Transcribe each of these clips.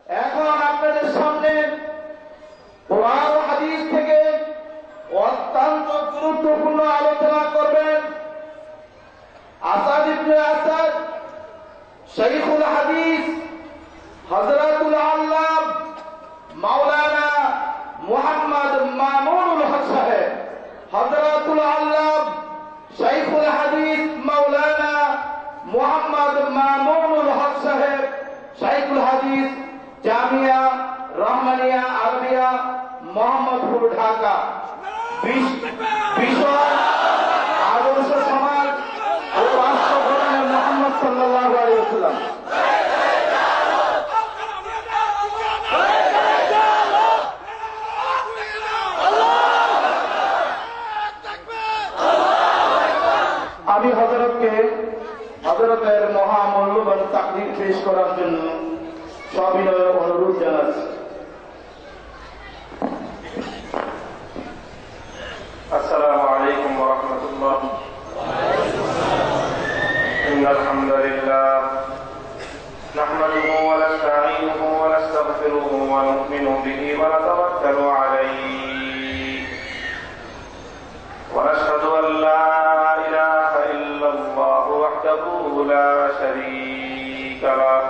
এখন আপনাদের সামনে কোরআন ও হাদিস থেকে অত্যন্ত গুরুত্বপূর্ণ আলোচনা করবেন আসাদ ইবনে আসাদ শাইখুল হাদিস হযরতুল আল্লাম মাওলানা মুহাম্মদ মামুনুল হক সাহেব। হযরতুল আল্লাম শাইখুল হাদিস মাওলানা মুহাম্মদ মামুনুল হক সাহেব শাইখুল হাদিস জামিয়া রহমানিয়া আরবিয়া মোহাম্মদপুর ঢাকা। বিষয় আদর্শ সমাজ ও রাষ্ট্র গঠনে মুহাম্মদ সাল্লাল্লাহু আলাইহি ওয়াসাল্লাম। আমি হযরতের মহামূল্যবান তাকরীর পেশ করার জন্য সবিনয় অনুরোধ জানাচ্ছি। السلام عليكم ورحمة الله. إن الحمد لله نحمده ونستعينه ونستغفره ونؤمن به ونتوكل عليه ونشهد أن لا إله إلا الله وحده لا شريك له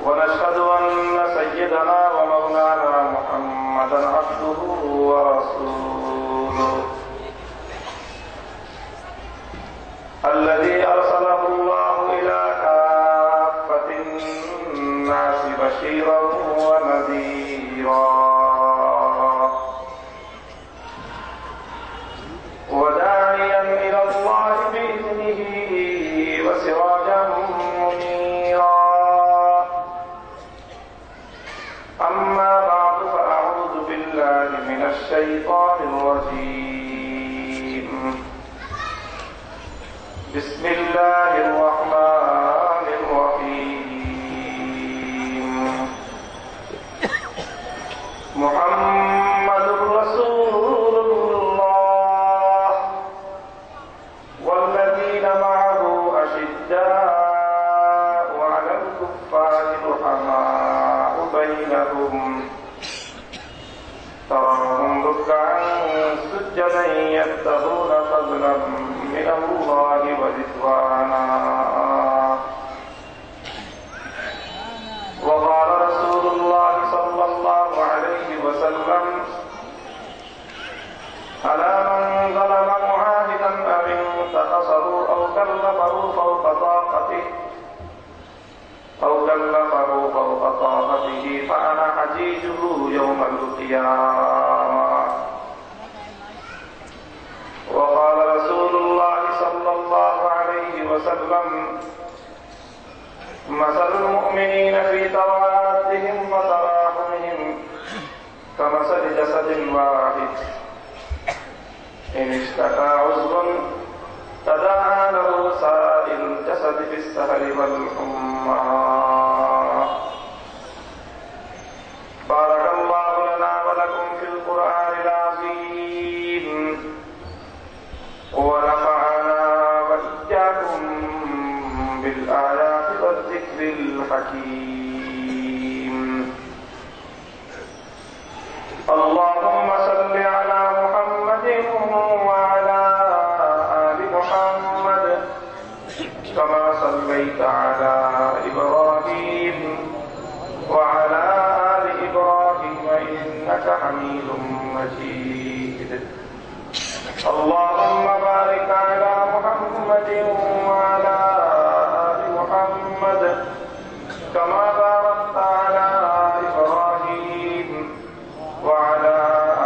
ونشهد أن سيدنا ومولانا محمدا عبده ورسوله الذي أرسله الله إلى كافة الناس بشيرا ونذيرا وداعيا إلى الله بإذنه وسراجا منيرا. أما بعد فأعوذ بالله من الشيطان الرجيم. بسم الله الرحمن الرحيم. محمد رسول الله والذين معه أشداء على الكفار رحماء بينهم تراهم ركعا سجدا يبتغون فضلا من الله ورضوانا. وقال رسول الله صلى الله عليه وسلم ألا من ظلم معاهدا أو انتقصه أو كلفه فوق طاقته فأنا حجيجه يوم القيامة. وقال رسول الله صلى الله عليه وسلم مثل المؤمنين في توادهم وتراحمهم كمثل جسد واحد إن اشتكى عضو تداعى له سائر الجسد بالسهر والحمى. بارك الله لنا ولكم في القرآن العظيم ونفعنا وإياكم بالآيات والذكر الحكيم. اللهم صل على محمد وعلى آل محمد كما صليت على إبراهيم وعلى آل إبراهيم إنك حميد مجيد. اللهم بارك على محمد وعلى آل محمد كما باركت على إبراهيم وعلى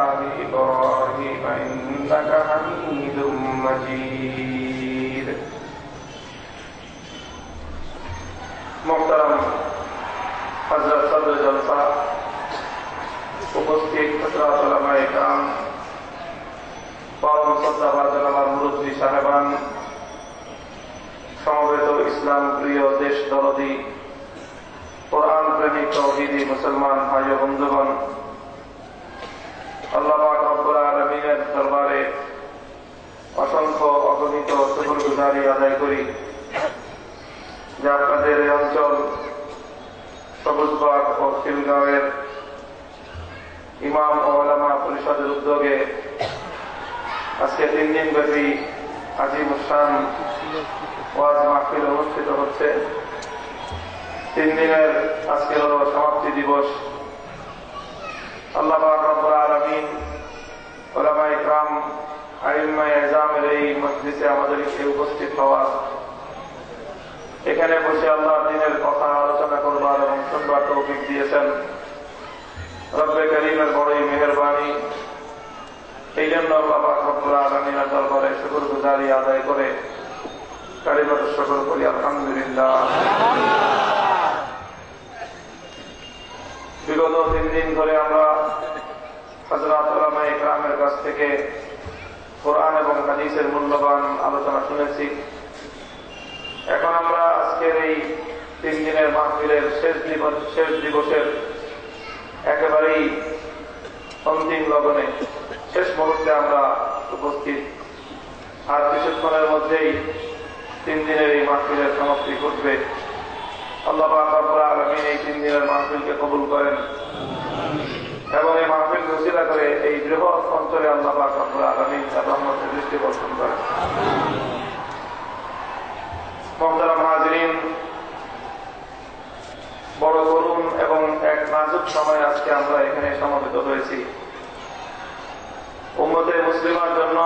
آل إبراهيم إنك حميد مجيد. محترم حضرت صدر جلسہ উপস্থিত হযরত উলামায়ে কেরাম পরম শ্রদ্ধাভাজন আমার মুরব্বী সাহেবান সমবেত ইসলাম প্রিয় দেশ দরদি কোরআন প্রেমিক তৌহিদি মুসলমান ভাই ও বন্ধুগণ, আল্লাহ পাক রব্বুল আলামিনের দরবারে অসংখ্য অগণিত শুকরগুজারি আদায় করি যে আপনাদের এই অঞ্চল সবুজবাগ ও খিলগাঁওয়ের ইমাম ও ওলামা পরিষদের উদ্যোগে আজকে 3 দিন ব্যাপী আজিমুশান ওয়াজ মাহফিল অনুষ্ঠিত হচ্ছে। 3 দিনের আজকে হল সমাপ্তি দিবস। আল্লাহ পাক রব্বুল আলামিন ওলামায়ে কিরাম আইম্মায়ে এযামের এই মজলিসে আমাদেরকে উপস্থিত হওয়া, এখানে বসে আল্লাহর দ্বীনের কথা আলোচনা করবার এবং শুনবার তৌফিক দিয়েছেন। রব্বে কারীমের বড়ই মেহেরবানি। এই জন্য আল্লাহ পাক রব্বুল আলামিনের দরবারে শুকরগুজারি আদায় করে কালিমাতুশ শুকর করি আলহামদুলিল্লাহ। বিগত 3 দিন ধরে আমরা হযরত উলামায়ে কিরামের কাছ থেকে কোরআন এবং হাদিসের মূল্যবান আলোচনা শুনেছি। এখন আমরা আজকের এই 3 দিনের মাহফিলের শেষ দিবসের একেবারেই অন্তিম লগনে শেষ মুহূর্তে আমরা উপস্থিত। আর কিছুক্ষণের মধ্যেই 3 দিনের এই মাহফিলের সমাপ্তি ঘটবে। আল্লাহ পাক রব্বুল আলামিন এই 3 দিনের মাহফিলকে কবুল করেন এবং এই মাহফিল ওসিলা করে এই বৃহৎ অঞ্চলে আল্লাহ পাক রব্বুল আলামিন তার রহমতের দৃষ্টি বর্ষণ করেন। মুহতারাম হাজিরিন, বড় করুণ এবং এক নাজুক সময় আজকে আমরা এখানে সমবেত হয়েছি। উম্মতে মুসলিমার জন্য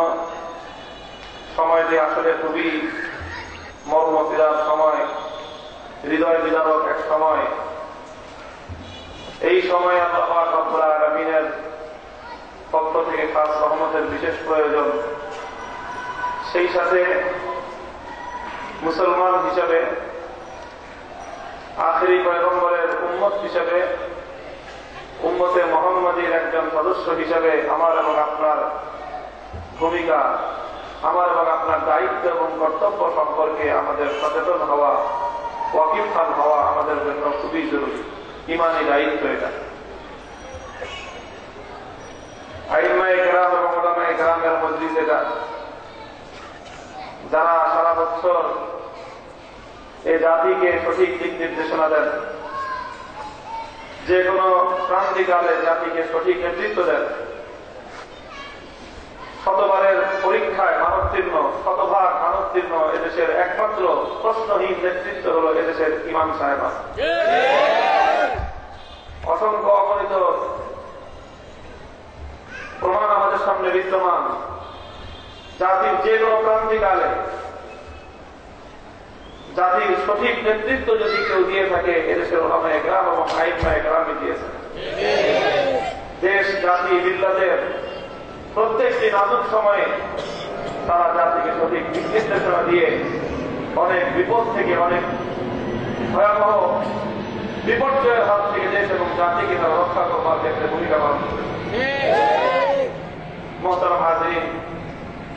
সময়টি আসলে খুবই মর্মপীড়ার সময়, হৃদয় বিদারক এক সময়। এই সময় আল্লাহ পাক রব্বুল আলামিনের পক্ষ থেকে খাস রহমতের বিশেষ প্রয়োজন। সেই সাথে মুসলমান হিসাবে, আখিরি পয়গম্বরের উম্মত হিসাবে, উম্মতে মুহাম্মাদীর একজন সদস্য হিসাবে আমার এবং আপনার ভূমিকা, আমার এবং আপনার দায়িত্ব এবং কর্তব্য সম্পর্কে আমাদের সচেতন হওয়া, ওয়াকিবহাল হওয়া আমাদের জন্য খুবই জরুরি। ঈমানি দায়িত্ব এটা। আইম্মায়ে কিরাম এবং উলামায়ে কিরামের মজলিস এটা, যারা সারা বছর এই জাতিকে সঠিক দিক নির্দেশনা দেন, যে কোনো ক্রান্তিকালে জাতিকে সঠিক নেতৃত্ব দেন। শতবারের পরীক্ষায় মানোত্তীর্ণ, শতভাগ মানোত্তীর্ণ এদেশের একমাত্র প্রশ্নহীন নেতৃত্ব হল এদেশের ইমাম সাহেবা। অসংখ্য অগণিত প্রমাণ আমাদের সামনে বিদ্যমান। জাতির যে কোনো ক্রান্তিকালে জাতির সঠিক নেতৃত্ব যদি কেউ দিয়ে থাকে, এদেশের উলামায়ে কিরাম এবং আইম্মায়ে কিরামই দিয়েছেন। দেশ, জাতি, মিল্লাতের প্রত্যেকটি নাজুক সময়ে তারা জাতিকে সঠিক দিক নির্দেশনা দিয়ে অনেক বিপদ থেকে, অনেক ভয়াবহ বিপর্যয়ের হাত থেকে দেশ এবং জাতিকে তারা রক্ষা করবার ক্ষেত্রে ভূমিকা পালন করে। মুহতারাম হাজিরিন,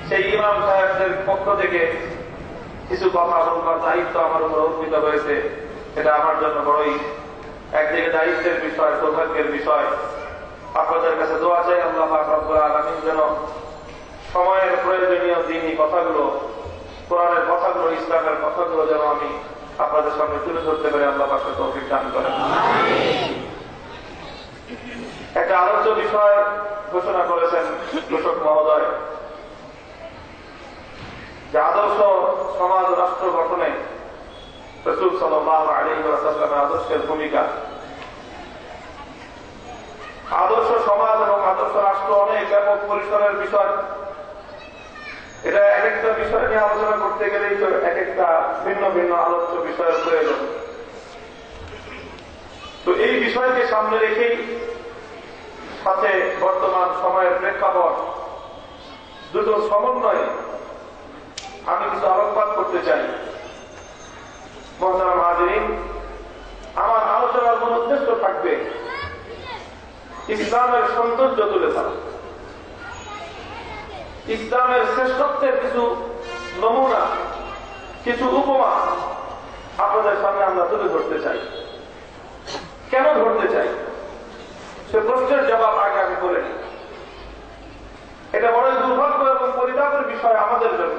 সেই ইমাম সাহেবদের পক্ষ থেকে কিছু কথা বলবার দায়িত্ব আমার উপর অর্পিত হয়েছে। এটা আমার জন্য বড়ই একদিকে দায়িত্বের বিষয়, সৌভাগ্যের বিষয়। আপনাদের কাছে দোয়া চাই, আল্লাহ পাক রব্বুল আলামিন যেন সময়ের প্রয়োজনীয় দ্বীনি কথাগুলো, কোরআনের কথাগুলো, ইসলামের কথাগুলো যেন আমি আপনাদের সামনে তুলে ধরতে পারি, আল্লাহ পাক তৌফিক দান করেন। একটা আলোচ্য বিষয় ঘোষণা করেছেন ঘোষক মহোদয়, যে আদর্শ সমাজ রাষ্ট্র গঠনে রাসূল সাল্লাল্লাহু আলাইহি ওয়াসাল্লামের আদর্শের ভূমিকা। আদর্শ সমাজ এবং আদর্শ রাষ্ট্র অনেক ব্যাপক পরিসরের বিষয়। এটা এক একটা বিষয় নিয়ে আলোচনা করতে গেলেই তো এক একটা ভিন্ন ভিন্ন আলোচ্য বিষয়ের প্রয়োজন। তো এই বিষয়কে সামনে রেখেই সাথে বর্তমান সময়ের প্রেক্ষাপট দুটো সমন্বয়ে আমি কিছু আলোকপাত করতে চাই। মুহতারাম হাজিরিন, আমার আলোচনার মূল উদ্দেশ্য থাকবে ইসলামের সৌন্দর্য তুলে ধরা, ইসলামের শ্রেষ্ঠত্বের কিছু নমুনা, কিছু উপমা আপনাদের সামনে আমরা তুলে ধরতে চাই। কেন ধরতে চাই সে প্রশ্নের জবাব আগে আমি করে নিই। এটা বড় দুর্ভাগ্য এবং পরিতাপের বিষয় আমাদের জন্য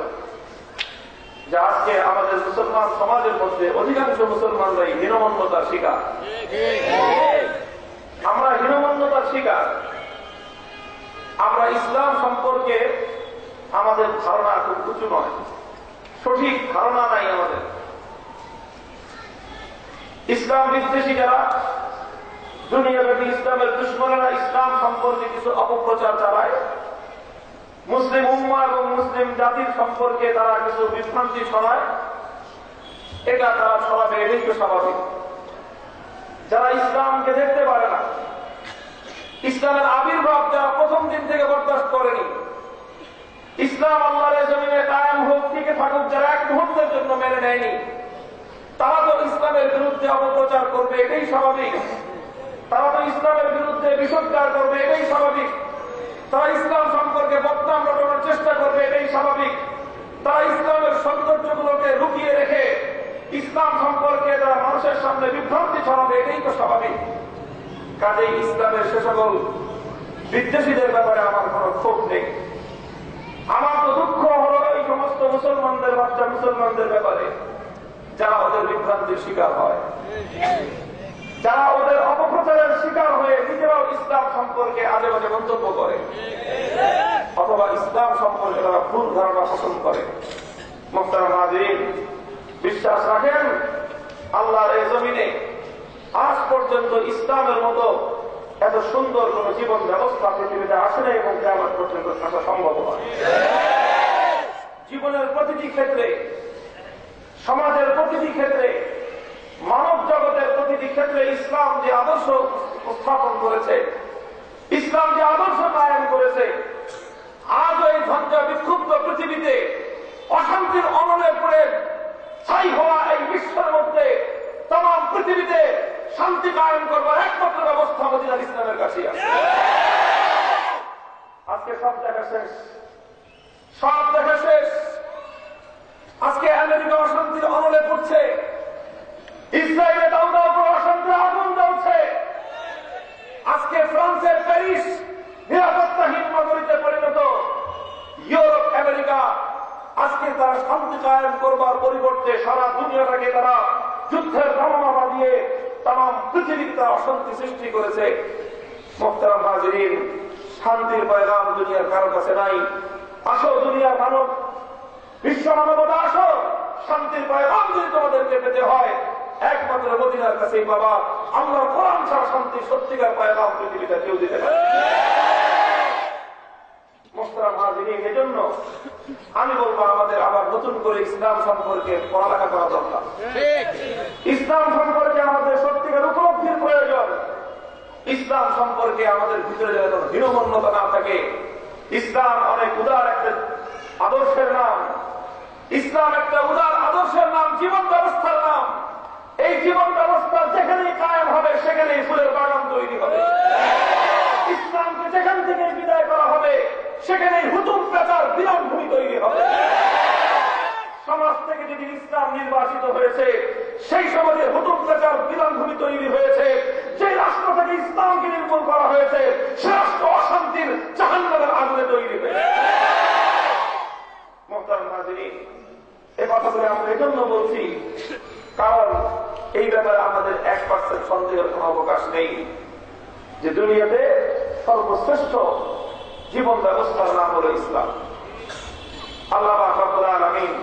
যে আজকে আমাদের মুসলমান সমাজের মধ্যে অধিকাংশ মুসলমানরাই হীনমন্যতার শিকার। আমরা হীনমন্যতার শিকার। আমরা ইসলাম সম্পর্কে আমাদের ধারণা খুব উঁচু নয়, সঠিক ধারণা নাই আমাদের। ইসলাম বিদ্বেষী যারা, দুনিয়াব্যাপী ইসলামের দুশ্মনেরা ইসলাম সম্পর্কে কিছু অপপ্রচার চালায়, মুসলিম উম্মাহ এবং মুসলিম জাতির সম্পর্কে তারা কিছু বিভ্রান্তি ছড়ায়, এটা তারা ছড়াবে, এটাই তো স্বাভাবিক। যারা ইসলামকে দেখতে পারে না, ইসলামের আবির্ভাব যারা প্রথম দিন থেকে বরদাস্ত করেনি, ইসলাম আল্লাহর জমিনে কায়েম হোক, টিকে থাকুক, যারা এক মুহূর্তের জন্য মেনে নেয়নি, তারা তো ইসলামের বিরুদ্ধে অপপ্রচার করবে, এটাই স্বাভাবিক। তারা তো ইসলামের বিরুদ্ধে বিষোদ্গার করবে, এটাই স্বাভাবিক। তারা ইসলাম সম্পর্কে বদনাম রটানোর চেষ্টা করবে, এটাই স্বাভাবিক। তারা ইসলামের সৌন্দর্যগুলোকে লুকিয়ে রেখে ইসলাম সম্পর্কে তারা মানুষের সামনে বিভ্রান্তি ছড়াবে, এটাই তো স্বাভাবিক। কাজেই ইসলামের সে সকল বিদ্বেষীদের ব্যাপারে আমার কোন ক্ষোভ নেই। আমার তো দুঃখ হলো এই সমস্ত মুসলমানদের, বাচ্চা মুসলমানদের ব্যাপারে, যারা ওদের বিভ্রান্তির শিকার হয়, যারা ওদের অপপ্রচারের শিকার হয়ে নিজেরাও ইসলাম সম্পর্কে আজে বাজে মন্তব্য করে, অথবা ইসলাম সম্পর্কে তারা ভুল ধারণা পোষণ করে। মুহতারাম হাজিরিন, বিশ্বাস রাখেন আল্লাহর এই জমিনে আজ পর্যন্ত ইসলামের মতো এত সুন্দর কোন জীবন ব্যবস্থা পৃথিবীতে আসে না এবং কিয়ামত পর্যন্ত আসা সম্ভব নয়। জীবনের প্রতিটি ক্ষেত্রে, সমাজের প্রতিটি ক্ষেত্রে, মানব জগতের প্রতিটি ক্ষেত্রে ইসলাম যে আদর্শ উপস্থাপন করেছে, ইসলাম যে আদর্শ কায়েম করেছে, আজ এই ঝঞ্ঝা বিক্ষুব্ধ পৃথিবীতে অশান্তির অনলে পড়ে ছাই হওয়া এই বিশ্বের মধ্যে তাম পৃথিবীতে শান্তি কায়েম করবার একমাত্র ব্যবস্থা মদিনার ইসলামের কাছে আছে। আজকে সব দেখা শেষ, সব দেখা শেষ। আজকে আমেরিকা অশান্তির অনলে পড়ছে, ইসরায়েলে দাও দাও করে অশান্তির আগুন জ্বলছে। আজকে ফ্রান্সের প্যারিস নিরাপত্তাহীন নগরীতে পরিণত। ইউরোপ, আমেরিকা আজকে তারা শান্তি কায়েম করবার পরিবর্তে সারা দুনিয়াটাকে তারা যুদ্ধের রমনা দিয়ে তাম পৃথিবীতে তারা অশান্তি সৃষ্টি করেছে। মুহতারাম হাজিরিন, শান্তির পয়গাম দুনিয়ার কারো কাছে নাই। আসো দুনিয়ার মানব, বিশ্ব মানবতা, আসো, শান্তির পয়গাম যদি তোমাদেরকে পেতে হয় একমাত্র মদিনার কাছেই বাবা। আমরা কোরআন ছাড়া শান্তি সত্যিকার পয়গাম পৃথিবীতে কেউ দিতে পারি। মুহতারাম হাজিরিন, এজন্য আমি বলবো আমাদের আবার নতুন করে ইসলাম সম্পর্কে পড়ালেখা করা দরকার। ইসলাম সম্পর্কে আমাদের সত্যিকার উপলব্ধির প্রয়োজন। ইসলাম সম্পর্কে আমাদের ভিতরে যেন হীনমন্যতা না থাকে। ইসলাম অনেক উদার একটা আদর্শের নাম। ইসলাম একটা উদার আদর্শের নাম, জীবন ব্যবস্থার নাম। এই জীবন ব্যবস্থা যেখানেই কায়েম হবে সেখানেই ফুলের বাগান তৈরি হবে। ইসলামকে যেখান থেকে বিদায় করা হবে সেখানেই হুতুম পেঁচার বিরাম ভূমি তৈরি হবে। সমাজ থেকে যদি ইসলাম নির্বাচিত হয়েছে, সেই সমাজে হুতুম পেঁচার বিরাম ভূমি তৈরি হয়েছে। যে রাষ্ট্র থেকে ইসলামকে নির্মূল করা হয়েছে সে রাষ্ট্র অশান্তির জাহান্নামের আগুনে তৈরি হয়েছে। মুহতারাম হাজিরিন, এই কথাগুলো আমরা এজন্য বলছি কারণ এই ব্যাপারে আমাদের 1% সন্দেহের কোন অবকাশ নেই যে দুনিয়াতে সর্বশ্রেষ্ঠ জীবন ব্যবস্থার নাম হল ইসলাম। আল্লাহ রাব্বুল আলামিন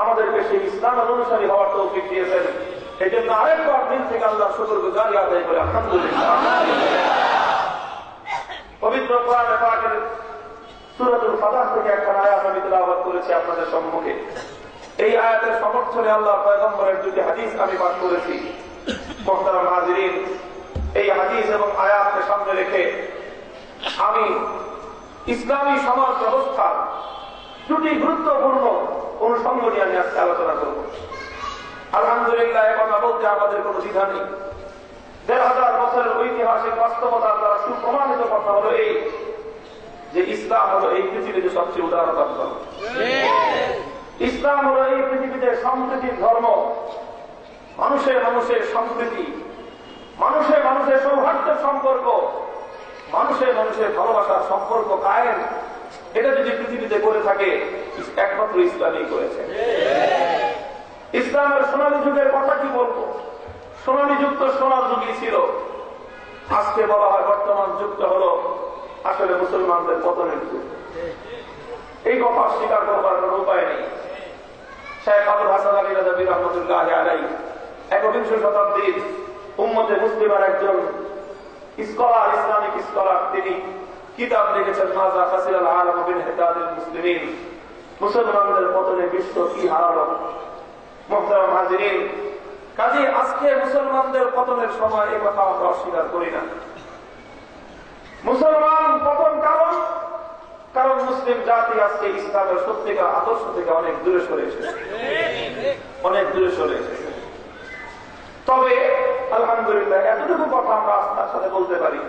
আমাদেরকে সেই ইসলামের অনুসারী হওয়ার তৌফিক দিয়েছেন। এই জন্য আরেকবার দিন থেকে আল্লাহর শুকরগুজারি আদায় করে আলহামদুলিল্লাহ। পবিত্র কোরআনে পাকের সূরাতুল ফালাক থেকে একটা আয়াত আমি তেলাওয়াত করেছি আপনাদের সম্মুখে। এই আয়াতের সমর্থনে আল্লাহর পয়গম্বরের দুটি হাদিস আমি পাঠ করেছি। মুহতারাম হাজিরিন, এই হাদিস এবং আয়াতকে সামনে রেখে আমি ইসলামী সমাজ ব্যবস্থার দুটি গুরুত্বপূর্ণ অনুষঙ্গ নিয়ে আমি আজকে আলোচনা করব। আলহামদুলিল্লাহ, এ কথা বলতে আমাদের কোন দ্বিধা নেই। ১৫০০ বছরের ঐতিহাসিক বাস্তবতার দ্বারা সুপ্রমাণিত কথা হলো এই যে ইসলাম হলো এই পৃথিবীতে সবচেয়ে উদারতত্ত্ব। ইসলাম হলো এই পৃথিবীতে সম্প্রীতির ধর্ম। মানুষের মানুষের সম্প্রীতি, মানুষের মানুষের সৌহার্দ্যের সম্পর্ক, মানুষের মানুষের ভালোবাসার সম্পর্ক কায়েম, এটা যদি পৃথিবীতে করে থাকে একমাত্র ইসলামই করেছে। ইসলামের সোনালী যুগের কথা কি বলবো? সোনালী যুগ তো সোনার যুগই ছিল। আজকে বলা হয় বর্তমান যুগটা হলো আসলে মুসলমানদের পতনের যুগ। এই কথা স্বীকার করবার কোন উপায় নেই। শেখ আবুল হাসান আলী রাজাবী রহমতুল্লাহ আলাইহি একবিংশ শতাব্দীর উম্মতে মুসলিমার একজন স্কলার, ইসলামিক স্কলার। তিনি কিতাব লিখেছেন মাজা খাসিরাল আলাম বিনহিতাদিল মুসলিমিন, মুসলমানদের পতনে বিশ্ব কি হারালো। মুহতারাম হাজিরিন, কাজে আজকে মুসলমানদের পতনের সময় এই কথা আমরা অস্বীকার করি না। মুসলমান পতন কারণ মুসলিম জাতি আজকে ইসলামের সত্যিকার আদর্শ থেকে অনেক দূরে সরে এসেছে, অনেক দূরে সরে এসেছে। তবে আলহামদুলিল্লাহ এতটুকু কথা আমরা আস্থার সাথে বলতে পারি,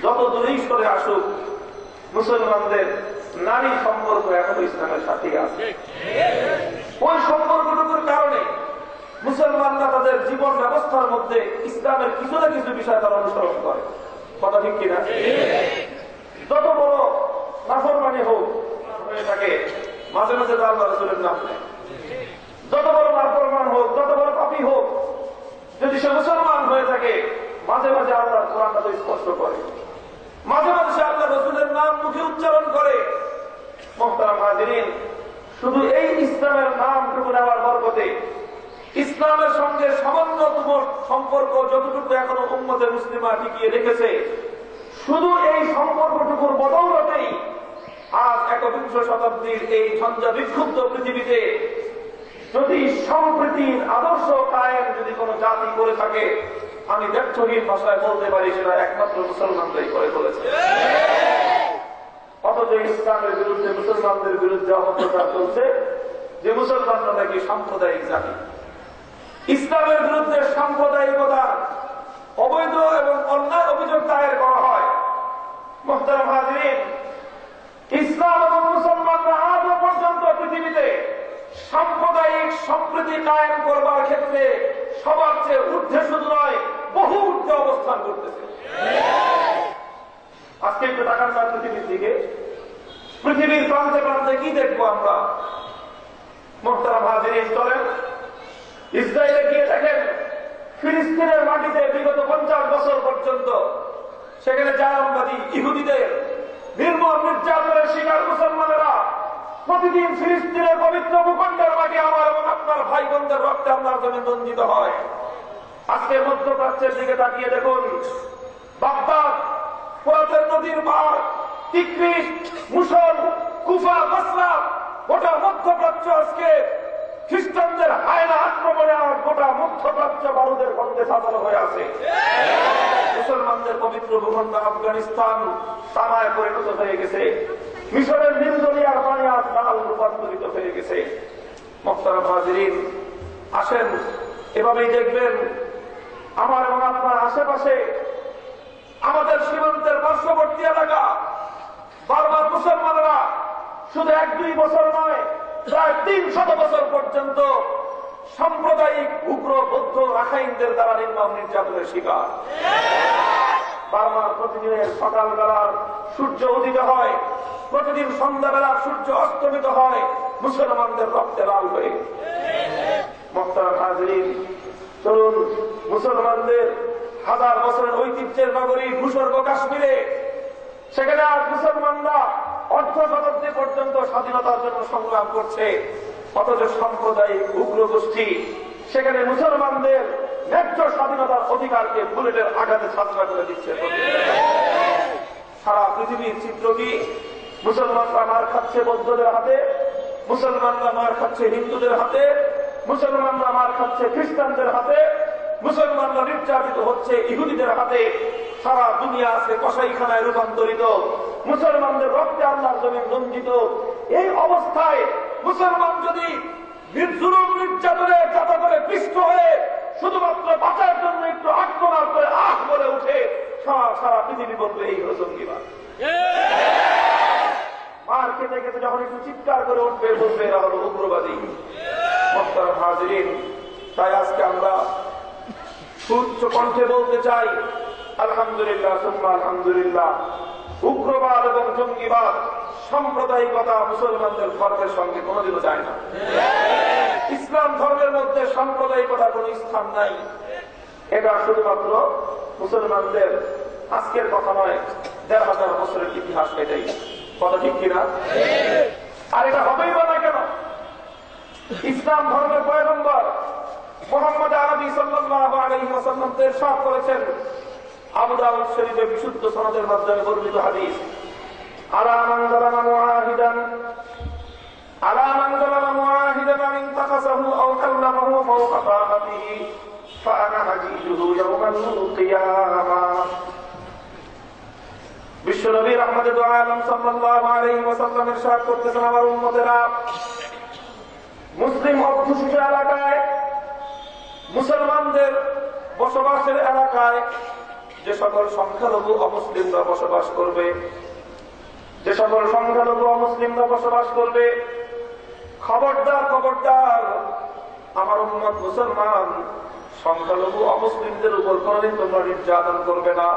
যত দূরেই সরে আসুক মুসলমানদের নারী সম্পর্ক এখনো ইসলামের সাথেই আছে। ওই সম্পর্কটুকুর কারণে মুসলমানরা তাদের জীবন ব্যবস্থার মধ্যে ইসলামের কিছু না কিছু বিষয় তারা অনুসরণ করে। কথা ঠিক কিনা? যত বড় নাফরমানি হোক হয়ে থাকে, মাঝে মাঝে আল্লাহ রাসূলের নাম নেয়। যত বড় নাফরমান হোক, যত বড় পাপী হোক, যদি সে মুসলমান হয়ে থাকে, মাঝে মাঝে আল্লাহর কোরআনটা তো স্পষ্ট করে, মাঝে মাঝে সে আল্লাহ রাসূলের নাম মুখে উচ্চারণ করে। মুহতারাম হাজিরিন, শুধু এই ইসলামের নামটুকু নেওয়ার বরকতে ইসলামের সঙ্গে সামান্যতম সম্পর্ক যতটুকু এখনো উম্মতে মুসলিমা টিকিয়ে রেখেছে, শুধু এই সম্পর্কটুকুর বদৌলতেই আজ একবিংশ শতাব্দীর এই ঝঞ্ঝা বিক্ষুব্ধ পৃথিবীতে যদি সম্প্রীতির আদর্শ কায়েম যদি কোন জাতি করে থাকে, আমি ব্যর্থহীন ভাষায় বলতে পারি সেটা একমাত্র মুসলমানরাই করে ফেলেছে। অথচ ইসলামের বিরুদ্ধে, মুসলমানদের বিরুদ্ধে অপপ্রচার চলছে যে মুসলমানরা নাকি সাম্প্রদায়িক জাতি। ইসলামের বিরুদ্ধে সাম্প্রদায়িকতা, অবৈধ এবং অন্যায় অভিযোগ দায়ের করা হয়। মুহতারাম হাজিরিন, ইসলাম এবং মুসলমানরা আজও পর্যন্ত পৃথিবীতে সাম্প্রদায়িক সম্প্রীতি কায়েম করবার ক্ষেত্রে সবার চেয়ে ঊর্ধ্বে শুধু নয়, বহু ঊর্ধ্বে অবস্থান করতেছে। আজকে একটু তাকান না পৃথিবীর দিকে, পৃথিবীর প্রান্তে প্রান্তে কি দেখবো আমরা? মুহতারাম হাজিরিন, চলেন ইসরায়েলে গিয়ে দেখেন, ফিলিস্তিনের মাটিতে বিগত 50 বছর পর্যন্ত সেখানে জায়নবাদী ইহুদিদের নির্মম নির্যাতনের শিকার মুসলমানেরা প্রতিদিন ফিলিস্তিনের পবিত্র ভূখণ্ডের মাটি আমার এবং আপনার ভাই বোনদের রক্তে আল্লাহর জন্য রঞ্জিত হয়। আজকে মধ্যপ্রাচ্যের দিকে তাকিয়ে দেখুন, বাগদাদ, ফোরাতের নদীর পাড়, তিকরিস, মুসল, কুফা, বসরা, গোটা মধ্যপ্রাচ্য আজকে খ্রিস্টানদের হায়না আক্রমণে আর গোটা মধ্যপ্রাচ্য বারুদের খণ্ডে সাজানো হয়ে আছে। মুসলমানদের পবিত্র ভূখণ্ড আফগানিস্তান তামায় পরিণত হয়ে গেছে। মিশরের নীলদরিয়ার পানি আজ লাল রূপান্তরিত হয়ে গেছে। মুহতারাম হাজিরিন, আসেন এভাবেই দেখবেন আমার এবং আপনার আশেপাশে, আমাদের সীমান্তের পার্শ্ববর্তী এলাকা, বারবার মুসলমানরা শুধু 1-2 বছর নয়, প্রায় 300 বছর পর্যন্ত সাম্প্রদায়িক উগ্র বৌদ্ধ রাখাইনদের দ্বারা নির্মম নির্যাতনের শিকার। বারবার প্রতিদিনের সকালবেলার সূর্য উদিত হয়, প্রতিদিন সন্ধ্যাবেলা সূর্য অস্তমিত হয় মুসলমানদের রক্তে লাল হয়ে। মুহতারাম হাজিরিন, চলুন মুসলমানদের হাজার বছরের ঐতিহ্যের নগরী ভূস্বর্গ কাশ্মীরে, সেখানে আজ মুসলমানরা অর্ধ শতাব্দী পর্যন্ত স্বাধীনতার জন্য সংগ্রাম করছে, অথচ সাম্প্রদায়িক উগ্র গোষ্ঠী সেখানে মুসলমানদের ন্যায্য স্বাধীনতার অধিকারকে বুলেটের আঘাতে ছাত্রা করে দিচ্ছে। সারা পৃথিবীর চিত্র কি? মুসলমানরা মার খাচ্ছে বৌদ্ধদের হাতে, মুসলমানরা মার খাচ্ছে হিন্দুদের হাতে, মুসলমানরা মার খাচ্ছে খ্রিস্টানদের হাতে, মুসলমানরা নির্যাতিত হচ্ছে ইহুদিদের হাতে। সারা দুনিয়া আছে কসাইখানায় রূপান্তরিত, মুসলমানদের রক্তে আল্লাহর জমিন রঞ্জিত। এই অবস্থায় মুসলমান যদি জুলুম নির্যাতনের যাতা করে পিষ্ট হয়ে শুধুমাত্র বাঁচার জন্য একটু আক্রমণ করে আহ বলে উঠে, সারা পৃথিবী বলবে এই হলো জঙ্গিবাদ। মার খেতে খেতে যখন একটু চিৎকার করে উঠবে, বলবে এরা হলো উগ্রবাদী। মুহতারাম হাজিরিন, তাই আজকে আমরা উচ্চ কণ্ঠে বলতে চাই, আলহামদুলিল্লাহ সুম্মা আলহামদুলিল্লাহ, উগ্রবাদ এবং জঙ্গিবাদ, সাম্প্রদায়িকতা মুসলমানদের ধর্মের সঙ্গে কোনোদিনও যায় না। ইসলাম ধর্মের দেওয়ার কোন স্থান নাই। এটা শুধুমাত্র মুসলমানদের আজকের কথা নয়, ১,৫০০ বছরের ইতিহাস এটাই। কথা ঠিক কিনা? আর এটা হবেই বা না কেন? ইসলাম ধর্মের পয়গম্বর মুহাম্মদ আরবি সাল্লাল্লাহু আলাইহি ওয়াসাল্লাম ইরশাদ করেছেন, আবু দাউদ শরীফে বিশুদ্ধ সনদের মাধ্যমে বর্ণিত হাদিস, আলা মান যালামা মুআহিদান আন ইনতাকাসাহু আও কাল্লামাহু ফাওকা তাআতিহি ফাআনা হাজিজুহু ইয়াওমাল কিয়ামাহ। বিশ্বনবী রাহমাতুল লিল আলামিন সাল্লাল্লাহু আলাইহি ওয়াসাল্লাম ইরশাদ করতেছেন, আমার উম্মতেরা, মুসলিম অধ্যুষিত এলাকায়, মুসলমানদের বসবাসের এলাকায় যে সকল সংখ্যালঘু অমুসলিমরা বসবাস করবে, যে সকল সংখ্যালঘু অমুসলিমরা বসবাস করবে, খবরদার খবরদার, আমার উম্মত মুসলমান সংখ্যালঘু অমুসলিমদের উপর কোনদিন তোমরা নির্যাতন করবে না,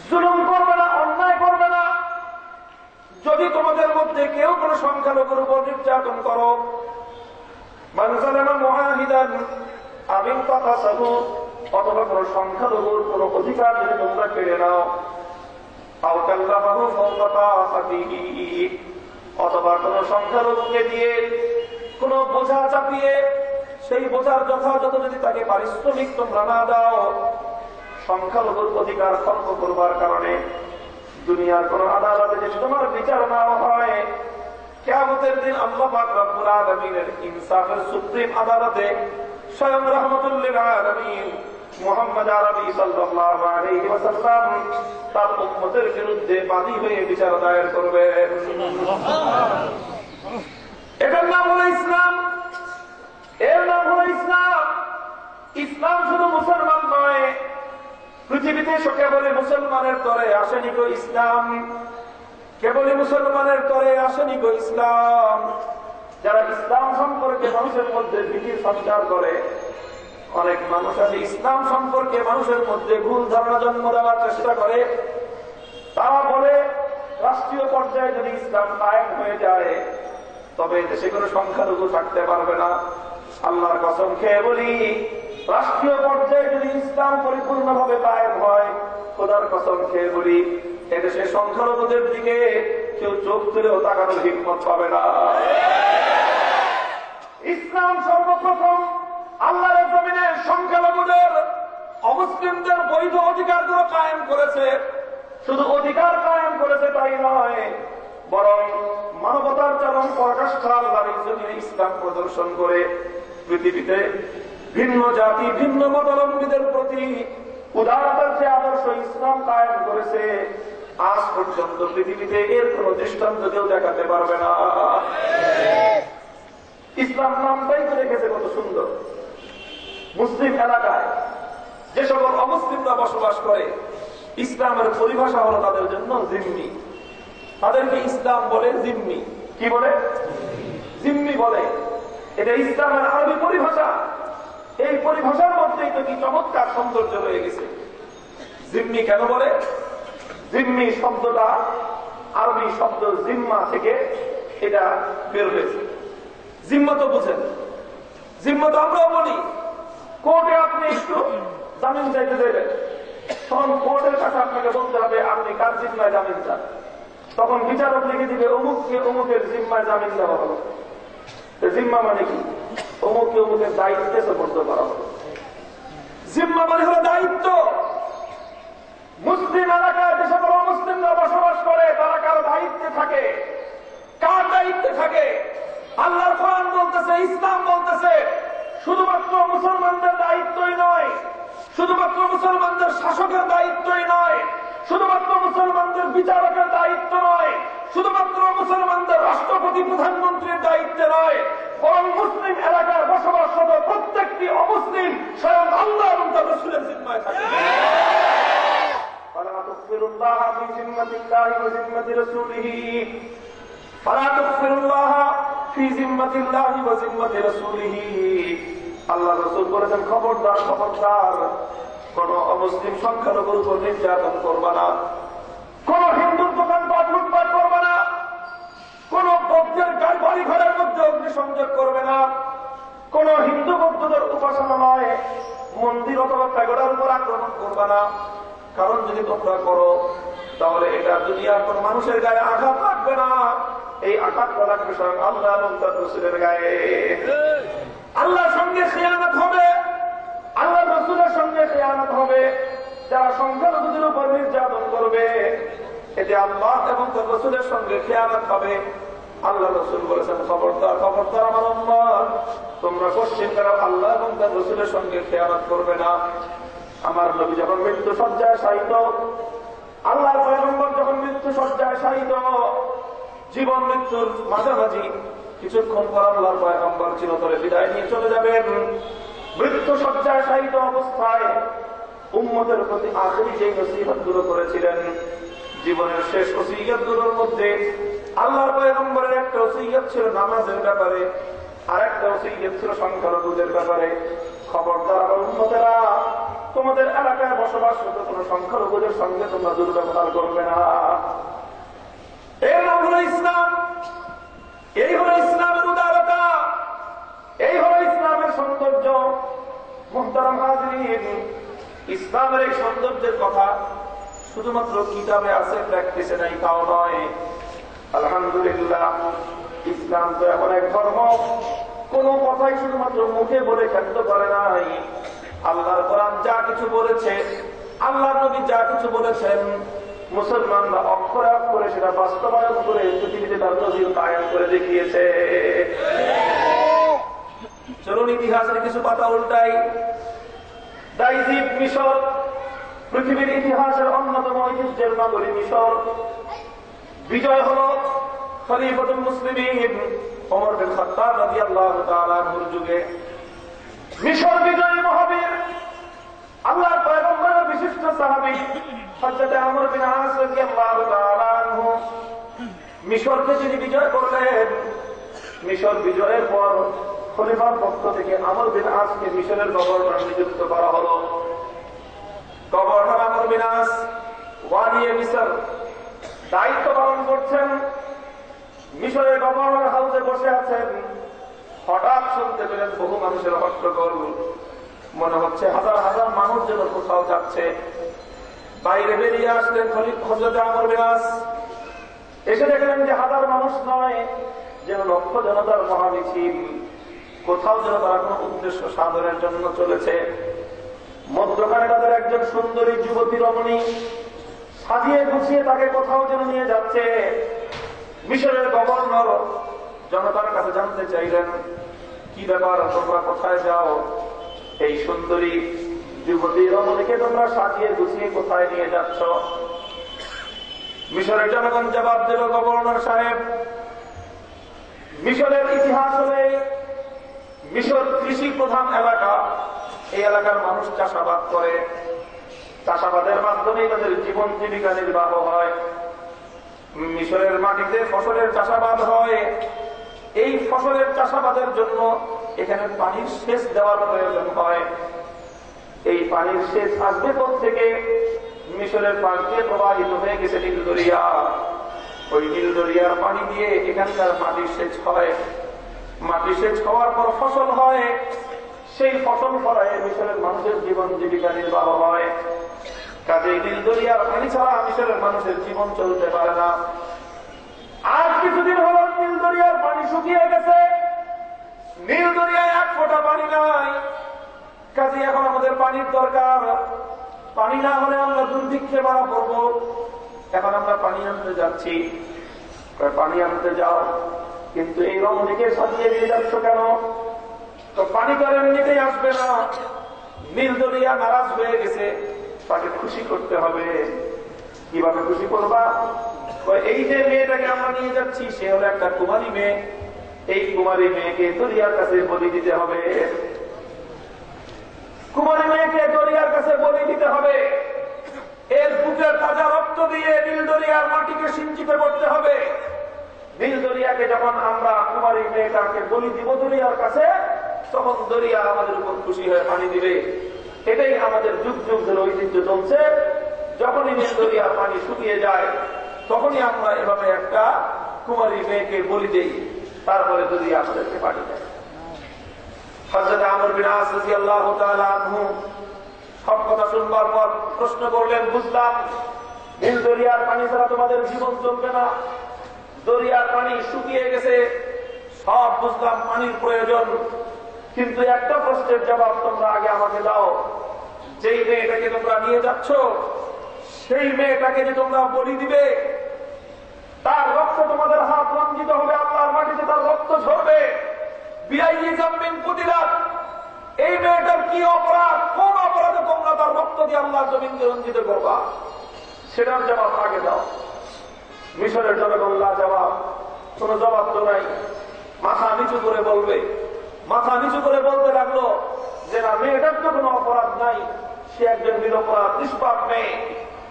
জুলুম করবে না, অন্যায় করবে না। যদি তোমাদের মধ্যে কেউ কোন সংখ্যালঘুর উপর নির্যাতন করো, মান যালামা মুআহিদান আও ইনতাকাসাহু, অথবা কোন সংখ্যালঘুর কোন অধিকার যদি তোমরা কেড়ে নাও, আও কাল্লামাহু ফাওকা তাআতিহি, অথবা কোন সংখ্যালঘুকে দিয়ে কোন বোঝা চাপিয়ে সেই বোঝার যথাযথ যদি তাকে পারিশ্রমিক তোমরা না দাও, সংখ্যালঘুর অধিকার খর্ব করবার কারণে দুনিয়ার কোন আদালতে যদি তোমার বিচার না হয়, কিয়ামতের দিন আল্লাহ পাক রব্বুল আলামিনের ইনসাফের সুপ্রিম আদালতে স্বয়ং রাহমাতুল লিল আলামিন মুহাম্মদ আরবি সাল্লাল্লাহু আলাইহি ওয়াসাল্লাম তার উম্মতের বিরুদ্ধে বাদী হয়ে বিচার দায়ের করবেন। এটার নাম হলো ইসলাম। এর নাম হলো ইসলাম। ইসলাম শুধু মুসলমান নয়, পৃথিবীতে কেবলই মুসলমানের তরে আসেনি গো ইসলাম, কেবলই মুসলমানের তরে আসেনি গো ইসলাম। যারা ইসলাম সম্পর্কে মানুষের মধ্যে ভীতির সঞ্চার করে, অনেক মানুষ আছে ইসলাম সম্পর্কে মানুষের মধ্যে ভুল ধারণা জন্ম দেওয়ার চেষ্টা করে। তারা বলে রাষ্ট্রীয় পর্যায়ে যদি ইসলাম কায়েম হয়ে যায় তবে দেশে কোনো সংখ্যালঘু থাকতে পারবে না। আল্লাহর কসম খেয়ে বলি, রাষ্ট্রীয় পর্যায়ে যদি ইসলাম পরিপূর্ণভাবে কায়েম হয়, খোদার কসম খেয়ে বলি, এদেশে সংখ্যালঘুদের দিকে কেউ চোখ তুলেও তাকানোর হিম্মত পাবে না। ইসলাম সর্বপ্রথম আল্লাহর জমিনে সংখ্যালঘুদের, অমুসলিমদের বৈধ অধিকারগুলো কায়েম করেছে। শুধু অধিকার কায়েম করেছে তাই নয়, বরং মানবতার চরম পরাকাষ্ঠা আল্লাহর জমিনে ইসলাম প্রদর্শন করে পৃথিবীতে ভিন্ন জাতি, ভিন্ন মতাবলম্বীদের প্রতি উদারতার যে আদর্শ ইসলাম কায়েম করেছে, আজ পর্যন্ত পৃথিবীতে এর কোন দৃষ্টান্ত কেউ দেখাতে পারবে না। ইসলাম নামটাই তো রেখেছে কত সুন্দর। মুসলিম এলাকায় যে সকল অমুসলিমরা বসবাস করে, ইসলামের পরিভাষা হলো তাদের জন্য জিম্মি। তাদেরকে ইসলাম বলে জিম্মি। কি বলে? জিম্মি বলে। এটা ইসলামের আরবি পরিভাষা। এই পরিভাষার মধ্যেই তো কি চমৎকার সৌন্দর্য রয়ে গেছে। জিম্মি কেন বলে? জিম্মি শব্দটা আরবি শব্দ জিম্মা থেকে এটা বের হয়েছে। জিম্মা তো বুঝেন, জিম্মা তো আমরাও বলি। কোর্টে আপনি একটু জামিন চাইতে দেবেন, তখন কোর্টের কাছে আপনাকে বলতে হবে আপনি কার জিম্মায় জামিন চান। তখন বিচারক লিখে দিবে অমুককে অমুকের জিম্মায় জামিন দেওয়া হলো। জিম্মা মানে কি? অমুককে অমুকের দায়িত্বে সুপর্দ করা হলো। জিম্মা মানে হলো দায়িত্ব। মুসলিম এলাকায় যে সকল অমুসলিমরা বসবাস করে তারা কারো দায়িত্বে থাকে। কার দায়িত্বে থাকে? আল্লাহর কোরআন বলতেছে, ইসলাম বলতেছে, শুধুমাত্র মুসলমানদের দায়িত্বই নয়, শুধুমাত্র মুসলমানদের শাসকের দায়িত্বই নয়, শুধুমাত্র মুসলমানদের বিচারকের দায়িত্ব নয়, শুধুমাত্র মুসলমানদের রাষ্ট্রপতি প্রধানমন্ত্রীর দায়িত্ব নয়, বরং মুসলিম এলাকায় বসবাসরত প্রত্যেকটি অমুসলিম স্বয়ং আল্লাহ এবং তার রাসূলের জিম্মায় থাকে। ফালা তুকফিরুল্লাহ ফি জিম্মাতিল্লাহি ওয়া জিম্মাতি রাসূলিহি, ফালা তুকফিরুল্লাহ ফি জিম্মাতিল্লাহি ওয়া জিম্মাতি রাসূলিহি। আল্লাহ রাসূল বলেছেন, খবরদার খবরদার, কোন অমুসলিম সংখ্যালঘুর উপর নির্যাতন করবে না, কোন হিন্দুর দোকানপাট লুটপাট করবে না, কোন বৌদ্ধের বাড়ি ঘরের মধ্যে অগ্নিসংযোগ করবে না, কোন হিন্দু বৌদ্ধদের উপাসনা থাকবে, ওটার উপর আক্রমণ করবে না। কারণ যদি তোমরা করো তাহলে এটা দুনিয়ার কোন মানুষের গায়ে আঘাত লাগবে না, এই আঘাতটা লাগবে স্বয়ং আল্লাহ এবং তার রাসূলের গায়ে। আল্লাহর সঙ্গে খিয়ানত হবে, আল্লাহ রাসূলের সঙ্গে খিয়ানত হবে। যারা সংখ্যালঘুদের উপর নির্যাতন করবে, এতে আল্লাহ এবং তার রাসূলের সঙ্গে খিয়ানত হবে। আল্লাহ রাসূল বলেছেন, খবরদার খবরদার আমার উম্মত, তোমরা কোশ্চিন করো আল্লাহ এবং তার রাসূলের সঙ্গে খিয়ানত করবে না। আমার নবী যখন মৃত্যু সজ্জায় শায়িত, আল্লাহর পয়গম্বর যখন মৃত্যু সজ্জায় শায়িত, জীবন মৃত্যুর মাঝামাঝি কিছুক্ষণ পর আল্লাহর পয়গম্বর চিরতরে বিদায় নিয়ে চলে যাবেন। মৃত্যু সজ্জায় শায়িত অবস্থায় উম্মতের প্রতি আখেরি যে নসিহতগুলো করেছিলেন, জীবনের শেষ ওসিয়তগুলোর মধ্যে আল্লাহর পয়গম্বরের একটা ওসিয়ত ছিল নামাজের ব্যাপারে, আর একটা ওসিয়ত ছিল সংখ্যালঘুদের ব্যাপারে। খবরদার আমার উম্মতেরা, তোমাদের এলাকায় বসবাসরত কোন সংখ্যালঘুদের সঙ্গে তোমরা দুর্ব্যবহার করবে না। এর নাম হলো ইসলাম, এই হলো ইসলামের উদারতা, এই হলো ইসলামের সৌন্দর্য। মুহতারাম হাজিরিন, ইসলামের এই সৌন্দর্যের কথা শুধুমাত্র কিতাবে আছে, প্র্যাকটিসে নাই তাও নয়। আলহামদুলিল্লাহ, ইসলাম তো এমন এক ধর্ম, কোন কথাই শুধুমাত্র মুখে বলে ক্ষান্ত করে নাই। আল্লাহর কোরআন যা কিছু বলেছে, আল্লাহর নবী যা কিছু বলেছেন, মুসলমানরা অক্ষরে অক্ষরে সেটা বাস্তবায়ন করে পৃথিবীতে তার নজির কায়েম করে দেখিয়েছে। চলুন ইতিহাসের কিছু পাতা উল্টাই। ইজিপ্ট, মিশর, পৃথিবীর ইতিহাসের অন্যতম ঐতিহ্যের নগরী মিশর। বিজয় হলো খলিফাতুল মুসলিমিন ওমর বিন খাত্তাব রাদিয়াল্লাহু তাআলা আনহুর যুগে। মিশর বিজয়ী মহাবীর আল্লাহর পয়গম্বরের বিশিষ্ট সাহাবী হযরত আমর বিন আস রাদিয়াল্লাহু তাআলা আনহু মিশরকে যিনি বিজয় করলেন, মিশর বিজয়ের পর খলিফার পক্ষ থেকে আমর বিন আসকে মিশরের গভর্নর নিযুক্ত করা হলো। গভর্নর আমর বিন আস ওয়ালিয়ে মিশর দায়িত্ব পালন করছেন। মিশরের গভর্নর হাউসে বসে আছেন, হঠাৎ শুনতে পেলেন বহু মানুষের হট্টগোল। মনে হচ্ছে হাজার হাজার মানুষ যেন কোথাও যাচ্ছে। বাইরে বেরিয়ে আসলেন হযরত আমর বিন আস, এসে দেখলেন যে হাজার মানুষ নয়, যেন লক্ষ জনতার মহামিছিল। কোথাও যেন তারা কোন উদ্দেশ্য সাধনের জন্য চলেছে। মধ্যখানে তাদের একজন সুন্দরী যুবতী রমণী সাজিয়ে গুছিয়ে তাকে কোথাও যেন নিয়ে যাচ্ছে। মিশরের গভর্নর জনতার কাছে জানতে চাইলেন, কি ব্যাপার, তোমরা কোথায় যাও? এই সুন্দরী যুবতী রমণীকে তোমরা সাজিয়ে গুছিয়ে কোথায় নিয়ে যাচ্ছ? মিশরের জনগণ জবাব দিল, গভর্নর সাহেব, মিশরের ইতিহাস হলে মিশর কৃষি প্রধান এলাকা। এই এলাকার মানুষ চাষাবাদ করে, চাষাবাদের মাধ্যমে তাদের জীবন জীবিকা নির্বাহ হয়। মিশরের মাটিতে ফসলের চাষাবাদ হয়। এই ফসলের চাষাবাদের জন্য এখানে পানির সেচ দেওয়ার প্রয়োজন হয়। এই পানির সেচ আসবে থেকে মিশরের পাশ দিয়ে প্রবাহিত হয়ে গেছে নীল দরিয়া। ওই নীল দরিয়ার পানি দিয়ে এখানকার মাটির সেচ হয়। মাটি সেচ হওয়ার পর ফসল হয়। সেই ফসল ফলায় মিশরের মানুষের জীবন জীবিকা নির্বাহ হয়। কাজেই নীল দরিয়ার পানি ছাড়া মিশরের মানুষের জীবন চলতে পারে না। আজ কিছুদিন হল নীল দরিয়ার পানি শুকিয়ে গেছে, নীল দরিয়ায় এক ফোঁটা পানি নাই। কাজে এখন আমাদের পানির দরকার। পানি না হলে আমরা দুর্ভিক্ষে মারা পড়ব। এখন আমরা পানি আনতে যাচ্ছি। পানি আনতে যাও, কিন্তু এই রমণীকে সাজিয়ে নিয়ে যাচ্ছ কেন? তো পানি তো এমনিতেই আসবে না। নীল দরিয়া নারাজ হয়ে গেছে, তাকে খুশি করতে হবে। কিভাবে খুশি করবা? এই যে মেয়েটাকে আমরা নিয়ে যাচ্ছি, সে হলো একটা কুমারী মেয়ে। এই কুমারী মেয়েকে দরিয়ার কাছে বলি দিতে হবে। কুমারী মেয়েকে দরিয়ার কাছে বলি দিতে হবে। এর বুকের তাজা রক্ত দিয়ে নীল দরিয়ার মাটিকে সিঞ্চিত করতে হবে। নীল দরিয়াকে যখন আমরা কুমারী মেয়েটাকে বলি দিব দরিয়ার কাছে, তখন দরিয়া আমাদের উপর খুশি হয়ে পানি দিবে। এটাই আমাদের যুগ যুগ ধরে ঐতিহ্য চলছে। যখনই নীল দরিয়ার পানি শুকিয়ে যায়, তখনই আমরা এভাবে একটা কুমারী মেয়েকে বলি দেই, তারপরে দরিয়া আমাদেরকে পানি দেয়। হযরত আমর বিন আস রাদিয়াল্লাহু তাআলা আনহু সব কথা শুনবার পর প্রশ্ন করলেন, বুঝলাম নীল দরিয়ার পানি ছাড়া তোমাদের জীবন চলবে না, দরিয়ার পানি শুকিয়ে গেছে, সব বুঝলাম, পানির প্রয়োজন। কিন্তু একটা প্রশ্নের জবাব তোমরা আগে আমাকে দাও, যেই মেয়েটাকে তোমরা নিয়ে যাচ্ছ সেই মেয়েটাকে যে তোমরা বলি দিবে, তার রক্ত তোমাদের হাত রঞ্জিত হবে, আল্লাহর মাটিতে তার রক্ত ঝরবে, এই মেয়েটার কি অপরাধ, কোন অপরাধে তোমরা তার রক্ত দিয়ে আল্লাহর জমিনকে রঞ্জিত করবা, সেটার জবাব আগে দাও। মিশরের জনগণ জবাব, কোন জবাব তো নাই, মাথা নিচু করে বলবে। মাথা নিচু করে বলতে লাগলো যে না, মেয়েটার তো কোনো অপরাধ নাই, সে একজন নিরপরাধ নিষ্পাপ মেয়ে,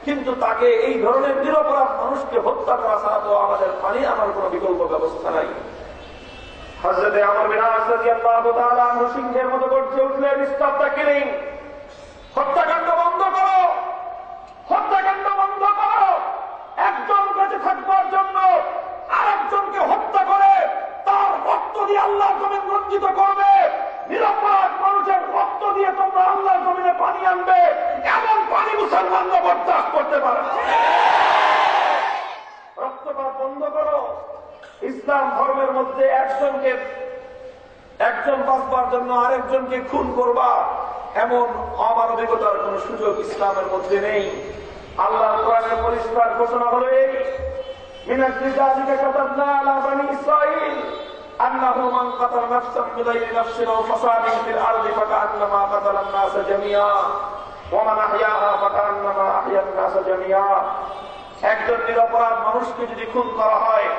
কিন্তু তাকে এই ধরনের নিরপরাধ মানুষকে হত্যা করা ছাড়া তো আমাদের পানি আনার কোন বিকল্প ব্যবস্থা নাই। হযরতে আমর বিন আস রাদিয়াল্লাহু তাআলা আনহু সিংহের মতো গর্জে উঠলেন, স্টপ দ্য কিলিং, হত্যাকাণ্ড বন্ধ করো, হত্যাকাণ্ড বন্ধ করো। একজন বেঁচে থাকবার জন্য আরেকজনকে হত্যা করে তার রক্ত দিয়ে আল্লাহর জমিন রঞ্জিত করবে, নিরপরাধ মানুষের রক্ত দিয়ে তোমরা আল্লাহর জমিনে পানি আনবে, এমন পানি মুসলমানরা বরদাস্ত করতে পারে না। রক্তপাত বন্ধ করো। ইসলাম ধর্মের মধ্যে একজন বাঁচবার জন্য আরেকজনকে খুন করবা, এমন অমানবিকতার কোন সুযোগ ইসলামের মধ্যে নেই। আল্লাহর কোরআনের পরিষ্কার ঘোষণা হলো এই, মিনাজ রিজালিকা কাতাবনা আলা বানি ইসরাঈল আন্নাহু মান কাতালা নাফসান বিগাইরি নাফসিন আও ফাসাদিন ফিল আরদি ফাকান্নামা কাতালান নাসা জামিআ ওয়া মান আহইয়াহা ফাকান্নামা আহইয়ান নাসা জামিআ। একজন নিরপরাধ মানুষকে যদি খুন করা হয়,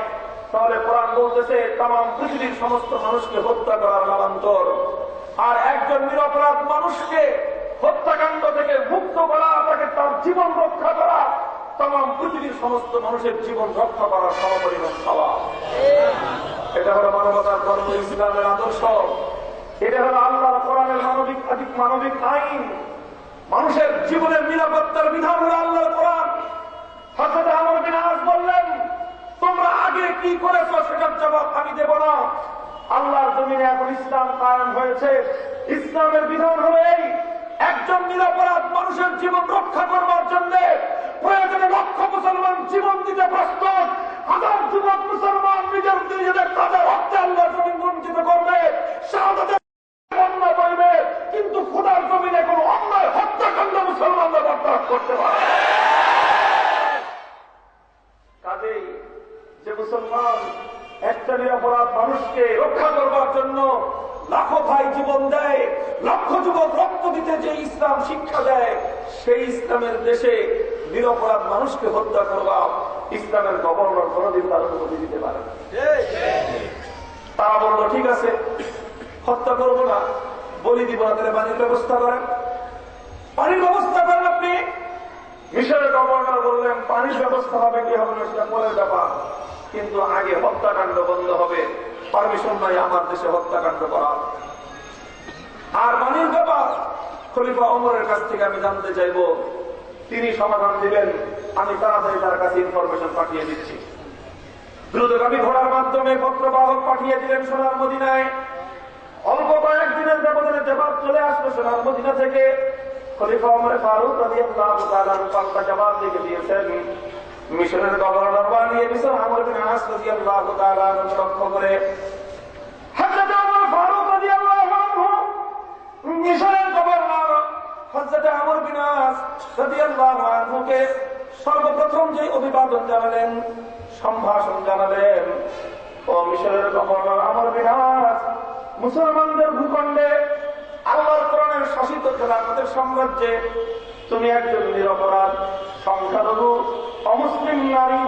তাহলে কোরআন বলতেছে তামাম পৃথিবীর সমস্ত মানুষকে হত্যা করার নামান্তর। আর একজন নিরপরাধ মানুষকে হত্যাকাণ্ড থেকে মুক্ত করা, তাকে তার জীবন রক্ষা করা, তামাম পৃথিবীর সমস্ত মানুষের জীবন রক্ষা করার সমপরিমাণ খাওয়া। এটা হলো মানবতার ধর্ম, ইসলামের আদর্শ। এটা হলো আল্লাহর কোরআনের মানবিক আইন। মানুষের জীবনের নিরাপত্তার বিধান হলো আল্লাহর কোরআন। হযরত আমর বিন আস বললেন, তোমরা আগে কি করেছো সেটার জবাব আমি দেব না। আল্লাহর জমিনে এখন ইসলাম কায়েম হয়েছে। ইসলামের বিধান হলো এই, একজন নিরপরাধ মানুষের জীবন রক্ষা করবার জন্য প্রয়োজনে লক্ষ মুসলমান জীবন দিতে প্রস্তুত। হাজার যুবক মুসলমান নিজেদের তাদের রক্তে আল্লাহর জমিন বঞ্চিত করবে, শাহাদাতের বন্যা বইবে, কিন্তু খোদার জমিনে কোনো অন্যায় হত্যাকাণ্ড মুসলমানরা বরদাস্ত করতে পারে। কাজেই যে মুসলমান একটা নিরপরাধ মানুষকে রক্ষা করবার জন্য লাখো ভাই জীবন দেয়, লক্ষ যুবক রক্ত দিতে যে ইসলাম শিক্ষা দেয়, সেই ইসলামের দেশে নিরপরাধ মানুষকে হত্যা করবা ইসলামের গভর্নর কোনদিন তার অনুমতি দিতে পারে না। তারা বলল ঠিক আছে, হত্যা করবো না, বলি দিব না, তাহলে পানির ব্যবস্থা করেন। পানির ব্যবস্থা করেন আপনি। মিশরের গভর্নর বললেন পানির ব্যবস্থা হবে কি হবে না সেটা পরের ব্যাপার, কিন্তু আগে হত্যাকাণ্ড বন্ধ হবে। পারমিশন নাই আমার দেশে হত্যাকাণ্ড করা। আর পানির ব্যাপার খলিফা ওমরের কাছ থেকে আমি জানতে চাইব, তিনি সমাধান দিলেন। আমি তাড়াতাড়ি তার কাছে ইনফরমেশন পাঠিয়ে দিচ্ছি। দ্রুতগামী ঘোড়ার মাধ্যমে পত্রবাহক পাঠিয়ে দিলেন সোনার মদিনায়। অল্প কয়েকদিনের ব্যবধানে জবাব চলে আসলো সোনার মদিনা থেকে। খলিফা ওমর ফারুক রাদিয়াল্লাহু তাআলা পাল্টা জবাব লিখে দিয়েছেন। মিশরের গভর্নর বানিয়ে দিয়েছেন আমর বিন আস রাদিয়াল্লাহু তাআলা লক্ষ্য করে। হযরত ওমর ফারুক রাদিয়াল্লাহু আনহু মিশরের গভর্নর হযরত আমর বিন আস রাদিয়াল্লাহু আনহুকে সর্বপ্রথম যে অভিবাদন জানালেন, সম্ভাষণ জানালেন, ও মিশরের গভর্নর আমর বিন আস, মুসলমানদের ভূখণ্ডে আল্লাহর কোরআনের শাসিত খেলাফতের সাম্রাজ্যে তুমি একজন নিরপরাধ সংখ্যালঘু অমুসলিম নারী,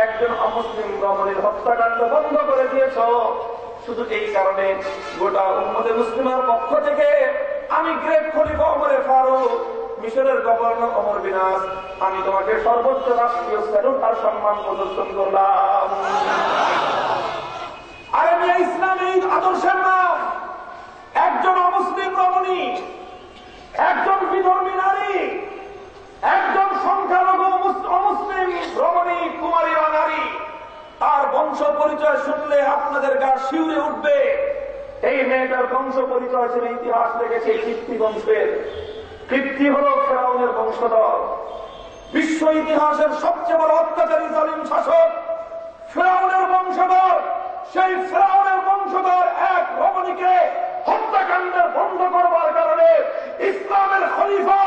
একজন অমুসলিম রমণীর হত্যাকাণ্ড বন্ধ করে দিয়েছ। শুধু এই কারণে গোটা উম্মতে মুসলিমের পক্ষ থেকে আমি গ্রেট খলিফা ওমর ফারুক, মিশরের গভর্নর ওমর বিন আস, আমি তোমাকে সর্বোচ্চ রাষ্ট্রীয় স্যালুট আর সম্মান প্রদর্শন করলাম। আরে মিয়া, ইসলামী আদর্শের নাম একজন অমুসলিম রমণী, একজন বিধর্মী নারী, একজন সংখ্যালঘু অমুসলিম রমণী কুমারী বা নারী, তার বংশ পরিচয় শুনলে আপনাদের গা শিউরে উঠবে। এই মেয়েটার বংশ পরিচয় ছিল, ইতিহাস লেগেছে কীর্তি বংশের। কীর্তি হল ফেরাউনের বংশধর। বিশ্ব ইতিহাসের সবচেয়ে বড় অত্যাচারী জালিম শাসক ফেরাউনের বংশধর। সেই ফেরাউনের বংশধর এক রমণীকে হত্যাকাণ্ডের বন্ধ করবার কারণে ইসলামের খলিফা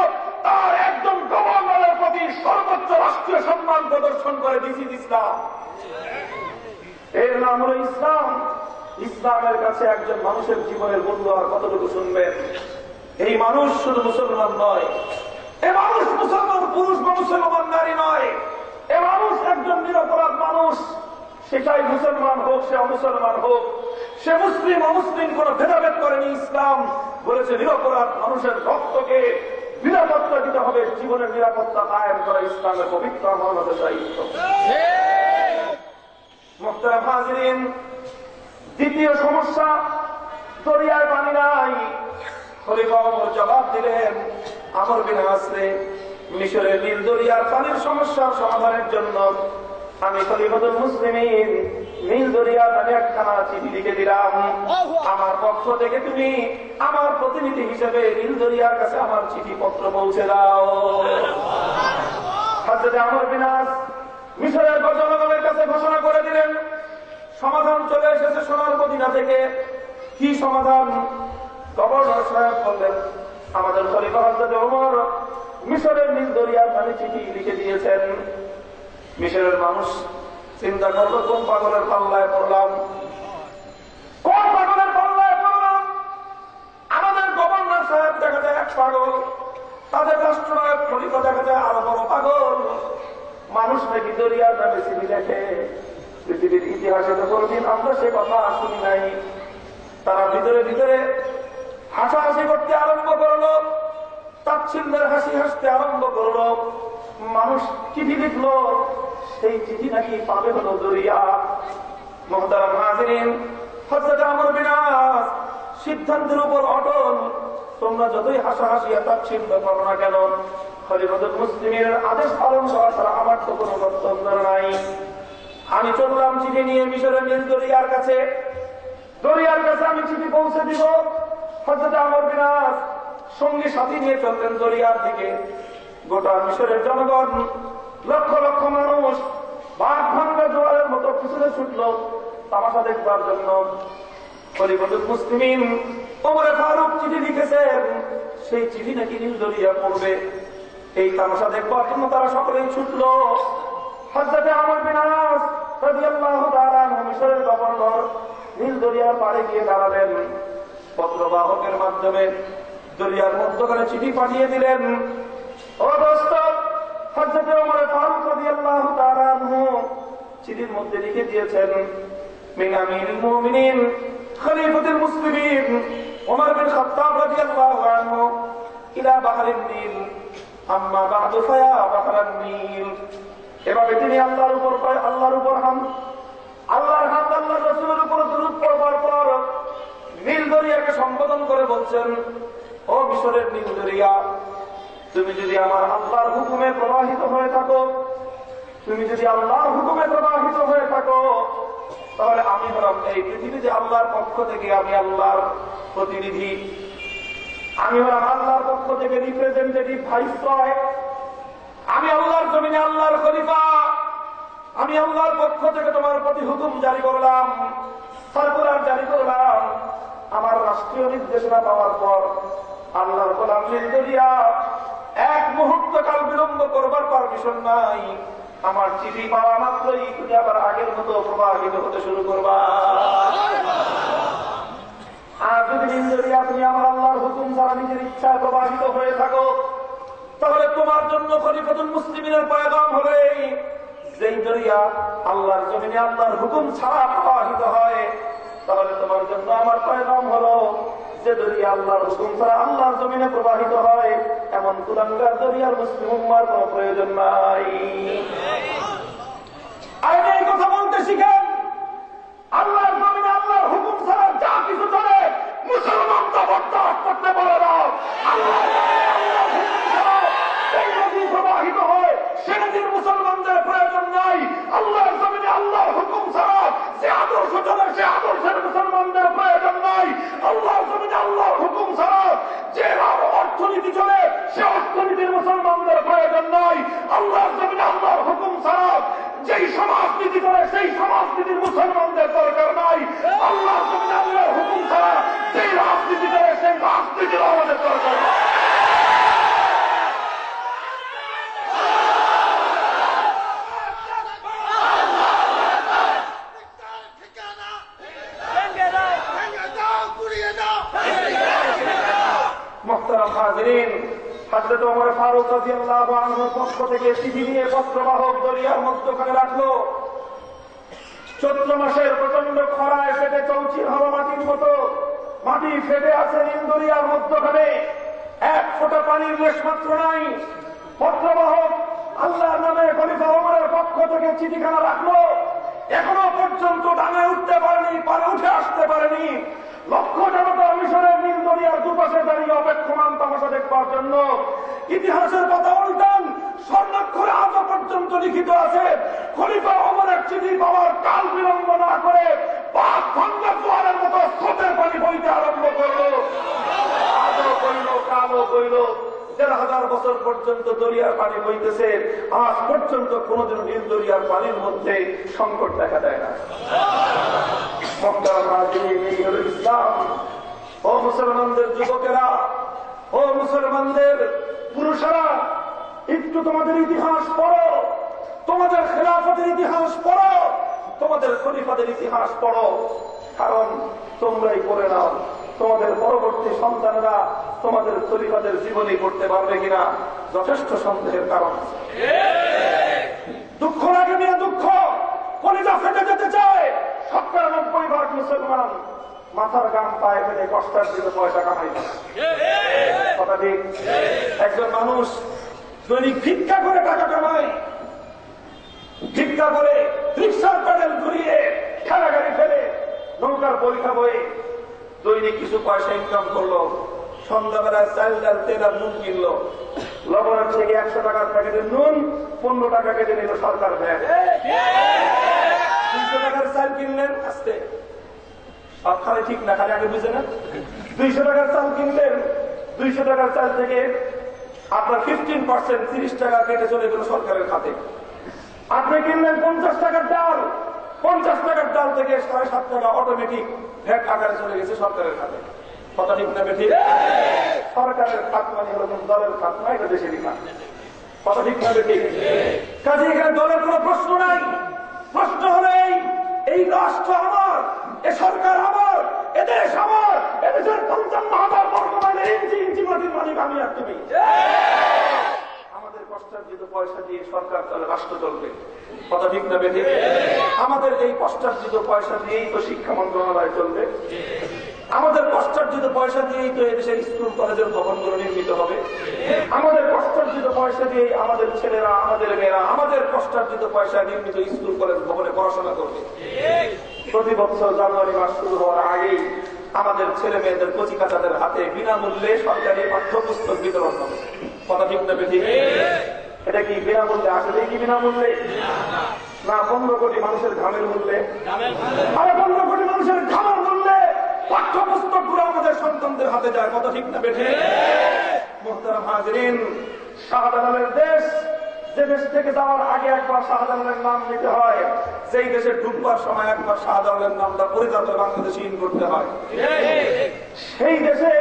তার একজন গভর্নরের প্রতি সর্বোচ্চ রাষ্ট্রীয় সম্মান প্রদর্শন করে দিয়েছে ইসলাম। এর নাম হল ইসলাম। ইসলামের কাছে একজন মানুষের জীবনের মূল্য আর কতটুকু শুনবেন? এই মানুষ শুধু মুসলমান নয়, এ মানুষ মুসলমান পুরুষ বা মুসলমান নারী নয়, এ মানুষ একজন নিরপরাধ মানুষ। সেটাই মুসলমান হোক সে অমুসলমান হোক, সে মুসলিম অমুসলিম কোন ভেদাভেদ করেনি। ইসলাম বলেছে নিরপরাধ মানুষের রক্তকে নিরাপত্তা দিতে হবে, জীবনের নিরাপত্তা কায়েম করা ইসলামের পবিত্র আমাদের দায়িত্ব। মুহতারাম হাজিরিন, দ্বিতীয় সমস্যা, দরিয়ায় পানি নাই। খলিফা ওমর জবাব দিলেন, আমর বিন আসরে, মিশরের নীল দরিয়ার পানির সমস্যার সমাধানের জন্য আমি খলিফাতুল মুসলিমিন নীল দরিয়ার নামে একখানা চিঠি লিখে দিলাম। আমার পক্ষ থেকে তুমি আমার প্রতিনিধি হিসেবে নীল দরিয়ার কাছে আমার চিঠি পত্র পৌঁছে দাও। হযরত আমর বিন আস মিশরের জনগণের কাছে ঘোষণা করে দিলেন, সমাধান চলে এসেছে সোনার মদিনা থেকে। কি সমাধান? গভর্নর সাহেব বললেন, আমাদের খলিফা হযরত ওমর মিশরের নীল দরিয়ার নামে চিঠি লিখে দিয়েছেন। মিশরের মানুষ চিন্তা করলো, কোন পাগলের পাল্লায় পড়লাম, কোন পাগলের পাল্লায় পড়লাম? আমাদের গভর্নর সাহেব দেখা যায় এক পাগল, তাদের রাষ্ট্রনায়ক খলিফা দেখা যায় আরো বড় পাগল। মানুষ নাকি দরিয়ার নামে চিঠি লেখে? পৃথিবীর ইতিহাসে তো কোনদিন আমরা সে কথা শুনি নাই। তারা ভিতরে ভিতরে হাসাহাসি করতে আরম্ভ করলো, তাচ্ছিল্যের হাসি হাসতে আরম্ভ করলো। মানুষ চিঠি লিখলো, সেই চিঠি নাকি পাবে হলো দরিয়া। মুহতারাম হাজিরিন, হযরত আমর বিন আস সিদ্ধান্তের উপর অটল। তোমরা যতই হাসাহাসি তাচ্ছিল্য করো না কেন, খলিফাতুল মুসলিমের আদেশ পালন করা ছাড়া আমার তো কোনো কর্তব্য নাই। আমি চললাম চিঠি নিয়ে মিশরের নীল দরিয়ার কাছে। দরিয়ার কাছে আমি চিঠি পৌঁছে দিব। হযরত আমর বিন আস সঙ্গী সাথী নিয়ে চললেন দরিয়ার দিকে। গোটা মিশরের জনগণ, লক্ষ লক্ষ মানুষ বাঘ ভাঙ্গা জোয়ারের মতো পিছনে ছুটল তামাশা দেখবার জন্য। খলিফাতুল মুসলিমিন ওমর ফারুক চিঠি লিখেছেন, সেই চিঠি নাকি নীল দরিয়া পড়বে। এই তামাশা দেখবার জন্য তারা সকলেই ছুটল। হযরত আমর বিন আস রাদিয়াল্লাহু তাআলা মিশরের গভর্নর নীল দরিয়ার পাড়ে গিয়ে দাঁড়ালেন। পত্রবাহকের মাধ্যমে দরিয়ার মধ্যখানে চিঠি পাঠিয়ে দিলেন। ও দোস্ত, হযরত ওমর ফারুক রাদিয়াল্লাহু তাআলা চিঠির মধ্যে লিখে দিয়েছেন, মিন আমিরুল মুমিনিন খলিফাতুল মুসলিমিন ওমর বিন খাত্তাব রাদিয়াল্লাহু আনহু ইলা বাহরিন নীল আম্মা বা'দু ফায়া বাহরান নীল। এভাবে তিনি আল্লাহর উপর আল্লাহর হামদ, আল্লাহর রাসূলের উপর দরুদ পড়বার পর নীল দরিয়াকে সম্বোধন করে বলছেন, ও মিশরের নীল দরিয়া, তুমি যদি আমার আল্লাহর হুকুমে প্রবাহিত হয়ে থাকো, তুমি যদি আল্লাহর হুকুমে প্রবাহিত হয়ে থাকো, তাহলে আমি হলাম এই পৃথিবীতে আল্লাহর পক্ষ থেকে আমি আল্লাহর প্রতিনিধি, আমি হলাম আল্লাহর পক্ষ থেকে রিপ্রেজেন্টেটিভ ভাইসরয়, আমি আল্লাহর জমিনে আল্লাহর খলিফা, আমি আল্লাহর পক্ষ থেকে তোমার প্রতি হুকুম জারি করলাম, সার্কুলার জারি করলাম। আমার রাষ্ট্রীয় নির্দেশনা পাওয়ার পর আল্লাহর গোলাম নীল দরিয়া এক মুহূর্ত কাল বিলম্ব করবার পারমিশন নাই। আমার চিঠি পাওয়া মাত্রই তুমি আবার আগের মতো প্রবাহিত হতে শুরু করবা। আর যদি নীল দরিয়া তুমি আমার আল্লাহর হুকুম ছাড়া নিজের ইচ্ছায় প্রবাহিত হয়ে থাকো, তাহলে তোমার জন্য খলিফাতুল মুসলিমিনের পয়গাম হবে, যেই দরিয়া আল্লাহর জমিনে আল্লাহর হুকুম ছাড়া প্রবাহিত হয়, তাহলে তোমার জন্য আমার পয়গাম হলো, যে দরিয়া আল্লাহর হুকুম ছাড়া আল্লাহর জমিনে প্রবাহিত হয়, এমন কুলাঙ্গার দরিয়ার মুসলিম উম্মার কোনো প্রয়োজন নাই। আইনে এই কথা বলতে শিখেন, আল্লাহর জমিনে আল্লাহর হুকুম ছাড়া যা কিছু চলে মুসলমান তা বরদাস্ত করতে পারে না। আল্লাহর হুকুম ছাড়া এই নদী প্রবাহিত হয়, সে নদীর মুসলমানদের প্রয়োজন নাই। আল্লাহর জমিনে আল্লাহর হুকুম ছাড়া যে আদর্শ চলে, সে আদর্শের মুসলমানদের প্রয়োজন নাই। আল্লাহর জমিনে আল্লাহর হুকুম ছাড়া যে অর্থনীতি চলে, সে ছাড়া যেই সমাজনীতি করে সেই সমাজনীতির মুসলমানদের দরকার নাই। আল্লাহ আল্লাহর হুকুম ছাড়া যেই রাজনীতি করে সেই রাজনীতির আমাদের দরকার নাই। মুহতারাম হাজিরিন, হযরত ওমর ফারুক রাদিয়াল্লাহু আনহুর পক্ষ থেকে চিঠি নিয়ে পত্রবাহক দরিয়ার মধ্যখানে রাখলো। চৈত্র মাসের প্রচন্ড খরায় ফেটে চৌচির হওয়া মাটির মতো মাটি ফেটে আছে নীল দরিয়ার মধ্যখানে, এক ফোঁটা পানির লেশ মাত্র নাই। পত্রবাহক আল্লাহর নামে খলিফা ওমরের পক্ষ থেকে চিঠিখানা রাখলো। এখনো পর্যন্ত ডাঙায় উঠতে পারেনি, পারে উঠে আসতে পারেনি। লক্ষ জনতা মিশরের নীল দরিয়ার দুপাশে দাঁড়িয়ে অপেক্ষমান তামাশা দেখবার জন্য। ইতিহাসের পাতা উল্টান, স্বর্ণাক্ষরে আজও পর্যন্ত লিখিত আছে, খলিফা ওমরের চিঠি পাওয়ার কাল বিলম্ব না করে পাক ভাঙ্গা জোয়ারের মতো স্রোতের পানি বইতে আরম্ভ করলো। আজও বইল, কালও বইল, ১,৫০০ বছর পর্যন্ত দরিয়ার পানি বইতেছে। আজ পর্যন্ত কোনদিন নীল দরিয়ার পানির মধ্যে সংকট দেখা দেয় না। ইসলাম, ও মুসলমানদের যুবকেরা, ও মুসলমানদের পুরুষেরা, একটু তোমাদের ইতিহাস পড়ো, তোমাদের খেলাফতের ইতিহাস পড়ো, তোমাদের খলিফাদের ইতিহাস পড়ো। কারণ তোমরাই পড়ে নাও, তোমাদের পরবর্তী সন্তানরা তোমাদের খলিফাদের জীবনী করতে পারবে কিনা যথেষ্ট সন্দেহের কারণ। দুঃখ লাগে নিয়ে দুঃখ, কলিজা ফেটে যেতে চায়। ৯৭% মুসলমান মাথার গাম পায়ে ফেলে কষ্টার্জিত পয়সা কামাই না। কথা ঠিক? একজন মানুষ দৈনিক ভিক্ষা করে টাকা কামায়, ভিক্ষা করে রিক্সার প্যাডেল ঘুরিয়ে ঠেলা গাড়ি ফেলে নৌকার পরীক্ষা বয়ে দৈনিক কিছু পয়সা ইনকাম করলো। সন্ধ্যাবেলায় চাল ডাল তেল আর নুন কিনলো। লবণের থেকে ১০০ টাকার প্যাকেটের নুন ১৫ টাকা কেটে নিল সরকার ভ্যাট। ২০০ টাকার চাল কিনলেন, আসতে সব খালে ঠিক না, খালি আগে বুঝে না। ২০০ টাকার চাল কিনলেন, ২০০ টাকার চাল থেকে আপনার 15% ৩০ টাকা কেটে চলে গেল সরকারের খাতে। আপনি কিনলেন ৫০ টাকার ডাল, ৫০ টাকার ডাল থেকে ৭.৫ টাকা অটোমেটিক ভ্যাট আকারে চলে গেছে সরকারের খাতে। কথা ঠিক না বেঠিক? সরকারের খাত মানে হলো দলের খাত নয়, এটা দেশেরই খাত। কথা ঠিক না বেঠিক? কাজে এখানে দলের কোন প্রশ্ন নাই। প্রশ্ন হলো এই রাষ্ট্র আমার, এ সরকার আমার, এ দেশ আমার, এদেশের ৫৫,০০০ বর্গ মাইলের ইঞ্চি ইঞ্চি মাটির মালিক আমি আর তুমি। আমাদের কষ্টার্জিত পয়সা দিয়ে সরকার চলে, রাষ্ট্র চলবে। কথা ঠিক না বেঠিক? আমাদের এই কষ্টার্জিত পয়সা দিয়েই তো শিক্ষা মন্ত্রণালয় চলবে। আমাদের কষ্টার্জিত পয়সা দিয়েই তো এদেশের স্কুল কলেজের ভবনগুলো নির্মিত হবে। আমাদের কষ্টার্জিত পয়সা দিয়েই আমাদের ছেলেরা, আমাদের মেয়েরা আমাদের কষ্টার্জিত পয়সা নির্মিত স্কুল কলেজ ভবনে পড়াশোনা করবে। প্রতি বছর জানুয়ারি মাস শুরু হওয়ার আগেই আমাদের ছেলে মেয়েদের কচি কাচাদের হাতে বিনামূল্যে সরকারি পাঠ্যপুস্তক বিতরণ হবে। কথা ঠিক না বেঠিক? এটা কি বিনামূল্যে? আসলে কি বিনামূল্যে না ১৫ কোটি মানুষের ঘামের মূল্যে? আরে ১৫ কোটি মানুষের ঘামের মূল্যে পাঠ্যপুস্তক গুলো আমাদের সন্তানদের হাতে যায়। কথা ঠিক না বেঠিক? মুহতারাম হাজিরিন, শাহজালালের দেশ, যে দেশ থেকে যাওয়ার আগে একবার শাহজালালের নাম নিতে হয়, সেই দেশে ঢুকবার সময় একবার শাহজালালের নামটা পরিচালিত বাংলাদেশে ইন করতে হয়। সেই দেশে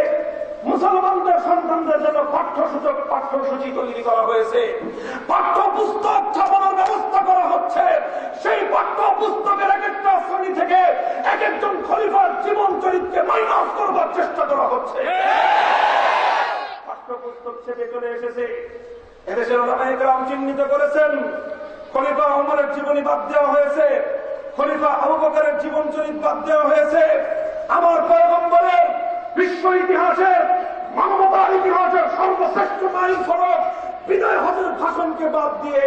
মুসলমানদের সন্তানদের জন্য পাঠ্যসূচি তৈরি করা হয়েছে, পাঠ্যপুস্তক ছাপানোর ব্যবস্থা করা হচ্ছে। সেই পাঠ্যপুস্তকের এক একটা শ্রেণী থেকে এক একজন খলিফার জীবন চরিত্রকে মাইনাস করবার চেষ্টা করা হচ্ছে। পাঠ্যপুস্তক ছেপে চলে এসেছে। এদেশের ওলামায়ে কেরাম চিহ্নিত করেছেন, খলিফা ওমরের জীবনী বাদ দেওয়া হয়েছে, খলিফা আবু বকরের জীবন চরিত্র বাদ দেওয়া হয়েছে। আমার পয়গম্বরের বিশ্ব ইতিহাসের, মানবতার ইতিহাসের সর্বশ্রেষ্ঠ মাইল ফলক বিদায় হজের ভাষণকে বাদ দিয়ে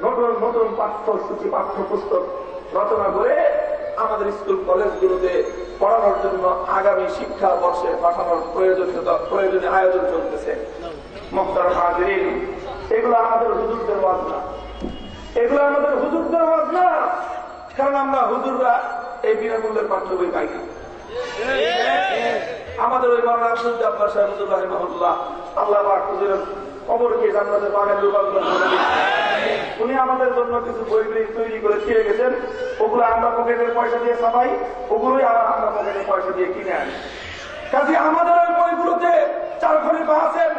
নতুন নতুন পাঠ্যসূচি, পাঠ্যপুস্তক রচনা করে আমাদের স্কুল কলেজগুলোতে পড়ানোর জন্য আগামী শিক্ষা বর্ষে পাঠানোর প্রয়োজনীয় আয়োজন চলতেছে। মুহতারাম হাজিরিন, এগুলো আমাদের হুজুরদের ওয়াজ না, এগুলো আমাদের হুজুরদের ওয়াজ না। কারণ আমরা হুজুররা এই বিনামূল্যের পাঠ্য বই পাই না। আমাদের ওই মাওলানা আব্দুল জব্বার সাহেব রাহিমাহুল্লাহ, আল্লাহ পাক হুজুরের কবরকে জান্নাতের বাগানে রূপান্তর করে দিচ্ছেন। উনি আমাদের জন্য কিছু বই তৈরি করে দিয়ে গেছেন, ওগুলো আমরা পকেটের পয়সা দিয়ে ছাপাই, ওগুলোই আবার আমরা পকেটের পয়সা দিয়ে কিনে আনি। কাজে আমাদের ওই বইগুলোতে 4 খলিফা আছেন,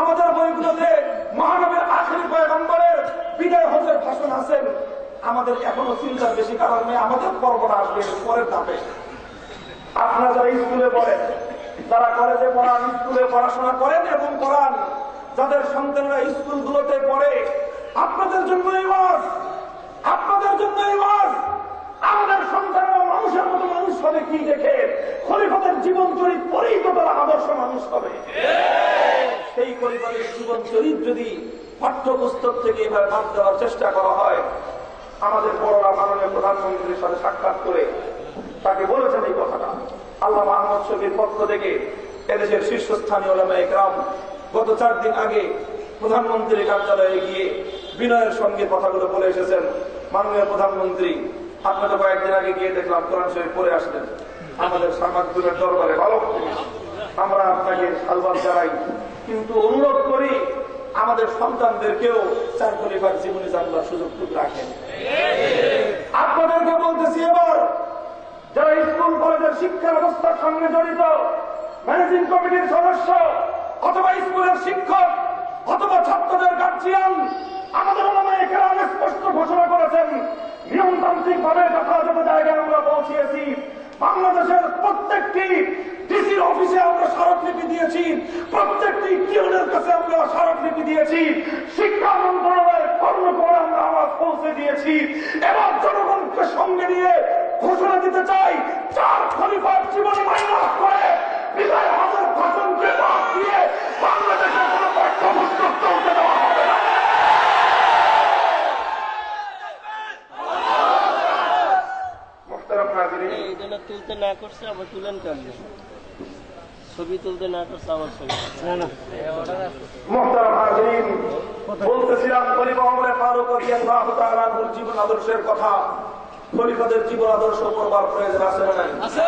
আমাদের বইগুলোতে মহানবীর আখেরি পয়গম্বরের বিদায় হজের ভাষণ আছেন। আমাদের এখনো চিন্তার বেশি কারণ নেই, আমাদের পর্বটা আসবে পরের ধাপে। আপনারা যারা স্কুলে পড়েন, যারা কলেজে পড়ান, স্কুলে পড়াশোনা করেন এবং পড়ান, যাদের সন্তানরা স্কুলগুলোতে পড়ে, আপনাদের জন্য এই ওয়াজ, আপনাদের জন্য এই ওয়াজ। আমাদের সন্তানরা মানুষের মতো মানুষ হবে কি দেখে খলিফাদের জীবন চরিত পরেই তো তারা আদর্শ মানুষ হবে। সেই খলিফাদের জীবন চরিত যদি পাঠ্যপুস্তক থেকে এবার বাদ দেওয়ার চেষ্টা করা হয়, আমাদের বড়রা মাননীয় প্রধানমন্ত্রীর সাথে সাক্ষাৎ করে তাকে বলেছেন এই কথাটা। আল্লামা আহমদ শফীর পক্ষ থেকে এদেশের শীর্ষস্থানীয় উলামায়ে কেরাম গত 4 দিন আগে প্রধানমন্ত্রীর কার্যালয়ে গিয়ে বিনয়ের সঙ্গে কথাগুলো বলে এসেছেন। মাননীয় প্রধানমন্ত্রী, আপনি তো কয়েকদিন আগে গিয়ে দেখলাম কোরআন শরীফ পড়ে আসলেন আমাদের সামাজিকের দরবারে, ভালো, আমরা আপনাকে সাধুবাদ জানাই, কিন্তু অনুরোধ করি আমাদের সন্তানদেরকেও 4 খলিফার জীবনী জানবার সুযোগ রাখেন। আপনাদেরকে বলতেছি, এবার যারা স্কুল কলেজের শিক্ষা ব্যবস্থার সঙ্গে জড়িত, ম্যানেজিং কমিটির সদস্য অথবা স্কুলের শিক্ষক অথবা ছাত্রদের গার্জিয়ান, আমাদের উলামায়ে কেরাম স্পষ্ট ঘোষণা করেছেন, নিয়মতান্ত্রিক ভাবে যথাযথ জায়গায় আমরা পৌঁছিয়েছি। বাংলাদেশের প্রত্যেকটি ডিসির অফিসে আমরা স্মারকলিপি দিয়েছি, প্রত্যেকটি কিউনের কাছে আমরা স্মারকলিপি দিয়েছি, শিক্ষা মন্ত্রণালয়ের কর্মকর্তা আমরা আওয়াজ পৌঁছে দিয়েছি। এবার জনগণকে সঙ্গে নিয়ে ঘোষণা দিতে চাই, 4 খলিফার জীবনী মাইনাস করে বিদায় হজের ভাষণকে বাদ দিয়ে বাংলাদেশের কোন পাঠ্যপুস্তক চলতে দেওয়া হবে না। তুলতে না করছে আবার তুলেন কেন? ছবি তুলতে না করছে আবার ছবি মুহতারাম হাজিরিন, বলতেছিলাম খলিফা ওমর ফারুক রাদিয়াল্লাহু তাআলা আনহুর জীবন আদর্শের কথা। খলিফাদের জীবন আদর্শ করবার প্রয়োজন আছে না? আছে।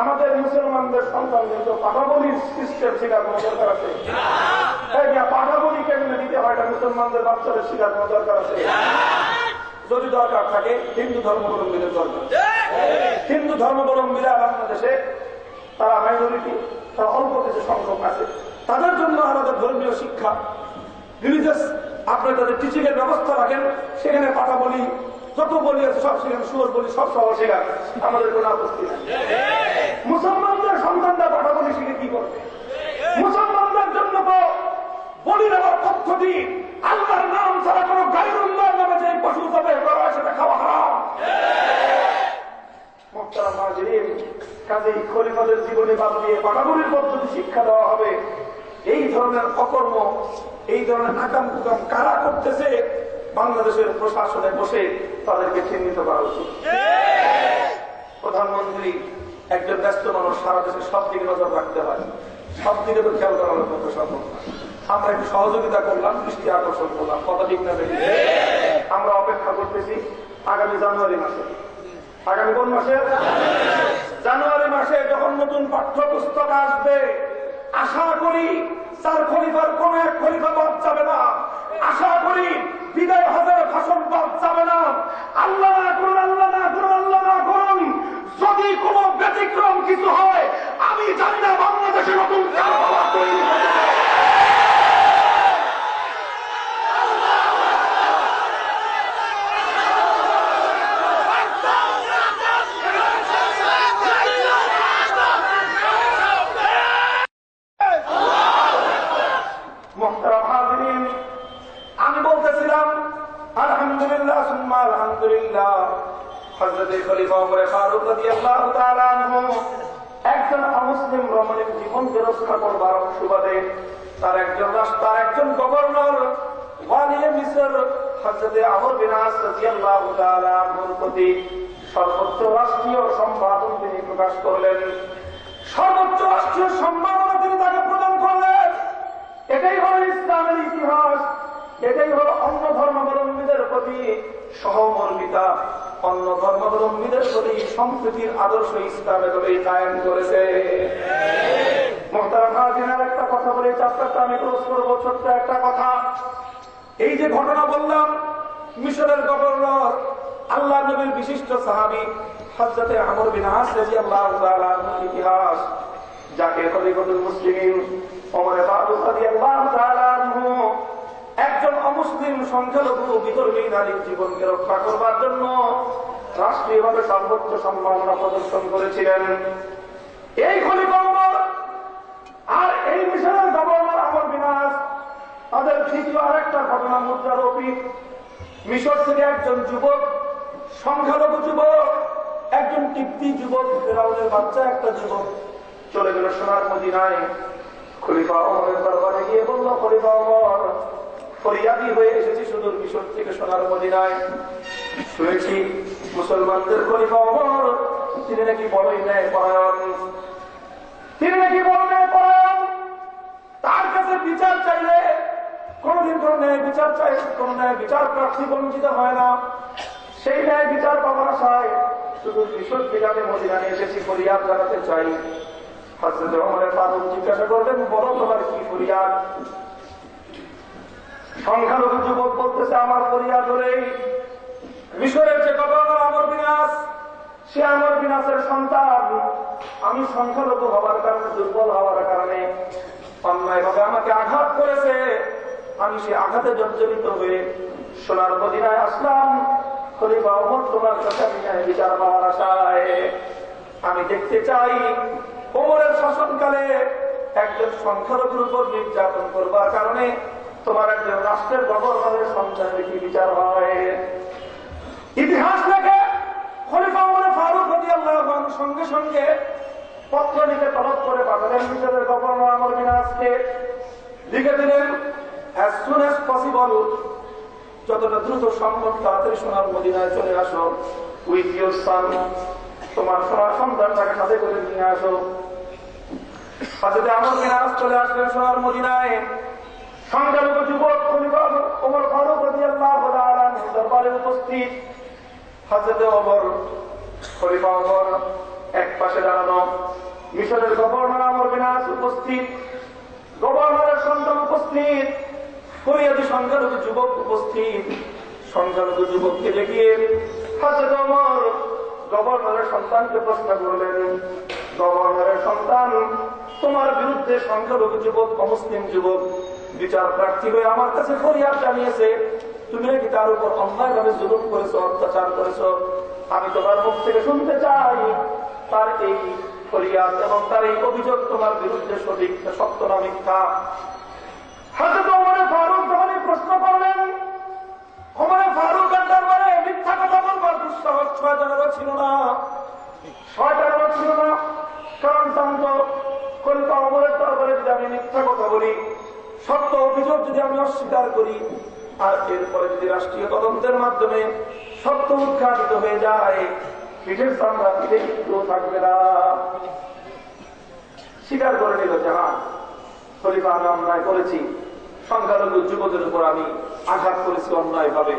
আমাদের মুসলমানদের সন্তানদের তো পাঠাবলির সিস্টেম শেখার কোনো দরকার আছে? পাঠাবলি কেমনে দিতে হয় এটা মুসলমানদের বাচ্চাদের শেখার কোনো দরকার আছে? যদি দরকার থাকে হিন্দু ধর্মাবলম্বীদের দরকার। হিন্দু ধর্মাবলম্বীরা বাংলাদেশে তারা মাইনরিটি, তারা অল্প কিছু সংখ্যক আছে, তাদের জন্য আলাদা ধর্মীয় শিক্ষা, রিলিজিয়াস আপনি তাদের টিচিং এর ব্যবস্থা রাখেন। সেখানে পাঠা বলি যত বলি আছে সব সেখানে, সুর বলি সব সহ শেখান, আমাদের কোনো আপত্তি নেই। মুসলমানদের সন্তানরা পাঠা বলি শিখে কি করবে? মুসলমানদের জন্য তো বলি দেওয়ার পদ্ধতি আল্লাহর নাম ছাড়া কোনো গায়রুল্লাহর নামে যে পশু জবাই করা হয় সেটা খাওয়া হারাম। মুহতারাম হাজিরিন, কাজেই খলিফাদের জীবনে বাদ দিয়ে পাঠাবলির পদ্ধতি শিক্ষা দেওয়া হবে। এই ধরনের অকর্ম, এই ধরনের আকাম কুকাম কারা করতেছে, বাংলাদেশের প্রশাসনে বসে তাদেরকে চিহ্নিত করা উচিত। প্রধানমন্ত্রী একজন ব্যস্ত মানুষ, সারা দেশের সব দিকে নজর রাখতে হয়, সব দিকে তো খেয়াল করানোর মতো সম্ভব না। আমরা একটু সহযোগিতা করলাম, দৃষ্টি আকর্ষণ করলাম, কথা ঠিক না? আমরা অপেক্ষা করতেছি আগামী জানুয়ারি মাসে। আগামী কোন মাসে? জানুয়ারি মাসে যখন নতুন পাঠ্যপুস্তক আসবে, আশা করি 4 খলিফার কোন এক খলিফা বাদ যাবে না। আশা করি বিদায় হজের ভাষণ বাদ যাবে না। আল্লাহ না করুন, আল্লাহ না করুন, আল্লাহ না করুন, যদি কোনো ব্যতিক্রম কিছু হয়, আমি জানি না বাংলাদেশে নতুন কারবালা তৈরি হবে। আমি বলতেছিলাম আলহামদুলিল্লাহ সুম্মা আলহামদুলিল্লাহ, হযরত খলিফা ওমর ফারুক রাদিয়াল্লাহু তাআলা আনহু একজন অমুসলিম রমণীর জীবনকে রক্ষা করবার সুবাদে তার একজন গভর্নর ওয়ালিয়ে মিসর হযরত আমর বিন আস রাদিয়াল্লাহু তাআলা আনহুর প্রতি সর্বোচ্চ রাষ্ট্রীয় সম্মাননা তিনি প্রকাশ করলেন। সর্বোচ্চ রাষ্ট্রীয় সম্মাননা তিনি তাকে প্রদান করলেন। এটাই হল ইসলামের ইতিহাস, এটাই হল অন্য ধর্মাবলম্বীদের প্রতি সহমর্মিতা, অন্য ধর্মাবলম্বীদের প্রতি সম্প্রীতির আদর্শ ইসলামে তবে কায়েম করেছে। মোহতারাম হাজির, আর একটা কথা বলে চারটা আমি ক্লোজ করবো। ছোট্ট একটা কথা, এই যে ঘটনা বললাম, মিশরের গভর্নর আল্লাহ নবীর বিশিষ্ট সাহাবী হযরতে আমর বিন আস রাদিয়াল্লাহু তাআলা আনহুর ইতিহাস, যাকে খলিফাতুল মুসলিমিন ওমর ফারুক রাদিয়াল্লাহু তাআলা আনহু একজন অমুসলিম সংখ্যালঘু বিধর্মী নারীর জীবনকে রক্ষা করবার জন্য রাষ্ট্রীয়ভাবে সর্বোচ্চ সম্মাননা প্রদর্শন করেছিলেন। এই খলিফা ওমর আর এই মিশরের গভর্নর আমর বিন আস, তাদের দ্বিতীয় আরেকটা ঘটনা মুদ্রার অতীত। মিশর থেকে একজন যুবক, সংখ্যালঘু যুবক, একজন কিপ্তি যুবক, ফেরাউনের বাচ্চা একটা যুবক চলে গেল সোনার মদিনায়। খলিফা ওমরের দরবারে গিয়ে বলল, খলিফা ওমর, ফরিয়াদি হয়ে এসেছি সুদূর মিশর থেকে সোনার মদিনায়। শুনেছি মুসলমানদের খলিফা ওমর তিনি নাকি বড়ই ন্যায় পরায়ণ, তিনি নাকি বড় ন্যায় পরায়ণ। তার কাছে বিচার চাইলে কোনদিন কোন ন্যায় বিচার চাই, কোন ন্যায় বিচার প্রার্থী বঞ্চিত হয় না। সেই ন্যায় বিচার পাওয়ার আশায় শুধু মিশর থেকে আমি মদিনায় এসেছি, ফরিয়াদ জানাতে চাই। হযরত ওমর ফারুক জিজ্ঞাসা করলেন, বলো তোমার কি ফরিয়াদ? সংখ্যালঘু যুবক বলতেছে, আমার ফরিয়াদ হলেই মিশরের যে গভর্নর আমর বিন আস, সে আমর বিন আসের সন্তান। আমি সংখ্যালঘু হওয়ার কারণে, দুর্বল হওয়ার কারণে অন্যায়ভাবে আমাকে আঘাত করেছে। আমি সে আঘাতে জর্জরিত হয়ে সোনার মদিনায় আসলাম। খলিফা ওমর, তোমার কাছে আমি বিচার পাওয়ার আশায় আমি দেখতে চাই ওমরের শাসনকালে একজন সংখ্যালঘুর উপর নির্যাতন করবার কারণে তোমার একজন রাষ্ট্রের গভর্নরের সন্তানের কি বিচার হয়। ইতিহাস লেখে খলিফা ওমর ফারুক রাদিয়াল্লাহু আনহু সঙ্গে সঙ্গে পত্র লিখে তলব করে পাঠালেন মিশরের গভর্নর আমর বিন আসকে। লিখে দিলেন, as soon as possible, যতটা দ্রুত সম্ভব তাড়াতাড়ি সোনার মদিনায় চলে আসো, উইথ ইউর সান, তোমার সোনার সন্তানটাকে সাথে করে নিয়ে আসো। হযরত আমর বিন আস চলে আসলেন সোনার মদিনায়। সংখ্যালঘু যুবক খলিফা ওমর ফারুক রাদিয়াল্লাহু তাআলা আনহুর দরবারে উপস্থিত। হযরত ওমর, খলিফা ওমর এক পাশে দাঁড়ানো, মিশরের গভর্নর আমর বিন আস উপস্থিত, গভর্নরের সন্তান উপস্থিত, ফরিয়াদি সংখ্যালঘু যুবক উপস্থিত। সংখ্যালঘু যুবককে দেখিয়ে হযরত ওমর গভর্নরের সন্তানকে প্রশ্ন করলেন, গভর্নরের সন্তান, তোমার বিরুদ্ধে সংখ্যালঘু যুবক, অমুসলিম যুবক বিচার প্রার্থী হয়ে আমার কাছে ফরিয়াদ জানিয়েছে। তুমি নাকি তার উপর অন্যায়ভাবে জুলুম করেছো, অত্যাচার করেছো। আমি তোমার মুখ থেকে শুনতে চাই তার এই ফরিয়াদ এবং তার এই অভিযোগ তোমার বিরুদ্ধে সঠিক, সত্য না মিথ্যা। হযরত ওমর ফারুক যখন প্রশ্ন করলেন, ওমর ফারুকের দরবারে মিথ্যা কথা বলবার দুঃসাহস শয়তানেরও ছিল না, শয়তানেরও ছিল না। কারণ জানতো খলিফা ওমরের দরবারে যদি আমি মিথ্যা কথা বলি, সত্য অভিযোগ যদি আমি অস্বীকার করি, আর এরপরে যদি রাষ্ট্রীয় তদন্তের মাধ্যমে সত্য উদ্ঘাটিত হয়ে যায়, পিঠের চামড়া পিঠে কিন্তু থাকবে না। স্বীকার করে নিল যে হ্যাঁ, খলিফা আমি অন্যায় করেছি, সংখ্যালঘু যুবকের উপর আমি আঘাত করেছি অন্যায় ভাবে।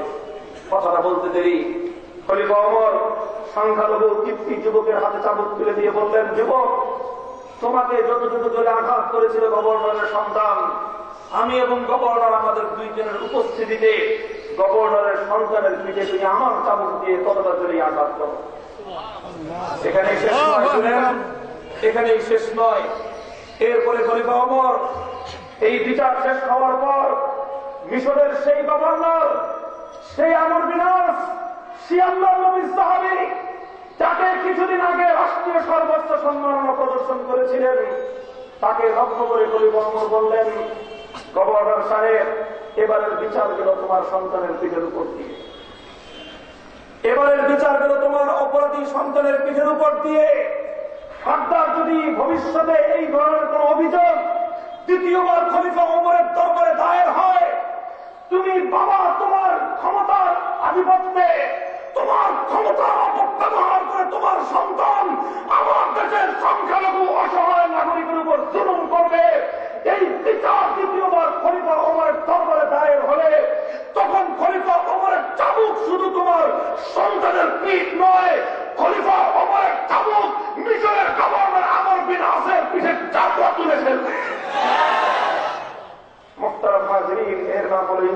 কথাটা বলতে দেরি খলিফা ওমর সংখ্যালঘু কিপ্তি যুবকের হাতে চাবুক তুলে দিয়ে বললেন, যুবক, তোমাকে যতটুকু জোরে আঘাত করেছিল গভর্নরের সন্তান, আমি এবং গভর্নর আমাদের দুইজনের উপস্থিতিতে গভর্নরের সন্তানের পিঠে তুমি আমার চাবুক দিয়ে ততটা জোরে আঘাত করো। এখানেই শেষ নয়, শুনেন, এখানেই শেষ নয়। এরপরে খলিফা ওমর এই বিচার শেষ হওয়ার পর মিশরের সেই গভর্নর, সেই আমর বিন আস, সেই আল্লাহর নবীর সাহাবী, যাকে কিছুদিন আগে রাষ্ট্রীয় সর্বোচ্চ সম্মাননা প্রদর্শন করেছিলেন, তাকে লক্ষ্য করে খলিফা ওমর বললেন, গভর্নর সাহেব, এবারের বিচার গেল তোমার সন্তানের পিঠের উপর দিয়ে, এবারের বিচার গেল তোমার অপরাধী সন্তানের পিঠের উপর দিয়ে। ফার্দার যদি ভবিষ্যতে এই ধরনের কোন অভিযোগ দ্বিতীয়বার খলিফা ওমরের দরবারে দায়ের হয়, তুমি বাবা তোমার ক্ষমতার আধিপত্যে, তোমার ক্ষমতার অপব্যবহার করে তোমার সন্তান আমার দেশের সংখ্যালঘু অসহায় নাগরিকের উপর জুলুম করবে, এই বিচার দ্বিতীয়বার খলিফা ওমরের দরবারে দায়ের হলে তখন খলিফা ওমরের চাবুক শুধু তোমার সন্তানের পিঠ নয়, খলিফা ওমরের চাবুক মিশরের গভর্নর আমর বিন আসের পিঠে চাবুক তুলে ফেলবে।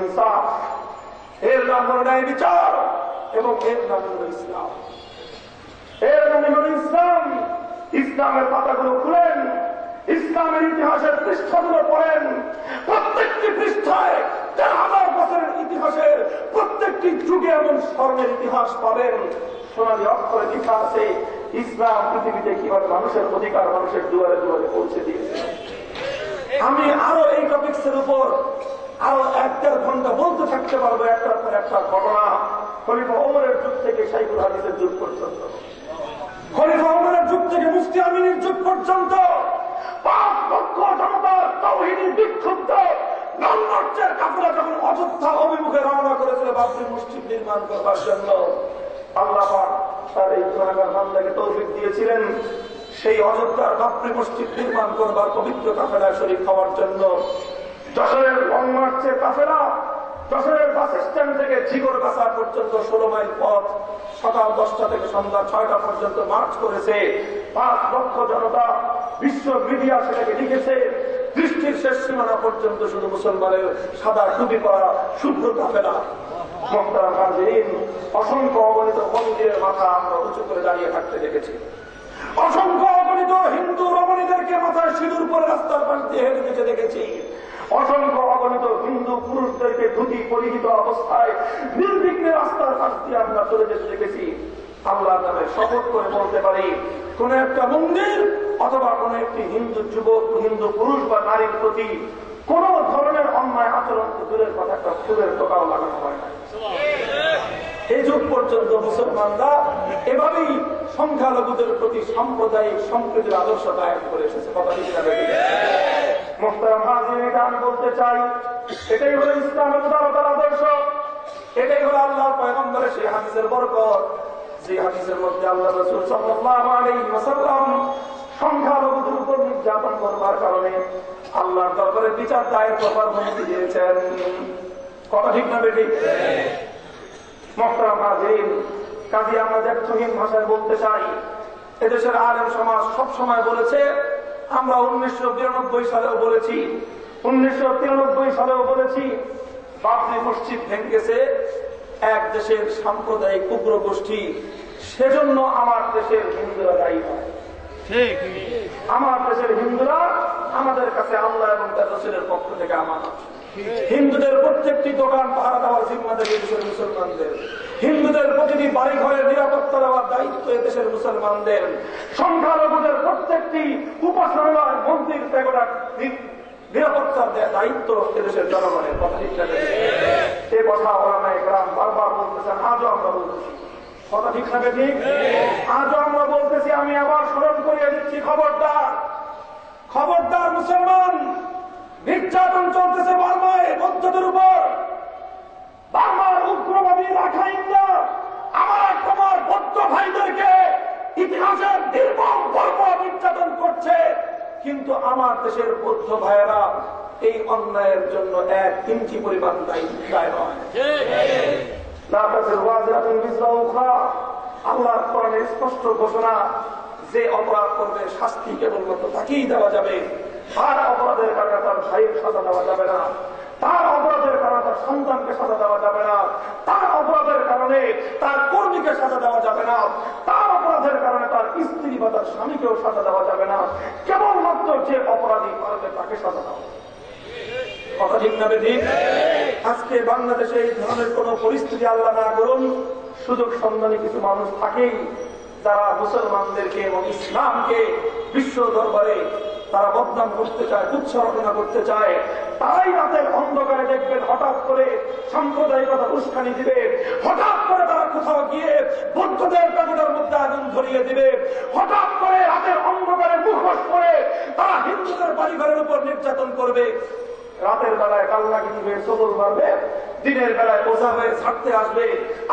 ইনসাফ, এর নাম হলো ন্যায় বিচার, এবং এর নাম হলো ইসলাম। এর নাম হলো ইসলাম। ইসলামের পাতাগুলো খুলেন, ইসলামের ইতিহাসের পৃষ্ঠাগুলো পড়েন। প্রত্যেকটি পৃষ্ঠায় 1000 বছরের ইতিহাসের প্রত্যেকটি যুগে এমন স্বর্ণের ইতিহাস পাবেন। সোনালী অক্ষরে লেখা আছে ইসলাম পৃথিবীতে কিভাবে মানুষের অধিকার মানুষের দুয়ারে দুয়ারে পৌঁছে দিয়েছে। আমি আরো এই টপিক্সের উপর আরো 1-1.5 ঘন্টা বলতে থাকতে পারবো, একটার পর একটা ঘটনা। খলিফা ওমরের যুগ থেকে শাইখুল হাদিসের যুগ পর্যন্ত, খলিফা ওমরের যুগ থেকে মুফতি আমিনের যুগ পর্যন্ত 5 লক্ষ জনতার তাওহীদি বিক্ষুব্ধ নন-মর্চের কাফেলা যখন অযোধ্যা অভিমুখে রওনা করেছিল বাবরি মসজিদ নির্মাণ করবার জন্য, আল্লাহ পাক তার এই গুনাহগার বান্দাকে তৌফিক দিয়েছিলেন সেই অযোধ্যার বাবরি মসজিদ নির্মাণ করবার পবিত্র কাফেলায় শরীক হওয়ার জন্য। যশোরের লং মার্চের কাফেলা যশোরের বাস স্ট্যান্ড থেকে ঝিগরগাছা পর্যন্ত 16 মাইল পথ সকাল 10টা থেকে সন্ধ্যা 6টা পর্যন্ত মার্চ করেছে। 5 লক্ষ জনতা, বিশ্ব মিডিয়া সেটাকে লিখেছে। দৃষ্টির শেষ সীমানা পর্যন্ত শুধু মুসলমানের সাদা টুপি পরা শুভ্র কাফেলা। মুহতারাম হাজিরিন, অসংখ্য অগণিত মন্দিরের মাথা আমরা উঁচু করে দাঁড়িয়ে থাকতে দেখেছি। অসংখ্য অগণিত হিন্দু রমণীদেরকে মাথায় সিঁদুর পরে রাস্তার পাশ দিয়ে হেঁটে যেতে দেখেছি। অসংখ্য অগণিত হিন্দু পুরুষদেরকে ধুতি পরিহিত অবস্থায় নির্বিঘ্নে রাস্তার পাশ দিয়ে আমরা চলে যেতে দেখেছি। আল্লাহর নামে শপথ করে বলতে পারি, কোন একটা মন্দির অথবা কোন একটি হিন্দু যুবক, হিন্দু পুরুষ বা নারীর প্রতি কোন ধরনের অন্যায় আচরণ দূরের কথা একটা ফুলের টোকাও লাগানো হয় না। এই যুগ পর্যন্ত মুসলমানরা এভাবেই সংখ্যালঘুদের প্রতি সাম্প্রদায়িক সম্প্রীতির আদর্শ কায়েম করে এসেছে। কথা ঠিক না? মুহতারাম হাজিরিন, এটা আমি বলতে চাই, এটাই হলো ইসলামের উদারতার আদর্শ, এটাই হলো আল্লাহর পয়গম্বরের সেই হাদিসের বরকত, যে হাদিসের মধ্যে আল্লাহ রাসূল সাল্লাল্লাহু আলাইহি ওয়াসাল্লাম সংখ্যালঘুদের উপর নির্যাতন করবার কারণে আল্লাহর দরবারে বিচার দায়ের করবার অনুমতি দিয়েছেন। কথা ঠিক না বেঠিক? মুহতারাম হাজিরিন, কাজী আমরা যথাযথ ভাষায় বলতে চাই, এদেশের আলেম সমাজ সব সময় বলেছে, আমরা 1992 সালেও বলেছি, 1993 সালেও বলেছি, বাবরি মসজিদ ভেঙেছে এক দেশের সাম্প্রদায়িক উগ্র গোষ্ঠী, সেজন্য আমার দেশের হিন্দুরা দায়ী হয়। ঠিক, আমার দেশের হিন্দুরা আমাদের কাছে আল্লাহ এবং তার রাসূলের পক্ষ থেকে আমানত। হিন্দুদের প্রত্যেকটি দোকান পাহারা দেওয়ার জিম্মাদারি দেশের মুসলমানদের, হিন্দুদের প্রতিটি বাড়ি ঘরের নিরাপত্তা দেওয়ার দায়িত্ব এদেশের মুসলমানদের, সংখ্যালঘুদের প্রত্যেকটি উপাসনালয় মন্দির প্যাগোডার নিরাপত্তার দায়িত্ব এদেশের জনগণের। কথা ঠিক না? এ কথা ওলামায়ে কেরাম বারবার বলতেছেন, আজও আমরা বলতেছি। কথা ঠিক না? ঠিক, আজও আমরা বলতেছি। আমি আবার স্মরণ করিয়ে দিচ্ছি, খবরদার, খবরদার মুসলমান, নির্যাতন চলতেছে বার্মায় বৌদ্ধদের উপর। বার্মার উগ্রবাদী রাখাইনরা আমার তোমার বৌদ্ধ ভাইদেরকে ইতিহাসের নির্মম বর্বর নির্যাতন করছে, কিন্তু আমার দেশের বৌদ্ধ ভাইয়েরা এই অন্যায়ের জন্য 1 ইঞ্চি পরিমাণ দায়ী নয়। আল্লাহর কোরআনে স্পষ্ট ঘোষণা, যে অপরাধ করবে শাস্তি কেবলমাত্র তাকেই দেওয়া যাবে। তার অপরাধের কারণে তার ভাইয়ের সাজা দেওয়া যাবে না, তার অপরাধের কারণে তার সন্তানকে সাজা দেওয়া যাবে না, তার অপরাধের কারণে তার কর্মীকে সাজা দেওয়া যাবে না, তার অপরাধের কারণে তার স্ত্রী বা তার স্বামীকেও সাজা দেওয়া যাবে না। কেবলমাত্র যে অপরাধী পারবে তাকে সাজা দেওয়া। কথা ঠিক না? ঠিক। আজকে বাংলাদেশে এই ধরনের কোন পরিস্থিতি আল্লাহ না করুন, সুযোগ সন্ধানী কিছু মানুষ থাকেই যারা মুসলমানদেরকে এবং ইসলামকে বিশ্ব দরবারে তারা বদনাম করতে চায়, উৎসাহনা করতে চায়। তারাই রাতের অন্ধকারে দেখবেন হঠাৎ করে সাম্প্রদায়িকতা উস্কানি দিবে, হঠাৎ করে তারা কোথাও গিয়ে বৌদ্ধদের প্যাগোডার মধ্যে আগুন ধরিয়ে দিবে, হঠাৎ করে রাতের অন্ধকারে মুখোশ করে তারা হিন্দুদের বাড়িঘরের উপর নির্যাতন করবে। রাতের বেলায় কাল্লাকি দিবে, চোদল মারবে, দিনের বেলায় বোঝা হয়ে ছাড়তে আসবে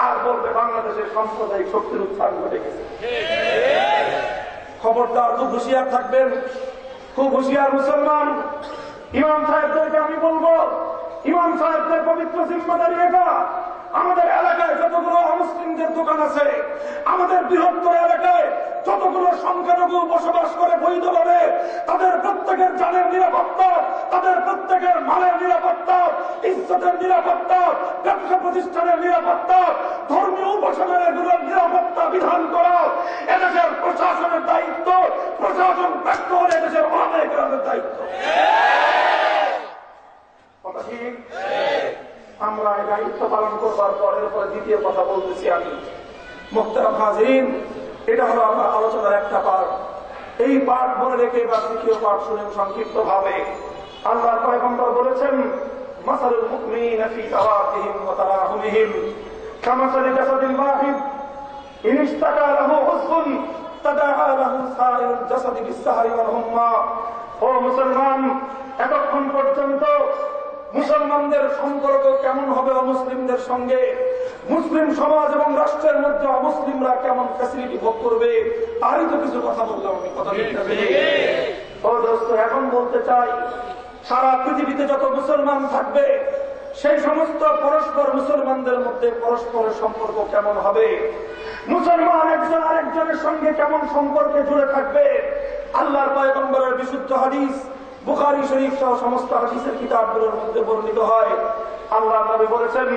আর বলবে বাংলাদেশের সাম্প্রদায়িক শক্তির উত্থান ঘটে গেছে। খবরদার, খুব হুঁশিয়ার থাকবেন, খুব হুঁশিয়ার মুসলমান। ইমাম সাহেবদেরকে আমি বলবো, ইমাম সাহেবদের পবিত্র জিম্মাদারি এটা। আমাদের এলাকায় যতগুলো অমুসলিমদের দোকান আছে, আমাদের বৃহত্তর এলাকায় যতগুলো সংখ্যালঘু বসবাস করে বৈধভাবে তাদের প্রত্যেকের জানের নিরাপত্তা, তাদের প্রত্যেকের মালের নিরাপত্তা, ইজ্জতের নিরাপত্তা, ব্যবসা প্রতিষ্ঠানের নিরাপত্তা, ধর্মীয় উপাসনাগুলোর নিরাপত্তা বিধান করা এদেশের প্রশাসনের দায়িত্ব। প্রশাসন ব্যর্থ হলে এদেশের অনেক গ্রামের দায়িত্ব। কথা ঠিক? আমরা এই দায়িত্ব পালন করবার পরের পরে দ্বিতীয় কথা বলতেছি আমি। মুহতারাম হাজিরিন, এটা হলো আমার আলোচনার একটা পাঠ। এই পাঠ মনে রেখে এবার দ্বিতীয় পাঠ শুনে সংক্ষিপ্ত ভাবে আল্লাহর পয়গম্বর বলেছেন, মাসালুল মুমিনিনা ফি তাওয়াতিহিম ওয়া তারাহুমিহিম কামাসালি জাসাদিল ওয়াহিদ ইন ইশতাকা লাহু উসবুন তাদাআ লাহু সাইরুল জাসাদি বিসসাহরি ওয়াল হুম্মা। ও মুসলমান, এতক্ষণ পর্যন্ত মুসলমানদের সম্পর্ক কেমন হবে অমুসলিমদের সঙ্গে, মুসলিম সমাজ এবং রাষ্ট্রের মধ্যে অমুসলিমরা কেমন ফ্যাসিলিটি ভোগ করবে, তারই তো কিছু কথা বললাম আমি। কথা ও দোস্ত, এখন বলতে চাই, সারা পৃথিবীতে যত মুসলমান থাকবে সেই সমস্ত পরস্পর মুসলমানদের মধ্যে পরস্পরের সম্পর্ক কেমন হবে, মুসলমান একজন আরেকজনের সঙ্গে কেমন সম্পর্কে জুড়ে থাকবে। আল্লাহর পয়গম্বরের বিশুদ্ধ হাদিস বুখারী শরীফ সহ সমস্ত হাদিসের কিতাবগুলোর মধ্যে বর্ণিত হয়। আল্লাহ নবী বলেছেন,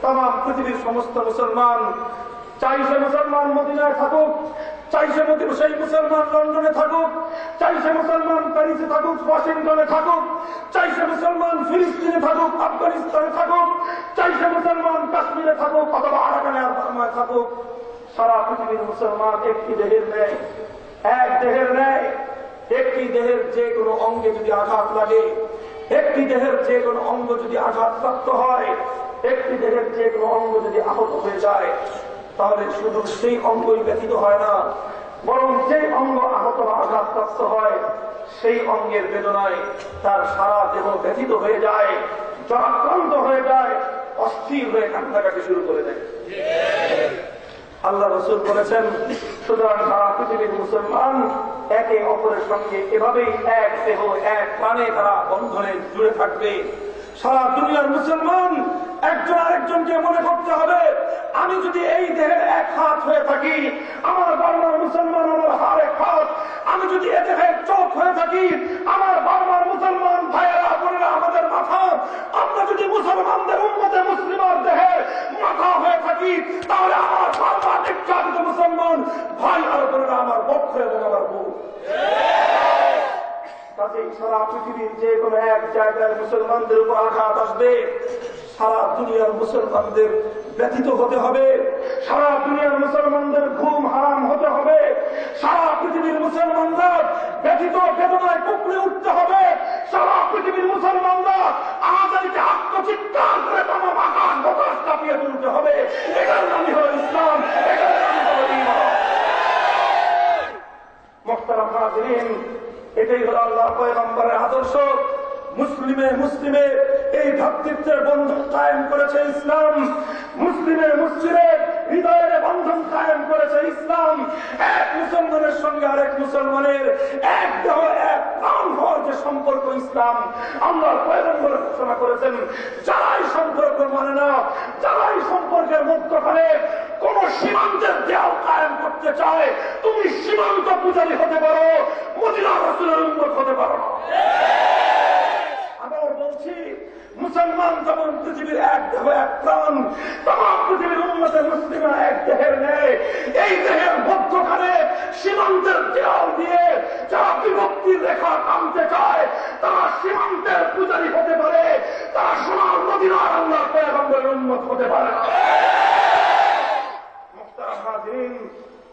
তাম পৃথিবীর সমস্ত মুসলমান, চাই সে মুসলমান মদিনায় থাকুক, চাই সে সেই মুসলমান লন্ডনে থাকুক, চাই সে মুসলমান প্যারিসে থাকুক, ওয়াশিংটনে থাকুক, চাই সে মুসলমান ফিলিস্তিনে থাকুক, আফগানিস্তানে থাকুক, চাই সে মুসলমান কাশ্মীরে থাকুক অথবা আরাকানে বার্মায় থাকুক, সারা পৃথিবীর মুসলমান একটি দেহের ন্যায়, এক দেহের ন্যায়। একটি দেহের যে কোনো অঙ্গে যদি আঘাত লাগে, একটি দেহের যে কোনো অঙ্গ যদি আঘাতপ্রাপ্ত হয়, একটি দেহের যে কোনো অঙ্গ যদি আহত হয়ে যায়, তাহলে শুধু সেই অঙ্গই ব্যথিত হয় না, বরং যে অঙ্গ আহত বা আঘাতপ্রাপ্ত হয় সেই অঙ্গের বেদনায় তার সারা দেহ ব্যথিত হয়ে যায়, জরাক্রান্ত হয়ে যায়, অস্থির হয়ে কান্নাকাটি শুরু করে দেয়। আল্লাহ রাসূল বলেছেন, সুতরাং সারা পৃথিবীর মুসলমান একে অপরের সঙ্গে এভাবেই এক দেহ এক প্রাণে তারা বন্ধনে জুড়ে থাকবে। সারা দুনিয়ার মুসলমান একজন আরেকজনকে মনে করতে হবে, আমি যদি এই দেহের এক হাত হয়ে থাকি, আমার বার্মার মুসলমান আমার আরেক হাত, আমি যদি এ দেহের চোখ হয়ে থাকি, আমার বার্মার মুসলমান ভাইয়েরা বোনেরা আমাদের মাথা, আমরা যদি মুসলমানদের উম্মতে মুসলিমার দেহের মাথা হয়ে থাকি, তাহলে আমার বার্মার নির্যাতিত মুসলমান ভাই আর বোনেরা আমার বক্ষ এবং আমার বুক। কাজেই সারা পৃথিবীর যে কোনো এক জায়গায় মুসলমানদের উপর আঘাত আসবে, সারা দুনিয়ার মুসলমানদের ব্যথিত হতে হবে, সারা দুনিয়ার মুসলমানদের ঘুম হারাম হতে হবে, সারা পৃথিবীর মুসলমানরা ব্যথিত বেদনায় কুকড়ে উঠতে হবে, সারা পৃথিবীর মুসলমানরা আমাদেরকে আত্মচিৎকার করে তামাম আকাশ বাতাস কাঁপিয়ে তুলতে হবে। এটার নামই হল ইসলাম, এটার নামই হল ঈমান। মুহতারাম হাজিরিন, এটাই হল আল্লাহর পয়গম্বরের আদর্শ। মুসলিমে মুসলিমে এই ভ্রাতৃত্বের বন্ধন কায়েম করেছে ইসলাম, মুসলিমে মুসলিমে হৃদয়ের বন্ধন কায়েম করেছে ইসলাম। এক মুসলমানের সঙ্গে আরেক মুসলমানের এক দেহ এক প্রাণ হওয়ার যে সম্পর্ক ইসলাম আল্লাহর পয়গম্বর ঘোষণা করেছেন, যারাই সম্পর্ক মানে না, যারাই সম্পর্কের মধ্যখানে কোন সীমান্তের দেয়াল কায়েম করতে চায়, তুমি সীমান্ত পূজারী হতে পারো, মদিনা রাসূলের উম্মত হতে পারো না। আবার বলছি, মুসলমান যেমন পৃথিবীর এক দেহ এক প্রাণ, তামাম পৃথিবীর উম্মতে মুসলিমা এক দেহের ন্যায়। এই দেহের মধ্যখানে সীমান্তের দেয়াল দিয়ে যারা বিভক্তির রেখা টানতে চায়, তারা সীমান্তের পূজারী হতে পারে, তারা সোনার মদিনার আল্লাহর পয়গম্বরের উম্মত হতে পারে না। মুহতারাম হাজিরিন,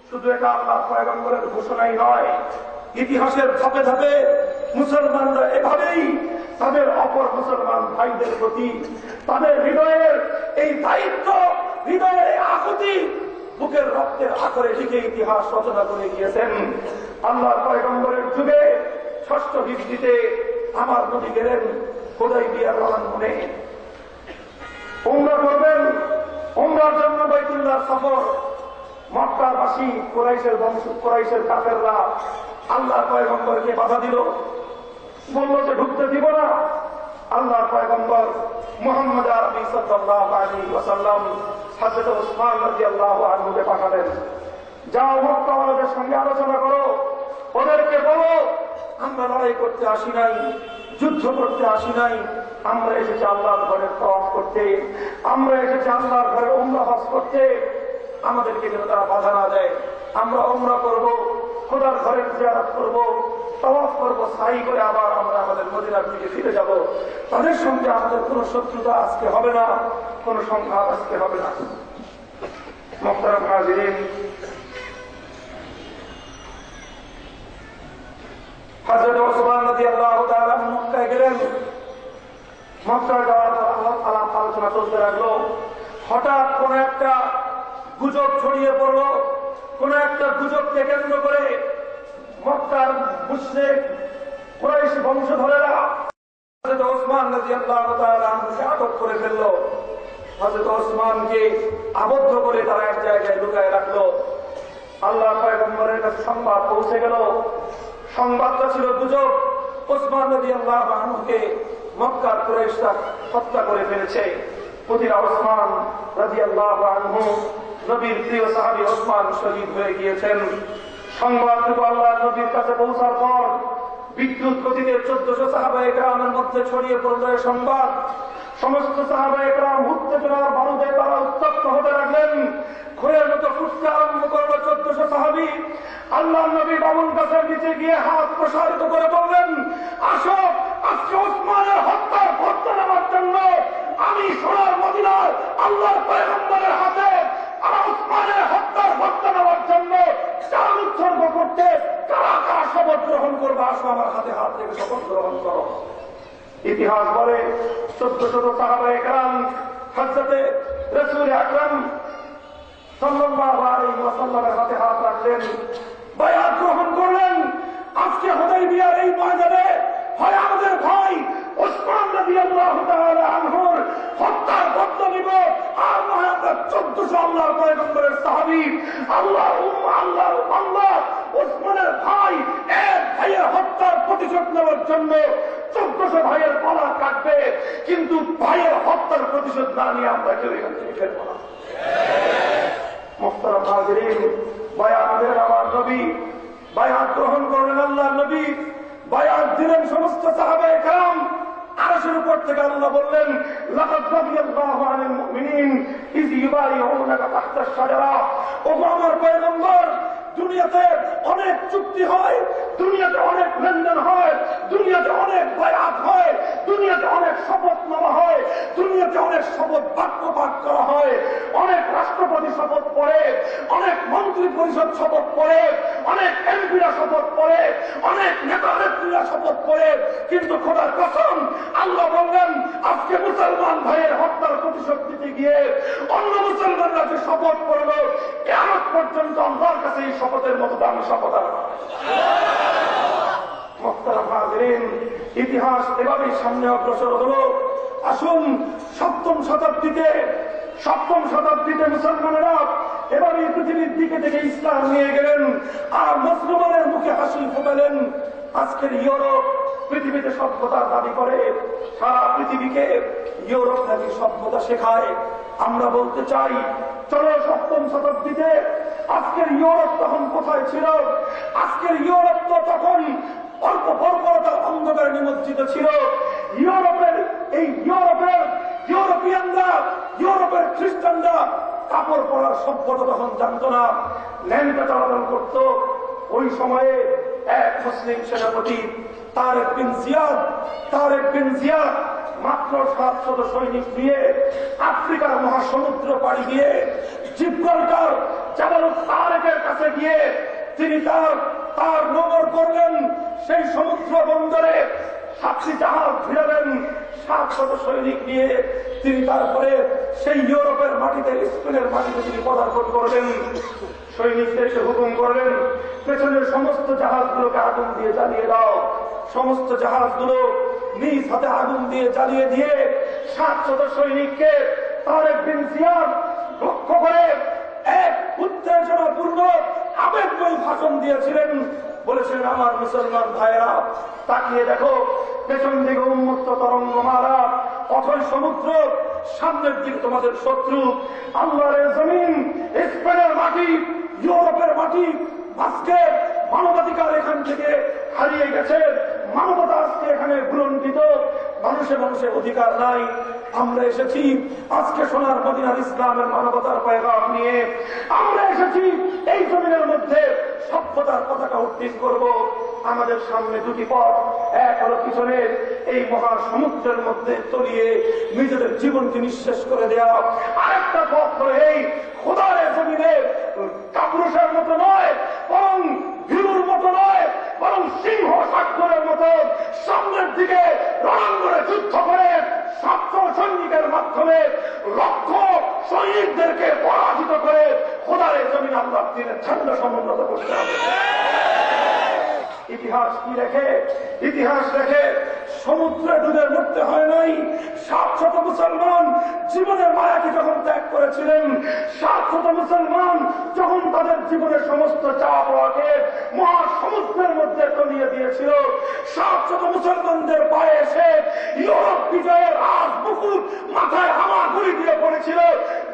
শুধু এটা আল্লাহর পয়গম্বরের ঘোষণাই নয়, ইতিহাসের ধাপে ধাপে মুসলমানরা এভাবেই তাদের অপর মুসলমান ভাইদের প্রতি তাদের হৃদয়ের এই দায়িত্ব, হৃদয়ের এই আকুতি বুকের রক্তের আকারে লিখে ইতিহাস রচনা করে গিয়েছেন। আল্লাহর পয়গম্বরের যুগে ৬ষ্ঠ হিজরিতে আমার নবী গেলেন হুদায়বিয়ার রণাঙ্গনে, উমরা করবেন। উমরার জন্য বাইতুল্লাহর সফর। মক্কাবাসী কুরাইশের বংশ, কুরাইশের কাফেররা আল্লাহর পয়গম্বরকে বাধা দিল, বলল যে ঢুকতে দিব না। আল্লাহর পয়গম্বর মুহাম্মদ আরবি সাল্লাল্লাহু আলাইহি ওয়াসাল্লাম হযরত উসমান রাদিয়াল্লাহু আনহুকে পাঠালেন, যাও মক্কাওয়ালাদের সঙ্গে আলোচনা করো, ওদেরকে বলো আমরা লড়াই করতে আসি নাই, যুদ্ধ করতে আসি নাই, আমরা এসেছি আল্লাহর ঘরের তওয়াফ করতে, আমরা এসেছি আল্লাহর ঘরে উমরা হজ করতে। আমাদেরকে যেন তারা বাধা না দেয়। আমরা উমরা করব, খোদার ঘরের জিয়ারত করব, তওয়াফ করব, সাই করে আবার আমরা আমাদের মদিনার দিকে ফিরে যাব। তাদের সঙ্গে আমাদের কোনো শত্রুতা আজকে হবে না, কোনো সংঘাত আজকে হবে না। মুহতারাম হাজিরিন, হযরত ওসমান রাদিয়াল্লাহু তাআলা মক্কায় গেলেন। মক্কায় যাওয়ার পর আলাপ আলোচনা চলতে লাগলো। হঠাৎ কোন একটা গুজব ছড়িয়ে পড়লো। কোন একটা গুজবকে কেন্দ্র করে মক্কার মুশরিক কুরাইশ বংশধরেরা হযরত ওসমান রাদিয়াল্লাহু তাআলা আনহুকে আটক করে ফেললো। হযরত ওসমানকে আবদ্ধ করে তারা এক জায়গায় লুকায় রাখলো। আল্লাহর পয়গম্বরের কাছে সংবাদ পৌঁছে গেল। সংবাদটা ছিল গুজব। ওসমান রাদিয়াল্লাহু আনহুকে মক্কার কুরাইশরা হত্যা করে ফেলেছে। পুতিরা ওসমান রাদিয়াল্লাহু আনহু, নবীর প্রিয় সাহাবী ওসমান শহীদ হয়ে গিয়েছেন। সংবাদটুকু আল্লাহর নবীর কাছে পৌঁছার পর বিদ্যুৎ গতিতে 1400 সাহাবায়ে কেরামের মধ্যে ছড়িয়ে পড়ল এই সংবাদ। সমস্ত সাহাবায়ে কেরাম উত্তেজনার বারুদে তারা উত্তপ্ত হতে লাগলেন। খোয়ের মতো ফুটতে আরম্ভ করলো 1400 সাহাবী। আল্লাহর নবী বাবুল গাছের নিচে গিয়ে হাত প্রসারিত করে বললেন, আসো আজকে ওসমানের হত্যার বদলা নেওয়ার জন্য আমি সোনার মদিনার আল্লাহর পয়গম্বরের হাতে আর ওসমানের হত্যার বদলা নেওয়ার জন্য জান উৎসর্গ করতে কারা কারা শপথ গ্রহণ করবে, আসো আমার হাতে হাত রেখে শপথ গ্রহণ করো। ইতিহাস বলে 1400 সাহাবায়ে কেরাম হযরতে রাসূল আকরাম সাল্লাল্লাহু আলাইহি ওয়াসাল্লামের হাতে হাত রাখলেন, বায়াত গ্রহণ করলেন। আজকে হুদায়বিয়ার এই ময়দানে হয় আমাদের ভাই ওসমান রাদিয়াল্লাহু তাআলা আনহুর হত্যার বদলা নিব, আর নয় আমরা 1400 আল্লাহর পয়গম্বরের সাহাবী আল্লাহর আল্লাহ ওসমানের ভাই এক ভাইয়ের হত্যার প্রতিশোধ নেওয়ার জন্য 1400 ভাইয়ের গলা কাটবে, কিন্তু ভাইয়ের হত্যার প্রতিশোধ না নিয়ে আমরা কেউ এখান থেকে ফেরব না। মুহতারাম হাজিরিন, বায়াত দিলেন আমার নবী, বায়াত গ্রহণ করলেন আল্লাহর নবী, বায়াত দিলেন সমস্ত সাহাবায়ে কেরাম। আরশের উপর থেকে আল্লাহ বললেন, লাকাদ রাদিয়াল্লাহু আনিল মুমিনিন ইয ইউবাইউনাকা তাহতা আশ-শাজারা। ও আমার পয়গম্বর, দুনিয়াতে অনেক চুক্তি হয়, দুনিয়াতে অনেক লেনদেন হয়, দুনিয়াতে অনেক বায়াত হয়, দুনিয়াতে অনেক শপথ নেওয়া হয়, দুনিয়াতে অনেক শপথ বাক্য পাঠ করা হয়, অনেক রাষ্ট্রপতি শপথ পড়ে, অনেক মন্ত্রী পরিষদ শপথ পড়ে, অনেক এমপিরা শপথ পড়ে, অনেক নেতা নেত্রীরা শপথ পড়ে, কিন্তু খোদার কসম আল্লাহ বললেন আজকে মুসলমান ভাইয়ের হত্যার প্রতিশোধ দিতে গিয়ে অন্য মুসলমানরা যে শপথ করল, কিয়ামত পর্যন্ত আল্লাহর কাছে এই শপথের মতো দামি শপথ আর নয়। মুহতারাম হাজিরিন, ইতিহাস এভাবেই সামনে অগ্রসর হলো। আসুন সপ্তম শতাব্দীতে মুসলমানেরা এভাবে পৃথিবীর দিকে থেকে ইসলাম নিয়ে গেলেন আর মুসলমানের মুখে হাসি ফোটালেন। আজকের ইউরোপ পৃথিবীতে সভ্যতার দাবি করে, সারা পৃথিবীকে ইউরোপ নাকি সভ্যতা শেখায়। আমরা বলতে চাই, চলো সপ্তম শতাব্দীতে আজকের ইউরোপ তখন কোথায় ছিল? আজকের ইউরোপ তো তখন অল্প বর্বরতার অন্ধকারে নিমজ্জিত ছিল। ইউরোপিয়ানরা, ইউরোপের খ্রিস্টানরা কাপড় পরার সভ্যতা তখন জানত না, ল্যাংটা চলাচল করত। ওই সময়ে এক মুসলিম সেনাপতি তারেক বিন জিয়াদ মাত্র 700 সৈনিক নিয়ে আফ্রিকার মহাসমুদ্র পাড়ি দিয়ে জিব্রাল্টার জাবাল তারেকের কাছে গিয়ে তিনি তার নোঙর করলেন। সেই সমুদ্র বন্দরে 7টি জাহাজ ঘিরালেন 700 সৈনিক নিয়ে। তিনি তারপরে সেই ইউরোপের মাটিতে, স্পেনের মাটিতে তিনি পদার্পণ করলেন। সৈনিকদেরকে হুকুম করলেন, পেছনের সমস্ত জাহাজগুলোকে আগুন দিয়ে জ্বালিয়ে দাও। সমস্ত জাহাজগুলো নিজ হাতে আগুন দিয়ে জ্বালিয়ে দিয়ে 700 সৈনিককে তারেক বিন জিয়াদ লক্ষ্য করে এক উত্তেজনাপূর্ণ আবেগময় ভাষণ দিয়েছিলেন। বলেছিলেন, আমার মুসলমান ভাইয়েরা তাকিয়ে দেখো, পেছন দিকে উন্মুক্ত তরঙ্গমালা অথই সমুদ্র, সামনের দিকে তোমাদের শত্রু আল্লাহর জমিন, স্পেনের মাটি, ইউরোপের মাটি। মানবাধিকার এখান থেকে হারিয়ে গেছে, মানবতা আজকে এখানে ভুলণ্ঠিত, মানুষে মানুষের অধিকার নাই। আমরা এসেছি আজকে সোনার মদিনার ইসলামের মানবতার পয়গাম নিয়ে। আমরা এসেছি এই জমিনের মধ্যে সভ্যতার পতাকা উত্তীর্ণ করব। আমাদের সামনে দুটি পথ, এক হলো পিছনের এই মহাসমুদ্রের মধ্যে তলিয়ে নিজেদের জীবনকে নিঃশেষ করে দেওয়া, আরেকটা পথ হলো এই খোদার জমিনে কাপুরুষের মতো নয়, বরং ভীরুর মতো নয়, বরং সিংহ সাক্ষরের মতো সামনের দিকে রণাঙ্গনে যুদ্ধ করে 700 সৈনিকের মাধ্যমে লক্ষ সৈনিকদেরকে পরাজিত করে খোদার জমিন আমরা দিনের ঠান্ডা সমুন্নত করতে হবে। ইতিহাস কি রেখে? ইতিহাস রেখে সমুদ্রে ডুবে মরতে হয় নাই। 700 মুসলমান জীবনের মায়াকে যখন ত্যাগ করেছিলেন, 700 মুসলমান যখন তাদের জীবনের সমস্ত চাওয়াকে মহাসমুদ্রের মধ্যে তলিয়ে দিয়েছিল, 700 মুসলমানদের পায়ে এসে ইউরোপ বিজয়ের রাজ মুকুট মাথায় হামাগুড়ি দিয়ে পড়েছিল।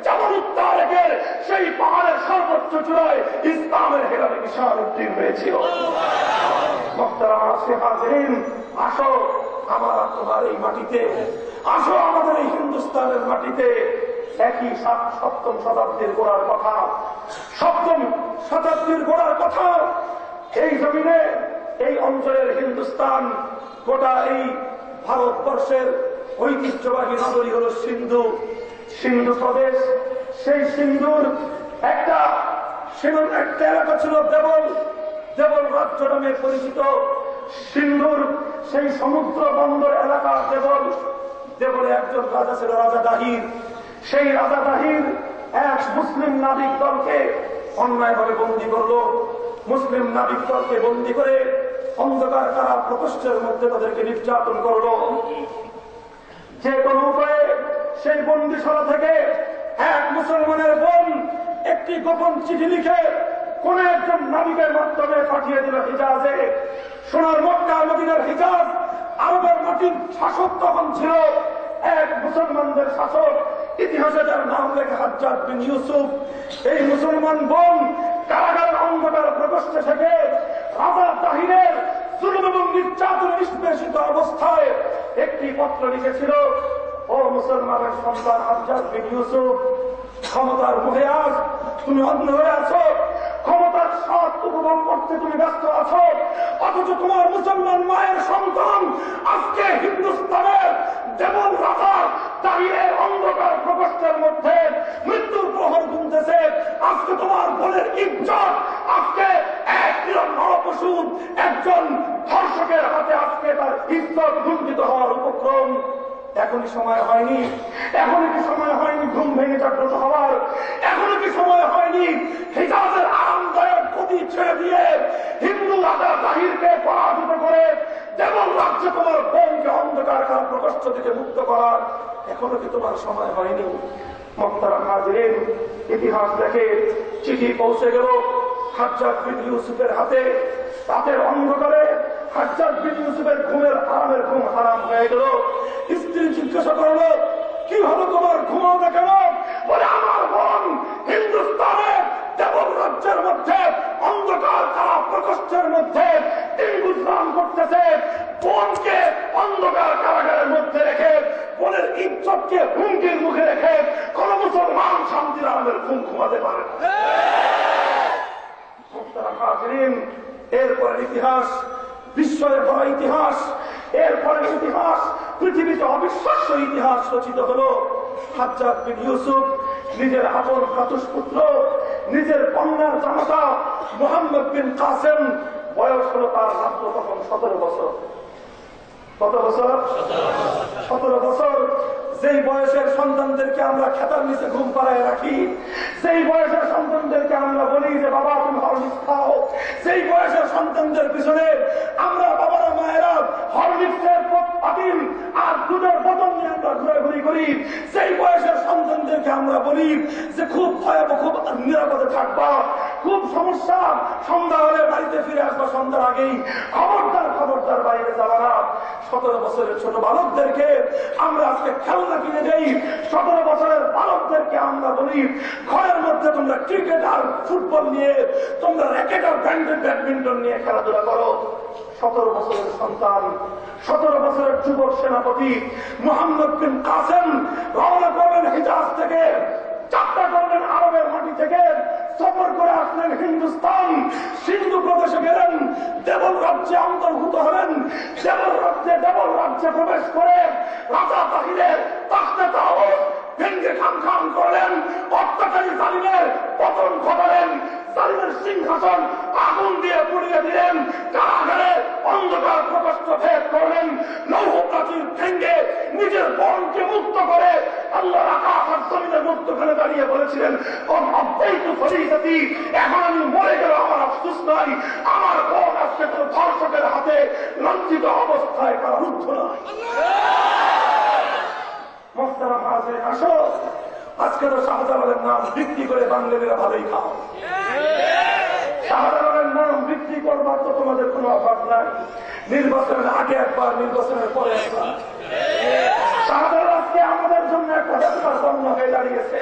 যেমন তারেকের সেই পাহাড়ের সর্বোচ্চ চূড়ায় ইসলামের হেরালে বিশাল উদ্দিন হয়েছিল। আসো আমরা তোমার এই মাটিতে, আসো আমাদের এই হিন্দুস্তানের মাটিতে। একই 7ম শতাব্দীর গোড়ার কথা, 7ম শতাব্দীর গোড়ার কথা। এই জমিনে এই অঞ্চলের হিন্দুস্তান, গোটা এই ভারতবর্ষের ঐতিহ্যবাহী নগরী হল সিন্ধু, সিন্ধু প্রদেশ। সেই সিন্ধুর একটা এলাকা ছিল দেবল, দেবল রাজ্য নামে পরিচিত। সিন্ধুর সেই সমুদ্র বন্দর এলাকা দেবল, দেবলে একজন রাজা ছিল, রাজা দাহির। সেই রাজা দাহির এক মুসলিম নাবিক দলকে অন্যায়ভাবে বন্দী করল। মুসলিম নাবিক দলকে বন্দী করে অন্ধকার কারা প্রকোষ্ঠের মধ্যে তাদেরকে নির্যাতন করল। যে কোনো উপায়ে সেই বন্দিশালা থেকে এক মুসলমানের বোন একটি গোপন চিঠি লিখে কোন একজন নাবিকের মাধ্যমে পাঠিয়ে দিল হিজাজে। সোনার মক্কা মদিনার হিজাজ আরবের মাটির শাসক তখন ছিল এক মুসলমানদের শাসক, ইতিহাসে যার নাম লেখে হাজ্জাজ বিন ইউসুফ। এই মুসলমান বোন কারাগারের অন্ধকার প্রকোষ্ঠে থেকে রাজা তাহিরের জুলুম এবং নির্যাতন নিষ্পেষিত অবস্থায় একটি পত্র লিখেছিল, ও মুসলমানের সন্তান হাজ্জাজ বিন ইউসুফ, ক্ষমতার মুখে আজ তুমি অন্ধ হয়ে আছো, ক্ষমতার স্বাদ উপভোগ করতে তুমি ব্যস্ত আছো, অথচ তোমার মুসলমান মায়ের সন্তান আজকে হিন্দুস্তানের দেবল রাজা তাহিরের অন্ধকার প্রকোষ্ঠের মধ্যে মৃত্যুর প্রহর গুনতেছে। আজকে তোমার বোনের ইজ্জত আজকে এক নরপশু একজন ধর্ষকের হাতে আজকে তার ইজ্জত লুণ্ঠিত হওয়ার উপক্রম। এখনই সময় হয়নি, এখনই কি সময় হয়নি ঘুম ভেঙে জাগ্রত হওয়ার? এখনো কি সময় হয়নি হিজাজের আরামদায়ক গতি ছেড়ে দিয়ে হিন্দু রাজা তাহিরকে পরাজিত করে দেবল রাজ্যে তোমার বোনকে অন্ধকার কাল প্রকোষ্ঠ থেকে মুক্ত করার? এখনো কি তোমার সময় হয়নি? মুহতারাম হাজিরিন, ইতিহাস দেখে চিঠি পৌঁছে গেল হাজ্জাজ বিন ইউসুফের হাতে। রাতের অন্ধকারে হাজ্জাজ বিন ইউসুফের ঘুমের আরামের ঘুম হারাম হয়ে গেল। স্ত্রী জিজ্ঞাসা করল, কি হলো তোমার, ঘুমাও না কেন? বলে, আমার বোন হিন্দুস্তানে দেবল রাজ্যের মধ্যে অন্ধকার কারা প্রকোষ্ঠের মধ্যে দিন গুজরান করতেছে। বোনকে অন্ধকার কারাগারের মধ্যে রেখে, বোনের ইজ্জতকে হুমকির মুখে রেখে কোন মুসলমান শান্তির আরামের ঘুম ঘুমাতে পারে না। এরপরে ইতিহাস বিস্ময়ের ভরা ইতিহাস, এরপরে ইতিহাস পৃথিবীতে অবিশ্বাস্য ইতিহাস রচিত হল। হাজ্জাজ বিন ইউসুফ নিজের আপন ভ্রাতুষ্পুত্র, নিজের কন্যার জামাতা মুহাম্মদ বিন কাসেম, বয়স হল তার মাত্র তখন 17 বছর। কত বছর? 17 বছর। যেই বয়সের সন্তানদেরকে আমরা খেতার নিচে ঘুম পাড়ায় রাখি, সেই বয়সের সন্তানদেরকে আমরা বলি যে বাবা তুমি হরলিক্স খাও, সেই বয়সের সন্তানদের পিছনে আমরা বাবারা মায়েরা হরলিক্সের পাতিল আর দুধের বোতল নিয়ে আমরা ঘোরাঘুরি করি, সেই বয়সের সন্তানদেরকে আমরা বলি যে খুব ভয়াবহ, খুব নিরাপদে থাকবা। খুব সমস্যা, সন্ধ্যা হলে বাড়িতে ফিরে আসবা সন্ধ্যার আগেই, খবরদার খবরদার বাইরে যাবা না। 17 বছরের ছোট বালকদেরকে আমরা আজকে খেলনা কিনে দেই, 17 বছরের বালকদেরকে আমরা বলি ঘরের মধ্যে তোমরা ক্রিকেট আর ফুটবল নিয়ে, তোমরা র্যাকেট আর ব্যাডমিন্টন নিয়ে খেলাধুলা করো। 17 বছরের সন্তান, 17 বছরের যুবক সেনাপতি মোহাম্মদ বিন কাসেম রওনা করলেন হিজাজ থেকে, যাত্রা করলেন আরবের মাটি থেকে, সফর করে আসলেন হিন্দুস্তান, সিন্ধু প্রদেশে গেলেন, দেবল রাজ্যে অন্তর্ভূত হলেন। দেবল রাজ্যে প্রবেশ করে রাজা তাহিরের তাখতে তাওয়াজ ভেঙ্গে খান করলেন, অত্যাচারী জালিমের পতন ঘটালেন, জালিমের সিংহাসন আগুন দিয়ে পুড়িয়ে দিলেন, কারাগারে অন্ধকার প্রকোষ্ঠ ভেদ করলেন, লৌহ প্রাচীর ভেঙ্গে নিজের বনকে মুক্ত করে আল্লাহর আকাশ আর জমিনের মধ্যখানে দাঁড়িয়ে বলেছিলেন, এখন আমি মরে গেল আমার আফসোস নাই, আমার বোন আজকে কোন ধর্ষকের হাতে লজ্জিত অবস্থায় কারারুদ্ধ নয়। মোহতারাম হাজিরিন, আসো, আজকে তো শাহজালালের নাম বিক্রি করে বাঙালিরা ভালোই খাও। শাহজালালের নাম বিক্রি করবার তো তোমাদের কোনো অভাব নাই, নির্বাচনের আগে একবার, নির্বাচনের পরে একবার। শাহজালাল আজকে আমাদের জন্য একটা হত্যার বন্ধ হয়ে দাঁড়িয়েছে।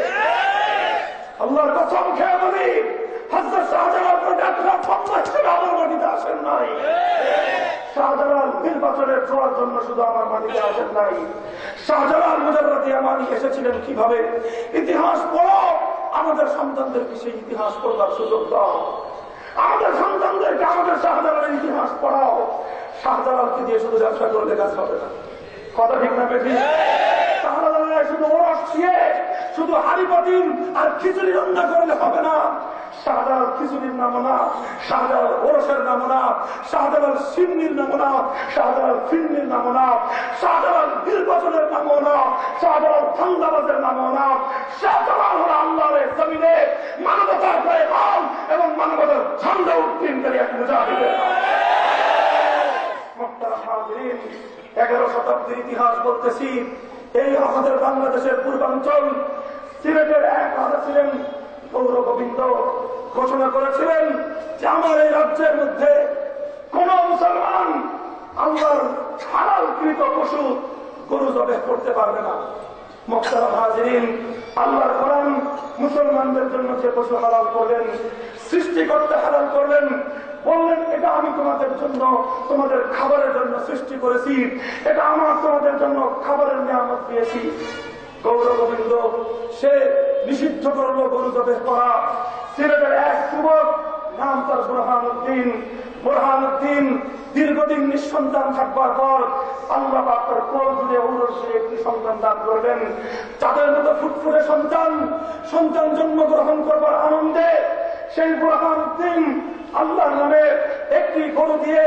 আল্লাহর কসম খেয়ে বলি, হযরত শাহজালাল প্রজাতন্ত্র বন্ধ হিসেবে আমার মাটিতে আসেন নাই। শাহজালাল নির্বাচনের ছোঁয়ার জন্য শুধু আমার মাটিতে আসেন নাই। শাহজালাল মুজাররাদি আমানি এসেছিলেন কিভাবে? ইতিহাস পড়ো, আমাদের সন্তানদেরকে সেই ইতিহাস পড়বার সুযোগ দাও, আমাদের সন্তানদেরকে আমাদের শাহজালালের ইতিহাস পড়াও। শাহজালালকে দিয়ে শুধু ব্যবসা করলে কাজ হবে না, কথা ঠিক না বেশি? শাহজালালের শুধু ওরস দিয়ে, শুধু হাড়ি পাতিল আর খিচুড়ি রান্না করলে হবে না। শাহজালাল খিচুড়ির নামও না, শাহজালাল ওরসের নামও না, শাহজালাল সিন্নির নামও না, শাহজালাল ফিন্নির নামও না, শাহজালাল নির্বাচনের নামও না, শাহজালাল ধান্দাবাজের নামও না। শাহজালাল হল আল্লাহর জমিনে মানবতার পয়গাম এবং মানবতার ঝান্ডা উত্তীর্ণকারী এক মুজাহিদের নাম। মুহতারাম হাজিরিন, 11 শতাব্দীর ইতিহাস বলতেছি। এই আমাদের বাংলাদেশের পূর্বাঞ্চল সিলেটের এক রাজা ছিলেন গৌর গোবিন্দ, ঘোষণা করেছিলেন যে আমার এই রাজ্যের মধ্যে কোন মুসলমান আল্লাহর হালালকৃত পশু গরু জবাই করতে পারবে না। মুহতারাম হাজিরিন, আল্লাহর কোরআন মুসলমানদের জন্য যে পশু হালাল করলেন, সৃষ্টি করতে হালাল করলেন, বললেন এটা আমি তোমাদের জন্য, তোমাদের খাবারের জন্য সৃষ্টি করেছি, এটা আমার তোমাদের জন্য খাবারের নিয়ামত দিয়েছি। গৌর গোবিন্দ সে নিষিদ্ধ করলো গরু জবাই করা। সিলেটের এক যুবক, নাম তার বুরহানুদ্দিন, দীর্ঘদিন নিঃসন্তান থাকবার পর আল্লাহ পাক তার কোল জুড়ে ঔরসে একটি সন্তান দান করবেন। তাদের মতো ফুটফুটে সন্তান জন্মগ্রহণ করবার আনন্দে সেই বুরহানুদ্দিন আল্লাহর নামে একটি গরু দিয়ে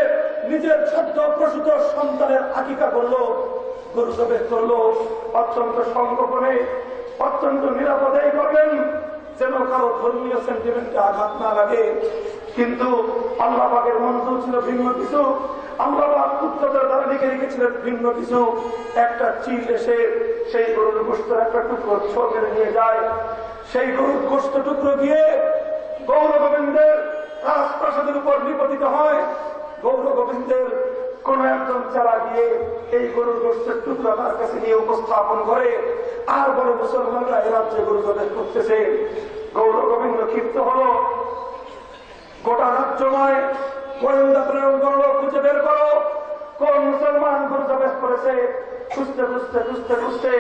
নিজের সদ্য প্রসূত সন্তানের আকিকা করলো, গরু জবাই করলো। অত্যন্ত সংগোপনে, অত্যন্ত নিরাপদে করলেন, যেন কারো ধর্মীয় সেন্টিমেন্টে আঘাত না লাগে। কিন্তু আল্লাহ পাকের মঞ্জুর ছিল ভিন্ন কিছু, আল্লাহ পাক পুত্রদের দ্বারা লিখে রেখেছিলেন ভিন্ন কিছু। একটা চিল এসে সেই গরুর গোশতের একটা টুকরো ছোট নিয়ে যায়, সেই গরুর গোশত টুকরো দিয়ে গৌর গোবিন্দের রাজপ্রাসাদের উপর নিপতিত হয়। গৌর গোবিন্দের কোন একজন চালা গিয়ে এই গরুর গোশতের টুকরা তার কাছে নিয়ে উপস্থাপন করে, আর বড় মুসলমানরা এ রাজ্যে গরু জবাই করতেছে। গৌর গোবিন্দ ক্ষিপ্ত হল, গোটা রাজ্যময় গোয়েন্দা প্রেরণ করলো, খুঁজে বের করো কোন মুসলমান গরু জবাই করেছে। খুঁজতে খুঁজতে খুঁজতে খুঁজতে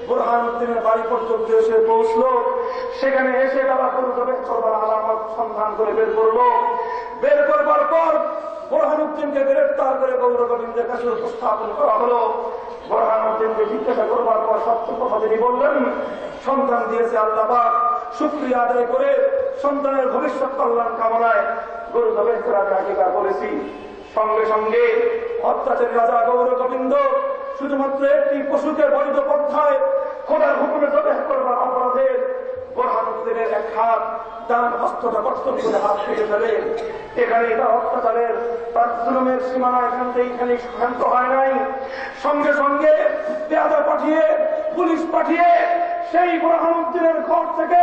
বুরহানুদ্দিনের বাড়ি পর্যন্ত এসে পৌঁছলো। সেখানে এসে তারা গরু জবাই করবার আলামত সন্ধান করে বের করলো। বের করবার পর বুরহানুদ্দিনকে গ্রেফতার করে গৌর গোবিন্দের কাছে উপস্থাপন করা হলো। বুরহানুদ্দিনকে জিজ্ঞাসা করবার পর সত্য কথা তিনি বললেন, সন্তান দিয়েছে আল্লাহ পাক, শুকরিয়া আদায় করে সন্তানের ভবিষ্যৎ কল্যাণ কামনায় গরু জবাই করে আমি আকিকা করেছি। সঙ্গে সঙ্গে অত্যাচারী রাজা গৌর গোবিন্দ শুধুমাত্র একটি পশুকে বৈধ পন্থায় খোদার হুকুমে জবাই করবার অপরাধে বুরহানুদ্দিনের এক হাত, ডান হস্তটা কর্তন করে হাত কেটে ফেলে। এখানে তার অত্যাচারের, তার জুলুমের সীমানা এখানে শান্ত হয় নাই। সঙ্গে সঙ্গে পেয়াদা পাঠিয়ে, পুলিশ পাঠিয়ে সেই বুরহানুদ্দিনের ঘর থেকে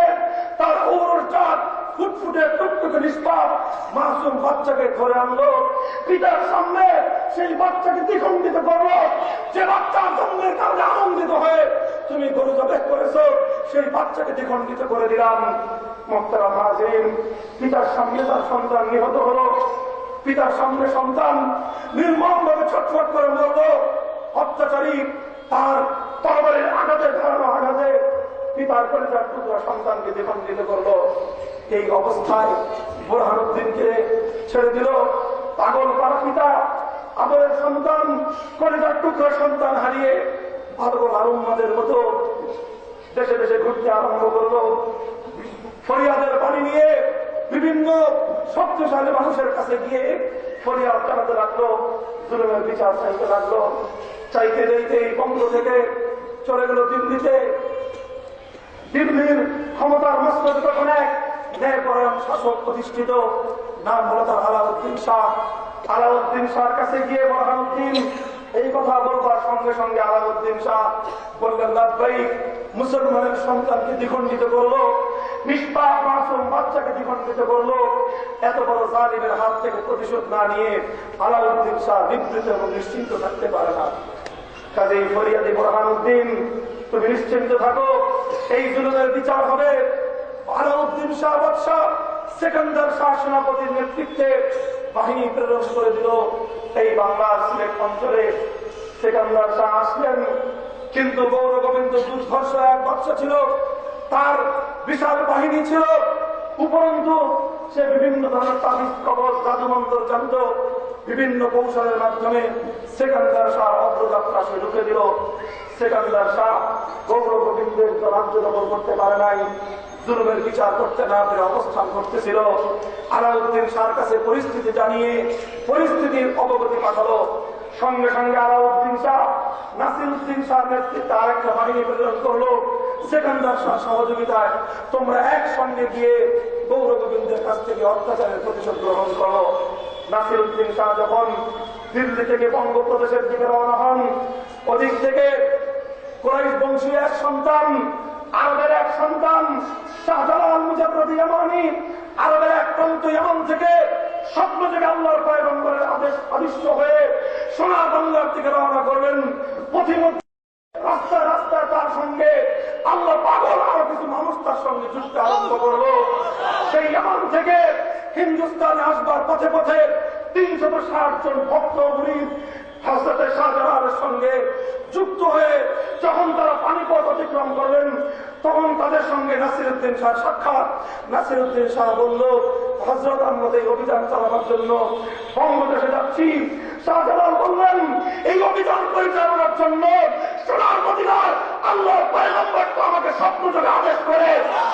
তার ঔরসজাত ফুটফুটে টুকটুকে নিষ্পাপ মাসুম বাচ্চাকে ধরে আনলো, পিতার সামনে সেই বাচ্চাকে দ্বিখণ্ডিত করলো। যে বাচ্চা জন্মের কারণে আনন্দিত হয়ে তুমি গরু জবাই করেছো, সেই বাচ্চাকে দ্বিখণ্ডিত করে দিলাম। মুহতারাম হাজিরিন, পিতার সামনে তার সন্তান নিহত হলো, পিতার সামনে সন্তান নির্মমভাবে ছটফট করে মরল। অত্যাচারী তার তরবারির আঘাতে, ধারালো আঘাতে পিতার পরিচার টুকরা সন্তানকে দ্বিখণ্ডিত করলো। এই অবস্থায় বোরহানুদ্দিনকে ছেড়ে দিল। পাগল পারা পিতা আদরের সন্তান, কলিজার টুকরা সন্তান হারিয়ে পাগল আর উম্মাদের মতো দেশে দেশে ঘুরতে আরম্ভ করলো। ফরিয়াদের বাড়ি নিয়ে বিভিন্ন শক্তিশালী মানুষের কাছে গিয়ে ফরিয়াদ জানাতে লাগলো, জুলুমের বিচার চাইতে লাগলো। চাইতে চাইতে এই বঙ্গ থেকে চলে গেল দিল্লিতে। দিল্লির ক্ষমতার মস্তক তখন এক ন্যায়পরায়ণ শাসক প্রতিষ্ঠিত, নাম হলো তার আলাউদ্দিন শাহ। আলাউদ্দিন শাহর কাছে গিয়ে বোরহানুদ্দিন এই কথা বলবার সঙ্গে সঙ্গে আলাউদ্দিন শাহ বললেন, লাব্বাইক, মুসলমানের সন্তানকে দ্বিখণ্ডিত করলো, নিষ্পাপ মাসুম বাচ্চাকে দ্বিখণ্ডিত করলো। এত বড় জালিমের হাত থেকে প্রতিশোধ না নিয়ে আলাউদ্দিন শাহ নিবৃত এবং নিশ্চিন্ত থাকতে পারে না। কাজেই ফরিয়াদি বোরহানুদ্দিন, তুমি নিশ্চিন্ত থাকো, এই জুলুমের বিচার হবে। আলাউদ্দিন শাহ বাদশাহ সেকেন্দার শাহ সেনাপতির নেতৃত্বে বাহিনী প্রেরণ করে দিল এই বাংলার সিলেট অঞ্চলে। সেকেন্দার শাহ আসলেন, কিন্তু গৌর গোবিন্দ দুর্ধর্ষ এক বাদশা ছিল, তার বিশাল বাহিনী ছিল। উপরন্তু সে বিভিন্ন ধরনের তাবিজ কবচ জাদুমন্ত্র জানত। বিভিন্ন কৌশলের মাধ্যমে সেকেন্দার শাহ অগ্রযাত্রা সে ঢুকে দিল। সেকেন্দার শাহ গৌর গোবিন্দের রাজ্য দখল করতে পারে নাই, জুলুমের বিচার করতে না পেরে অবস্থান করতেছিল। আলাউদ্দিন শাহর কাছে পরিস্থিতি জানিয়ে পরিস্থিতির অবগতি পাঠালো। সঙ্গে সঙ্গে আলাউদ্দিন শাহ নাসিরউদ্দিন শাহর নেতৃত্বে আরেকটা বাহিনী প্রেরণ করলো সেকেন্দার শাহ সহযোগিতায়। তোমরা একসঙ্গে গিয়ে গৌর গোবিন্দের কাছ থেকে অত্যাচারের প্রতিশোধ গ্রহণ করো। নাসিরউদ্দিন শাহ যখন দিল্লি থেকে বঙ্গপ্রদেশের দিকে রওনা হন, ওদিক থেকে কুরাইশ বংশীয় এক সন্তান, আরবের এক সন্তান শাহজালাল মুজাদ্দিদ ইয়ামানি, আরবের এক প্রান্ত ইয়ামান থেকে স্বপ্ন থেকে আল্লাহর পয়গম্বরের আদিষ্ট হয়ে সোনার বাংলার দিকে রওনা করলেন। পথিমধ্যে রাস্তায় রাস্তায় তার সঙ্গে আল্লাহ পাগল আরো কিছু মানুষ তার সঙ্গে যুদ্ধ আরম্ভ করলো। সেই ইয়ামান থেকে হিন্দুস্তানে আসবার পথে পথে 360 জন ভক্ত মুরিদ হযরতে শাহজালালের সঙ্গে যুক্ত হয়ে যখন তারা পানিপথ অতিক্রম করলেন, তখন তাদের সঙ্গে নাসিরউদ্দিন শাহ সাক্ষাৎ। নাসিরউদ্দিন শাহ বলল, হযরত আমরা এই অভিযান চালানোর জন্য বঙ্গদেশে যাচ্ছি। শাহজালাল বললেন, এই অভিযান পরিচালনার জন্য সোনার মদিনার আল্লাহর পয়গম্বর তো আমাকে স্বপ্নযোগে আদেশ করে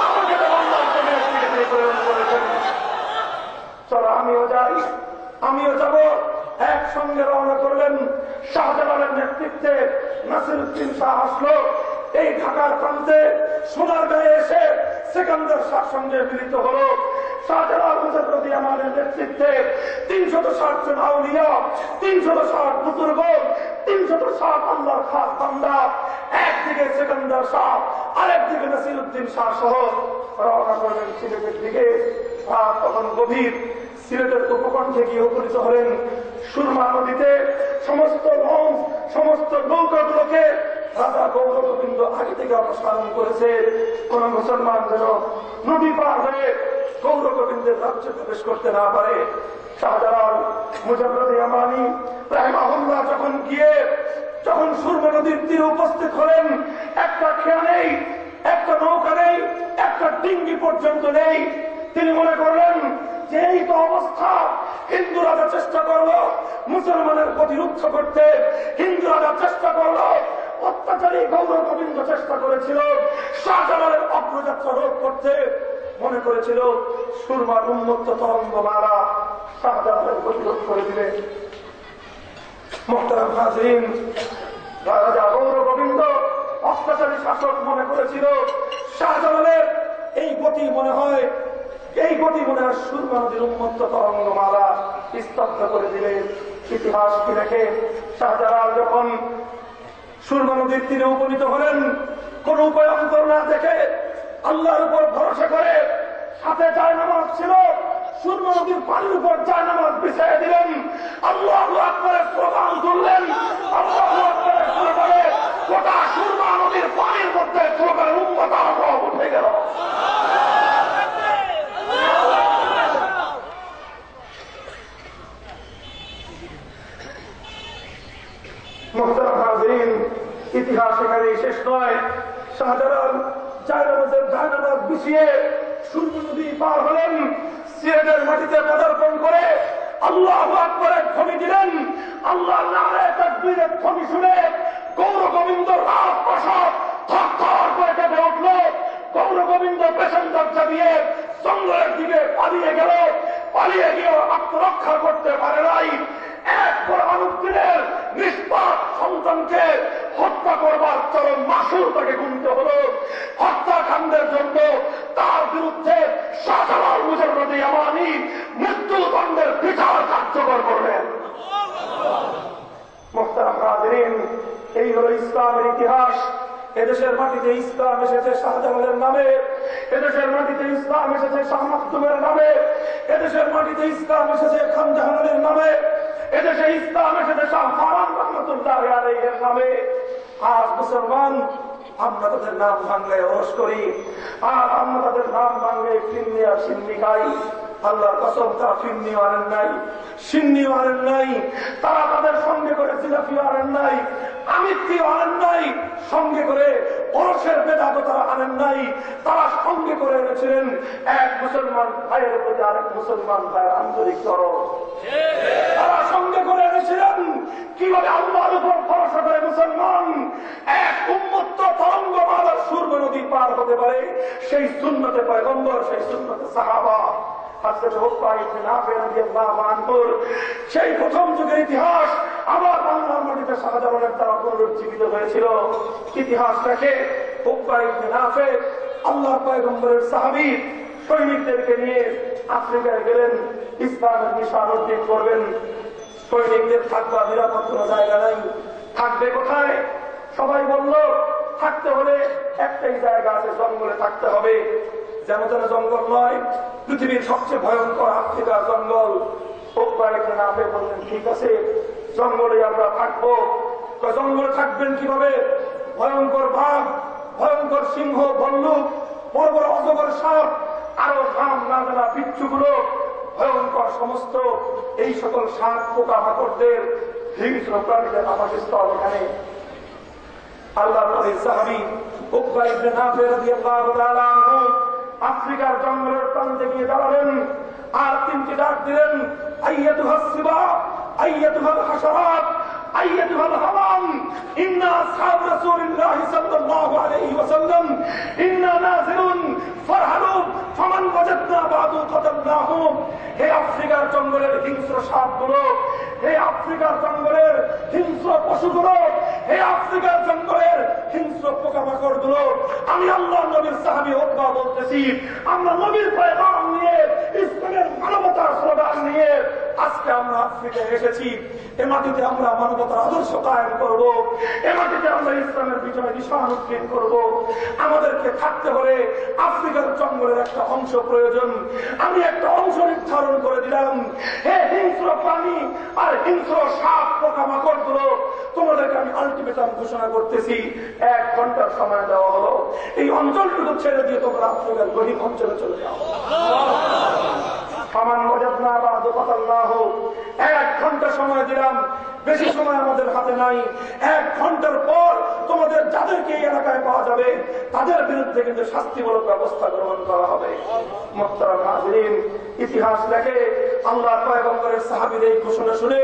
আমাকে আল্লাহর জমিনের দিকে প্রেরণ করেছেন। চলো আমিও যাই, আমিও যাব। একসঙ্গে রওনা করলেন। শাহজালালের নেতৃত্বে নাসিরউদ্দিন শাহ আসলো। এই ঢাকার প্রান্তে সোনার গায়ে এসে সেকেন্দার শাহর সঙ্গে মিলিত হলো। শাহজালাল মুজাদ্দিদ ইয়ামানের নেতৃত্বে 360 জন আউলিয়া, 360 বুজুর্গ, 360 আল্লাহর খাস বান্দা, একদিকে সেকেন্দার শাহ, আরেকদিকে নাসিরউদ্দিন শাহ সহ রওনা করলেন সিলেটের দিকে। তখন গভীর সিলেটের উপকণ্ঠে গিয়ে উপনীত হলেন সুরমা নদীতে। সমস্ত লঞ্চ, সমস্ত নৌকাগুলোকে রাজা গৌর গোবিন্দ আগে থেকে অপসারণ করেছে, কোন মুসলমান যেন নদী পার হয়ে গৌর গোবিন্দের রাজ্যে প্রবেশ করতে না পারে। শাহজালাল মুজাদ্দিদ ইয়ামানি রাহিমাহুল্লাহ যখন সুরমা নদীর তীরে উপস্থিত হলেন, একটা খেয়া নেই, একটা নৌকা নেই, একটা ডিঙ্গি পর্যন্ত নেই। তিনি মনে করলেন যে এই তো অবস্থা, হিন্দু রাজা চেষ্টা করলো মুসলমানের প্রতিরুদ্ধ করতে, হিন্দু রাজা চেষ্টা করলো, অত্যাচারী গৌর গোবিন্দ চেষ্টা করেছিল শাহজালালের অগ্রযাত্রা রোধ করতে। মনে করেছিল সুরমার উন্মুক্ত তরঙ্গমালা শাহজালালের প্রতিরোধ করে দিবে। মুহতারাম হাজিরিন, রাজা গৌর গোবিন্দ অত্যাচারী শাসক মনে করেছিল শাহজালালের এই গতি মনে হয় সুরমা নদীর উন্মুক্ত তরঙ্গমালা স্তব্ধ করে দিলে। ইতিহাস কি লেখে, শাহজালাল যখন সুরমা নদীর তীরে উপনীত হলেন, কোন উপায় অন্তর না দেখে আল্লাহর উপর ভরসা করে সাথে জায়নামাজ ছিল, সুরমা নদীর পানির উপর জায়নামাজ বিছিয়ে দিলেন, আল্লাহু আকবারের স্লোগান তুললেন, আল্লাহু আকবারের স্লোগানে গোটা সুরমা নদীর পানির মধ্যে স্লোগানের উম্মত আরব উঠে গেল। মুহতারাম হাজিরিন, ইতিহাস এখানেই শেষ নয়। শাহজালাল জায়নামাজ বিছিয়ে সুরমা নদী পার হলেন, সিলেটের মাটিতে পদার্পণ করে আল্লাহু আকবারের ধ্বনি দিলেন। আল্লাহর নারায়ে তাকবীরের ধ্বনি শুনে গৌর গোবিন্দ রাজপ্রাসাদ থরথর করে কেঁপে উঠল। গৌর গোবিন্দ পেছন দরজা দিয়ে জঙ্গলের দিকে পালিয়ে গেল। পালিয়ে গিয়ে আত্মরক্ষা করতে পারে নাই। এক পরমাণুদ্দিনের নিষ্পাপ সন্তানকে হত্যা করবার চরম মাসুল তাকে গুনতে হল। হত্যাকাণ্ডের জন্য তার বিরুদ্ধে শাহজালাল মুজাররদ ইয়ামানি মৃত্যুদণ্ডের বিচার কার্যকর করলেন। মুহতারাম হাজিরিন, এই হল ইসলামের ইতিহাস। এদেশের মাটিতে ইসলাম এসেছে শাহজালালের নামে, এদেশের মাটিতে ইসলাম এসেছে শাহ মাকদুমের নামে, এদেশের মাটিতে ইসলাম এসেছে খান জাহানের নামে, এদেশে ইসলাম এসেছে শাহ ফারান রহমাতুল্লাহ আলাইহির নামে। আজ মুসলমান আমরা তাদের নাম ভাঙলে ওরস করি, আর আমরা তাদের নাম ভাঙলে ফিন্নি আর সিন্নি খাই। আল্লাহর কসম, তারা ফিন্নিও আনেন নাই, সিন্নিও আনেন নাই, তারা তাদের সঙ্গে করে জিলাপিও আনেন নাই, আমিত্তিও আনেন নাই, সঙ্গে করে ওরসের বেদাতও তারা আনেন নাই। তারা সঙ্গে করে এনেছিলেন এক মুসলমান ভাইয়ের প্রতি আরেক মুসলমান ভাইয়ের আন্তরিক দরদ। তারা সঙ্গে করে এনেছিলেন কিভাবে আল্লাহর উপর ভরসা করে মুসলমান এক উন্মুক্ত তরঙ্গমালার সুরমা নদী পার হতে পারে। সেই সুন্নতে পয়গম্বর, সেই সুন্নতে সাহাবা। সেই প্রথম যুগের ইতিহাস আবার বাংলার মাটিতে শাহজালালের দ্বারা পুনরুজ্জীবিত হয়েছিল। ইতিহাস দেখে উকবা ইবনে নাফে আল্লাহর পয়গম্বরের সাহাবী সৈনিকদেরকে নিয়ে আফ্রিকায় গেলেন, ইসলামের মিশন অর্জন করবেন। সৈনিকদের থাকবার নিরাপদ কোনো জায়গা নাই, থাকবে কোথায়? সবাই বলল থাকতে হলে একটাই জায়গা আছে, জঙ্গলে থাকতে হবে। যেন যেন জঙ্গল নয়, পৃথিবীর সবচেয়ে ভয়ঙ্কর আফ্রিকার জঙ্গল। উকবা ইবনে নাফে বললেন ঠিক আছে, জঙ্গলে আমরা থাকবো। জঙ্গলে থাকবেন কিভাবে? ভয়ঙ্কর বাঘ, ভয়ঙ্কর সিংহ, ভল্লুক, বড় বড় অজগর সাপ, আরো ঘাম না জানা বিচ্ছুগুলো, ভয়ঙ্কর সমস্ত এই সকল সাপ পোকা মাকড়দের হিংস্র প্রাণীদের আবাসস্থল এখানে। আল্লাহর নবীর সাহাবী উকবা ইবনে নাফে রাদিয়াল্লাহু তাআলা আনহু আফ্রিকার জঙ্গলের প্রান্তে গিয়ে দাঁড়ালেন, আর তিনটি ডাক দিলেন, আইয়াতুহাস সিবা, আইয়াতুহাল হাশারাত, আইয়াতুহাল হাওয়াম, ইন্না আসহাব রাসূলিল্লাহ সাল্লাল্লাহু আলাইহি ওয়াসাল্লাম ইন্না নাযিরুন ফারহালু ফামান ওয়াজাদনা বাদু কাতালনাহু। হে আফ্রিকার জঙ্গলের হিংস্র সাপগুলো, হে আফ্রিকার জঙ্গলের হিংস্র পশুগুলো, হে আফ্রিকার জঙ্গলের হিংস্র পোকামাকড়গুলো, আমি আল্লাহর নবীর সাহাবী উকবা বলতেছি, আমরা নবীর পয়গাম নিয়ে, ইসলামের মানবতার স্লোগান নিয়ে আজকে আমরা আফ্রিকায় এসেছি। এ মাটিতে আমরা মানবতার আদর্শ কায়েম করব, এ মাটিতে আমরা ইসলামের বিজয় নিশান উৎক্ষেপ করব। আমাদেরকে থাকতে হলে আফ্রিকার জঙ্গলের একটা অংশ প্রয়োজন। আমি একটা অংশ নির্ধারণ করে দিলাম, হে হিংস্র প্রাণী আর হিংস্র সাপ পোকামাকড় গুলো, তোমাদেরকে আমি আলটিমেটাম ঘোষণা করতেছি, 1 ঘন্টার সময় দেওয়া হলো, এই অঞ্চলটুকু ছেড়ে দিয়ে তোমরা আফ্রিকার গহীন অঞ্চলে চলে যাও। ফামান ওয়াজাদনা বাদু কাতালনাহু, 1 ঘন্টা সময় দিলাম, বেশি সময় আমাদের হাতে নাই। 1 ঘন্টার পর তোমাদের যাদেরকে এই এলাকায় পাওয়া যাবে তাদের বিরুদ্ধে কিন্তু শাস্তিমূলক ব্যবস্থা গ্রহণ করা হবে। মুহতারাম হাজিরিন, ইতিহাস লেখে আল্লাহর পয়গম্বরের সাহাবীর এই ঘোষণা শুনে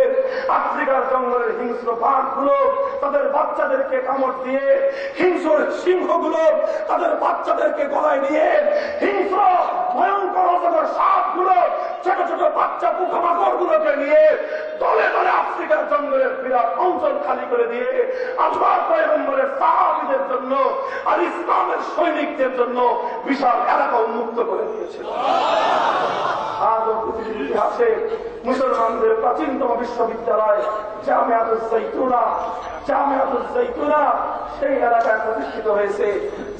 আফ্রিকার জঙ্গলের হিংস্র বাঘগুলো তাদের বাচ্চাদেরকে কামড় দিয়ে, হিংস্র সিংহগুলো তাদের বাচ্চাদেরকে গলায় দিয়ে, হিংস্র ভয়ঙ্কর অজগর সাপগুলো ছোট ছোট বাচ্চা পোকামাকড়গুলোকে নিয়ে দলে দলে আফ্রিকার জঙ্গলের বিরাট অঞ্চল খালি করে দিয়ে আল্লাহর পয়গম্বরের সাহাবীদের জন্য আর ইসলামের সৈনিকদের জন্য বিশাল এলাকা উন্মুক্ত করে দিয়েছিল। আজও পৃথিবীর ইতিহাসে মুসলমানদের প্রাচীনতম বিশ্ববিদ্যালয় জামিয়াতুস সাইতুনা, জামিয়াতুল জাইতুনা সেই এলাকায় প্রতিষ্ঠিত হয়েছে,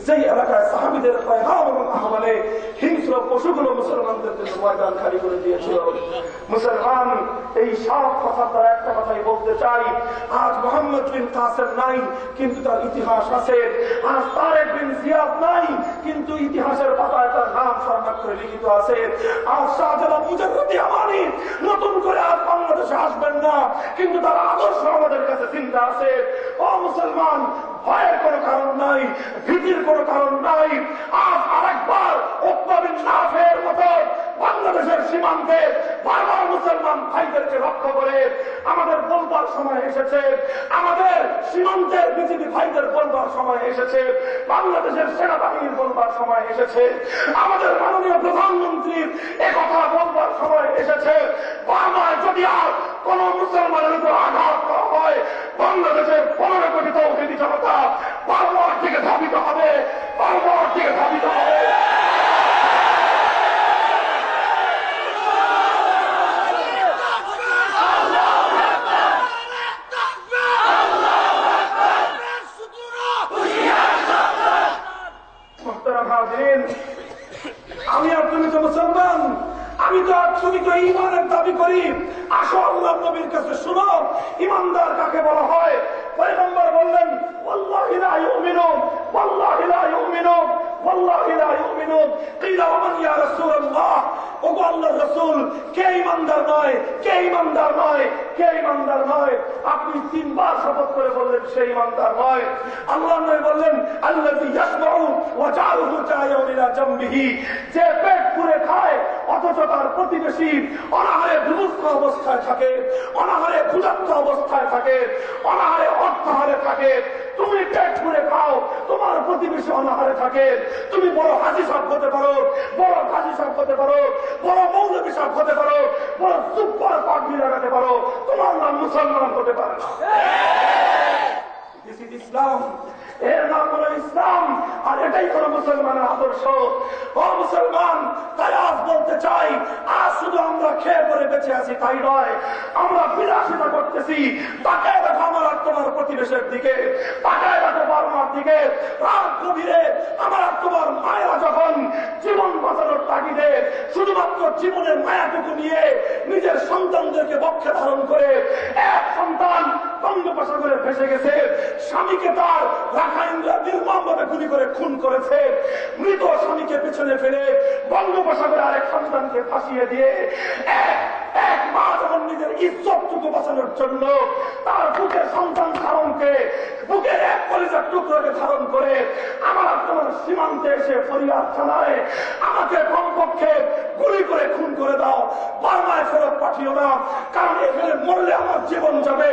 যেই এলাকায় সাহাবীদের পয়গাম এবং আহ্বানে হিংস্র পশুগুলো মুসলমানদের জন্য ময়দান খালি করে দিয়েছিল। মুসলমান, এই সব কথার দ্বারা একটা কথাই বলতে চাই, আজ মোহাম্মদ বিন কাসেম নাই কিন্তু তার ইতিহাস আছে, আজ তারেক বিন জিয়াদ নাই কিন্তু ইতিহাসের পাতায় তার নাম স্বর্ণাক্ষরে লিখিত আছে, আজ শাহজালাল মুজাদ্দিদ আমানি নতুন করে আজ বাংলাদেশে আসবেন না কিন্তু তার আদর্শ আমাদের কাছে চিন্তা আছে। ও মুসলমান, ভয়ের কোনো কারণ নাই, ভীতির কোনো কারণ নাই। আজ আরেকবার উকবা বিন নাফের মতো বাংলাদেশের সীমান্তে বারবার মুসলমান ভাইদেরকে রক্ষা করে আমাদের বলবার সময় এসেছে, আমাদের সীমান্তের বিজিবি ভাইদের বলবার সময় এসেছে, বাংলাদেশের সেনাবাহিনীর বলবার সময় এসেছে, আমাদের মাননীয় প্রধানমন্ত্রীর একথা বলবার সময় এসেছে। বারবার যদি আর কোন মুসলমানের উপর আঘাত করা হয়, বাংলাদেশের 15 কোটি তৌহিদি জনতা বারবার থেকে ধাবিত হবে, বারবার থেকে ধাবিত হবে। আমি আর তুমি তো মুসলমান, আমি তো আর তুমি তো ইমানের দাবি করি। আসো আল্লাহর নবীর কাছে শুনো ইমানদার কাকে বলা হয়। পয়গম্বর বললেন ওয়াল্লাহি লা ইউমিনু, ওয়াল্লাহি লা ইউমিনু, ওয়াল্লাহি লা ইউমিনু। কিলা ওমান ইয়া রাসূলুল্লাহ, ওগো আল্লাহর রাসূল, কে ইমানদার নয়, কে ইমানদার নয়, কে ইমানদার নয়? আপনি 3 বার শপথ করে বললেন সে ইমানদার নয়। আল্লাহর নবী বললেন আল্লাযী ইয়াসমাউ ওয়া জালুহু জায়ুন ইলা জামবিহি, যে পেট পুরে খায় অথচ তার প্রতিবেশী অনাহারে দুর্ভোগ অবস্থায় থাকে, অনাহারে ক্ষুধার্ত অবস্থায় থাকে, অনাহারে অর্থহারে থাকে। তুমি পেট পুরে খাও, তোমার প্রতিবেশী অনাহারে থাকে। তুমি বড় হাজি সাহেব হতে পারো, বড় কাজী সাহেব হতে পারো, বড় মৌলবী সাহেব হতে পারো, বড় সুপার পাগড়ি লাগাতে পারো, তোমার নাম মুসলমান হতে পারে না। দিস ইজ ইসলাম, এর নাম হলো ইসলাম, আর এটাই হলো মুসলমানের আদর্শ। ও মুসলমান, তাই আজ বলতে চাই, আজ শুধু আমরা খেয়ে পরে বেঁচে আছি তাই নয়, আমরা বিলাসিতা করতেছি। তাকায় দেখো আমার আর তোমার প্রতিবেশের দিকে, তাকায় দেখো বার্মার দিকে। রাত গভীরে আমার আর তোমার মায়েরা যখন জীবন বাঁচানোর তাগিদে শুধুমাত্র জীবনের মায়াটুকু নিয়ে নিজের সন্তানদেরকে বক্ষে ধারণ করে, এক সন্তান বঙ্গোপসাগরে ভেসে গেছে, স্বামীকে তার রাখাইনরা নির্মমভাবে গুলি করে খুন করেছে, মৃত স্বামীকে পেছনে ফেলে বঙ্গোপসাগরে আরেক সন্তানকে ফাঁসিয়ে দিয়ে এক মা যখন নিজের ইজ্জতটুকু বাঁচানোর জন্য তার বুকের সন্তান ধারণকে, বুকের এক কলিজার টুকরোকে ধারণ করে আমার তোমার সীমান্তে এসে ফরিয়াদ জানায়, আমাকে কমপক্ষে গুলি করে খুন করে দাও, বার্মায় ফেরত পাঠিও না, কারণ এখানে মরলে আমার জীবন যাবে,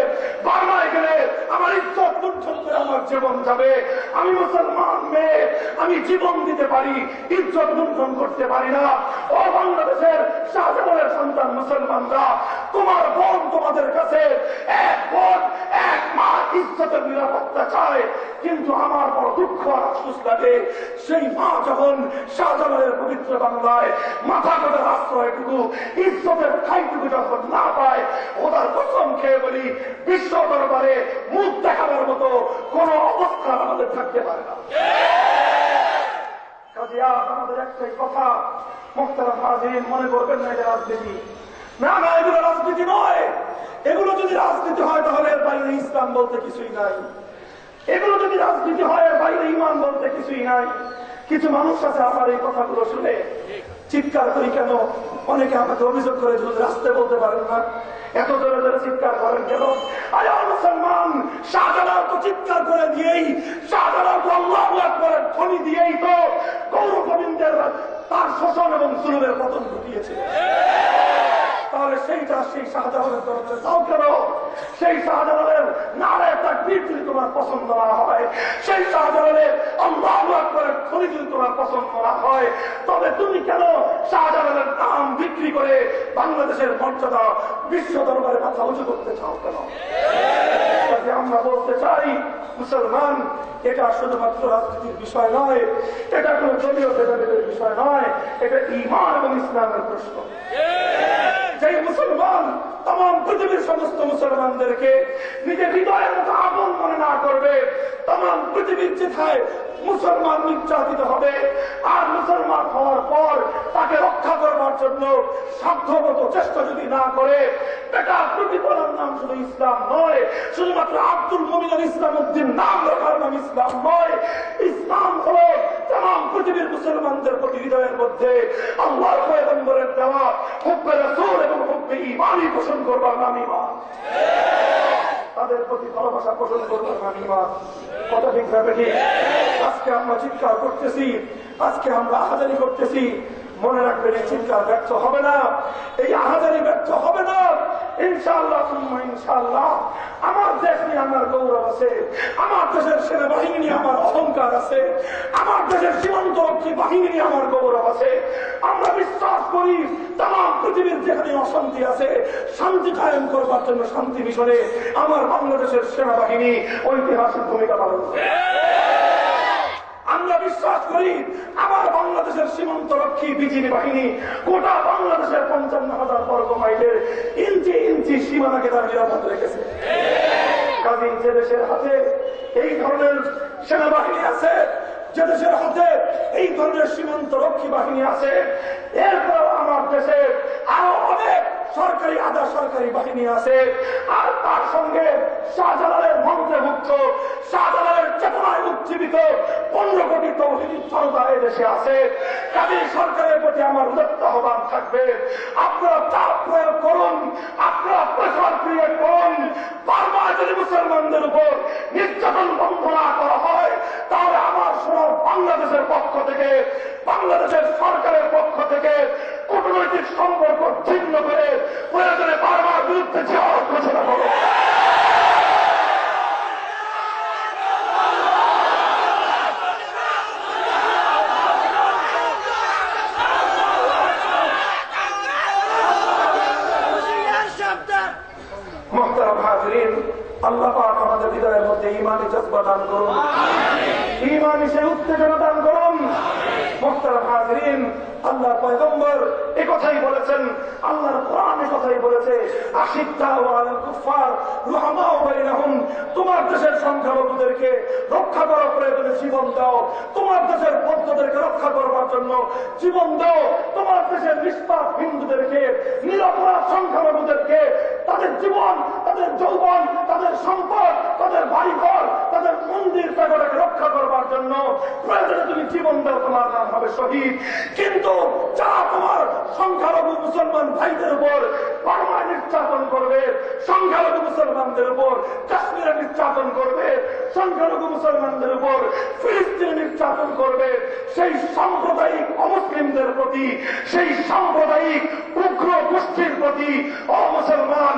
বার্মায় গেলে আমার ইজ্জত লুণ্ঠন করে আমার জীবন যাবে। আমি মুসলমান মেয়ে, আমি জীবন দিতে পারি, ইজ্জত লুণ্ঠন করতে পারি না। ও বাংলাদেশের শাহজালালের সন্তান মুসলমানরা, তোমার বোন তোমাদের কাছে এক বোন এক মা ইজ্জতের নিরাপত্তা চায়, কিন্তু আমার বড় দুঃখ আর আফসোস লাগে, সেই মা যখন শাহজালালের পবিত্র বাংলায় মাথা কাটার আশ্রয়টুকু, ইজ্জতের ঠাইটুকু যখন না পায়, ওদের কসম খেয়ে বলি বিশ্ব দরবারে মুখ দেখাবার মতো কোন অবস্থা আমাদের থাকতে পারে না। কাজে আজ আমাদের একটাই কথা, মুহতারাম হাজিরিন, মনে করবেন না এটা রাজনীতি। না না, এগুলো রাজনীতি নয়। এগুলো যদি রাজনীতি হয় তাহলে এর বাইরে ইসলাম বলতে কিছুই নাই। এগুলো যদি রাজনীতি হয় এর বাইরে ইমান বলতে কিছুই নাই। কিছু মানুষ আছে আমার এই কথাগুলো শুনে চিৎকার করি কেন, অনেকে আমাকে অভিযোগ করে যদি রাস্তায় বলতে পারেন না, এত জোরে জোরে চিৎকার করেন কেন? আরে মুসলমান, শাহজালাল তো চিৎকার করে দিয়েই, শাহজালাল তো আল্লাহু আকবার ধ্বনি দিয়েই তো গৌর গোবিন্দের তার শোষণ এবং জুলুমের পতন ঘটিয়েছে। তাহলে সেইটা সেই শাহজালালের তরফে যাও কেন? সেই শাহজালালের নারায়ে তাকবীর যদি তোমার পছন্দ না হয়, সেই শাহজালালের আল্লাহু আকবারের ধ্বনি যদি তোমার পছন্দ না হয়, তবে তুমি কেন শাহজালালের নাম বিক্রি করে বাংলাদেশের মর্যাদা বিশ্ব দরবারে মাথা উঁচু করতে চাও কেন? আমরা বলতে চাই, মুসলমান, এটা শুধুমাত্র রাজনীতির বিষয় নয়, এটা কোন দলীয় ভেদাভেদের বিষয় নয়, এটা ঈমান এবং ইসলামের প্রশ্ন। যে মুসলমান তাম পৃথিবীর সমস্ত মুসলমানদেরকে নিজের হৃদয়ের মতো আপন মনে না করবে, তাম পৃথিবীর যেথায় মুসলমান নির্যাতিত হবে, আর মুসলমান হওয়ার পর তাকে রক্ষা করবার জন্য সাধ্যমত চেষ্টা যদি না করে, বেটা প্রতিফলন নাম শুধু ইসলাম নয়, শুধুমাত্র আব্দুল মুমিন আল ইসলাম উদ্দিন নাম রাখার নাম ইসলাম নয়। ইসলাম হলো তাম পৃথিবীর মুসলমানদের প্রতি হৃদয়ের মধ্যে আল্লাহর পয়গম্বরের দেওয়া হুব্বে রাসূল এবং হুব্বে ঈমানই পোষণ করবার নাম ঈমান। তাদের প্রতি ভালোবাসা পোষণ করবার নাম ঈমান। কথা ঠিক ভাবে ঠিক। আজকে আমরা চিৎকার করতেছি, আজকে আমরা আহাজারি করতেছি, মনে রাখবেন এই চিৎকার ব্যর্থ হবে না, এই আহাজারি ব্যর্থ হবে না। ইনশাআল্লাহ সুম্মা ইনশাআল্লাহ আমার দেশ নিয়ে আমার গৌরব আছে, আমার দেশের সেনাবাহিনী নিয়ে আমার অহংকার আছে, আমার দেশের সীমান্তরক্ষী বাহিনী নিয়ে আমার গৌরব আছে। আমরা বিশ্বাস করি তাম পৃথিবীর যেখানে অশান্তি আছে, শান্তি কায়েম করবার জন্য শান্তি মিশনে আমার বাংলাদেশের সেনাবাহিনী ঐতিহাসিক ভূমিকা পালন করে। আমরা বিশ্বাস করি আমার বাংলাদেশের সীমান্ত রক্ষী বিজিবি বাহিনী গোটা বাংলাদেশের 55,000 বর্গ মাইলের ইঞ্চি ইঞ্চি সীমানাকে তারা নিরাপদ রেখেছে। কাজী যে দেশের হাতে এই ধরনের সেনাবাহিনী আছে, যে দেশের হাতে এই ধরনের সীমান্ত রক্ষী বাহিনী আছে, এরপর আমার দেশে আরো অনেক সরকারি আধা সরকারি বাহিনী আছে, আর তার সঙ্গে শাহজালালের মন্ত্রভুক্ত, শাহজালালের চেতনায় উজ্জীবিত 15 কোটি তৌহিদি জনতা এদেশে আছে। কাজী সরকারের প্রতি আমার উদাত্ত আহ্বান থাকবে, আপনারা চাপ প্রয়োগ করুন, আপনারা প্রেসার ক্রিয়েট করুন। বারবার যদি মুসলমানদের উপর নির্যাতন বন্ধ না করা হয়, তাহলে আমার সোনার বাংলাদেশের পক্ষ থেকে, বাংলাদেশের সরকারের পক্ষ থেকে কূটনৈতিক সম্পর্ক ছিন্ন করে প্রয়োজনে বারবার বিরুদ্ধে জিহাদ ঘোষণা করো। মুহতারাম হাজিরিন, আল্লাহ পাক আমাদের হৃদয়ের মধ্যে ঈমানি জজবা দান করুন, ঈমানি সেই উত্তেজনা দান করুন। মুহতারাম হাজিরিন, আল্লাহর পয়গম্বর এই কথাই বলেছেন, আল্লাহর কোরআন এই কথাই বলেছে, আশিদ্দাউ আলাল কুফার রুহামাউ বাইনাহুম, তোমার দেশের সংখ্যালঘুদেরকে রক্ষা করার প্রয়োজনে জীবন দাও, তোমার দেশের বৌদ্ধদেরকে রক্ষা করবার জন্য জীবন দাও, তোমার দেশের নিষ্পাপ হিন্দুদেরকে, নিরপরাধ সংখ্যালঘুদেরকে তাদের জীবন, তাদের যৌবন, তাদের সম্পদ, তাদের বাড়িঘর, তাদের মন্দির প্রাঙ্গণকে রক্ষা করবার জন্য প্রয়োজনে তুমি জীবন দাও, তোমার নাম হবে শহীদ। কিন্তু যারা তোমার সংখ্যালঘু মুসলমান ভাইদের উপর বারবার নির্যাতন করবে, সংখ্যালঘু মুসলমানদের উপর কাশ্মীরে নির্যাতন করবে, সংখ্যালঘু মুসলমানদের উপর ফিলিস্তিনে নির্যাতন করবে, সেই সাম্প্রদায়িক অমুসলিমদের প্রতি, সেই সাম্প্রদায়িক উগ্র গোষ্ঠীর প্রতি অমুসলমান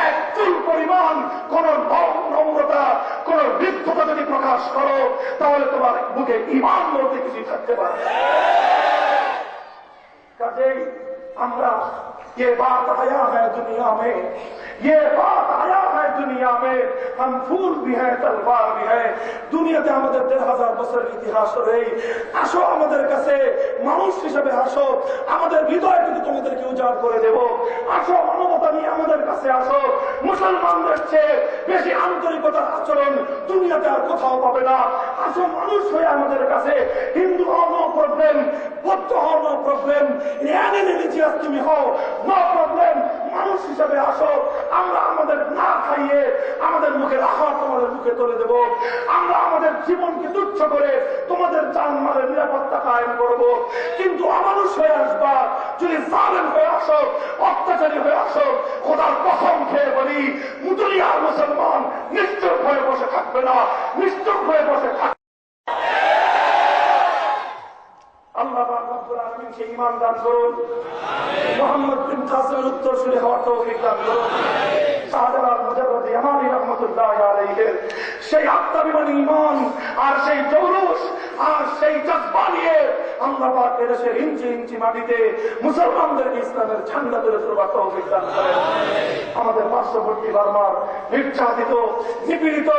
এক চুল পরিমাণ কোন নম্রতা, কোন বৃদ্ধতা যদি প্রকাশ করো, তাহলে তোমার বুকে ঈমান বলতে কিছু থাকতে পারে। কাজেই আমরা ये बात आया है दुनिया में, ये बात आया है दुनिया में, हम फूल भी है तलवार भी है। দুনিয়াতে আমাদের 1,500 বছরের ইতিহাস রয়েই, আসো আমাদের কাছে মানুষ হিসেবে আসো, আমাদের হৃদয় কিন্তু তোমাদেরকে উজাড় করে দেব। আসো মানবতা নিয়ে আমাদের কাছে আসো। মুসলমানদের চেয়ে বেশি আন্তরিকতার আচরণ দুনিয়াতে আর কোথাও পাবে না। আসো মানুষ হয়ে আমাদের কাছে, হিন্দু হও নো প্রবলেম, বৌদ্ধ হও নো প্রবলেম, রিলিজিয়াস তুমি হও নো প্রবলেম, মানুষ হিসাবে আসো। আমরা আমাদের না খাইয়ে আমাদের মুখের আহার তোমাদের মুখে তুলে দেব। আমরা আমাদের জীবনকে তুচ্ছ করে তোমাদের জানমালের নিরাপত্তা কায়েম করব। কিন্তু অমানুষ হয়ে আসবা, যদি জালেম হয়ে আসো, অত্যাচারী হয়ে আসো, খোদার কসম খেয়ে বলি, দুনিয়ার মুসলমান নিশ্চুপ হয়ে বসে থাকবে না, নিশ্চুপ হয়ে বসে থাকবে। আল্লাহ রাব্বুল আলামিনকে ঈমান দান করুন, মুহাম্মদ বিন কাসিমের উত্তরসূরি হওয়ার তৌফিক দান করুন। শাহজালাল মুজাদ্দিদ ইয়ামানি রাহমাতুল্লাহি আলাইহির সেই আত্মাভিমানী ঈমান আর সেই জৌলুস আর সেই জজ্বা নিয়ে আল্লাহ পাক এদেশের ইঞ্চি ইঞ্চি মাটিতে মুসলমানদেরকে ইসলামের ঝান্ডা তুলে ধরবার তৌফিক দান করেন। আমাদের পার্শ্ববর্তী বার্মার নির্যাতিত নিপীড়িত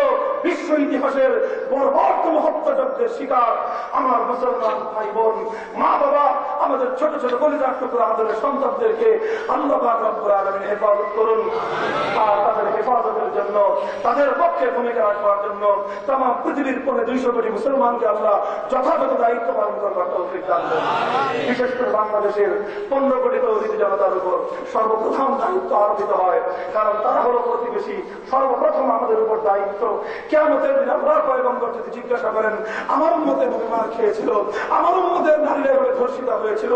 বিশ্ব ইতিহাসের বর্বরতম হত্যাযজ্ঞের শিকার আমার মুসলমান ভাই বোন, মা বাবা, আমাদের ছোট ছোট কলিজার টুকরা আমাদের সন্তানদেরকে আল্লাহ পাক রব্বুল আলামিন হেফাজত করুন। আর তাদের হেফাজতের জন্য, তাদের পক্ষে ভূমিকা রাখবার জন্য তাম পৃথিবীর 200 কোটি মুসলমানকে আল্লাহ যথাযথ দায়িত্ব পালন করবার তৌফিক দান করুন। বিশেষ করে বাংলাদেশের 15 কোটি তৌহিদি জনতার উপর সর্বপ্রথম দায়িত্ব আরোপিত হয়, কারণ তারা হলো প্রতিবেশী। সর্বপ্রথম আমাদের উপর দায়িত্ব। কিয়ামতের দিন আল্লাহর পয়গম্বর যদি জিজ্ঞাসা করেন, আমার উম্মতে মার খেয়েছিল, আমার উম্মতের নারীরা এভাবে ধর্ষিত হয়েছিল,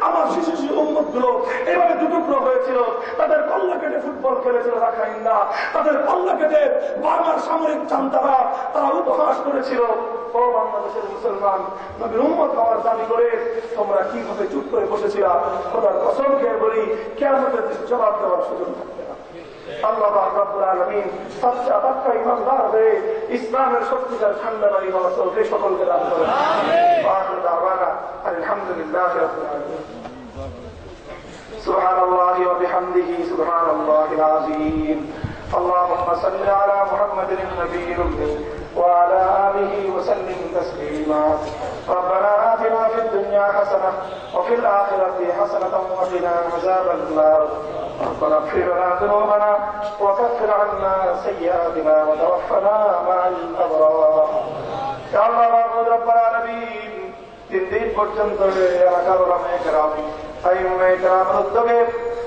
আমার শিশু উম্মত গুলো এভাবে দুটুকরো হয়েছিল, তাদের কল্লা কেটে ফুটবল খেলেছিল রাখাইন্দা, তাদের কল্লা কেটে বার্মার সামরিক জান্তারা তারা উপহাস করেছিল, ও বাংলাদেশের মুসলমান, নবীর উম্মত হওয়ার দাবি করে তোমরা কিভাবে চুপ করে বসেছিল? খোদার কসম খেয়ে বলি, কিয়ামতের দিন জবাব দেওয়ার সুযোগ থাকবে না। আল্লাহ রাব্বুল আলামিন সচ্চা পাক্কা ঈমানদার হয়ে ইসলামের সত্যিকার ঠান্ডাবাড়ি হওয়ার তৌফিক সকলকে দান করেন। আখির দাওয়ানা আলহামদুলিল্লাহি রাব্বিল আলামিন। সুবহানাল্লাহি ওয়া বিহামদিহি সুবহানাল্লাহিল আযীম। اللهم صل على محمد النبي الأمي وعلى آله وسلم تسليما. ربنا آتنا في الدنيا حسنة وفي الآخرة حسنة وقنا عذاب النار. ربنا اغفر لنا ذنوبنا وكفر عنا سيئاتنا وتوفنا مع الأبرار. يا الله رب العالمين, 3 দিন পর্যন্ত এলাকার ওলামায়ে কেরাম, আইম্মায়ে কেরামের উদ্যোগে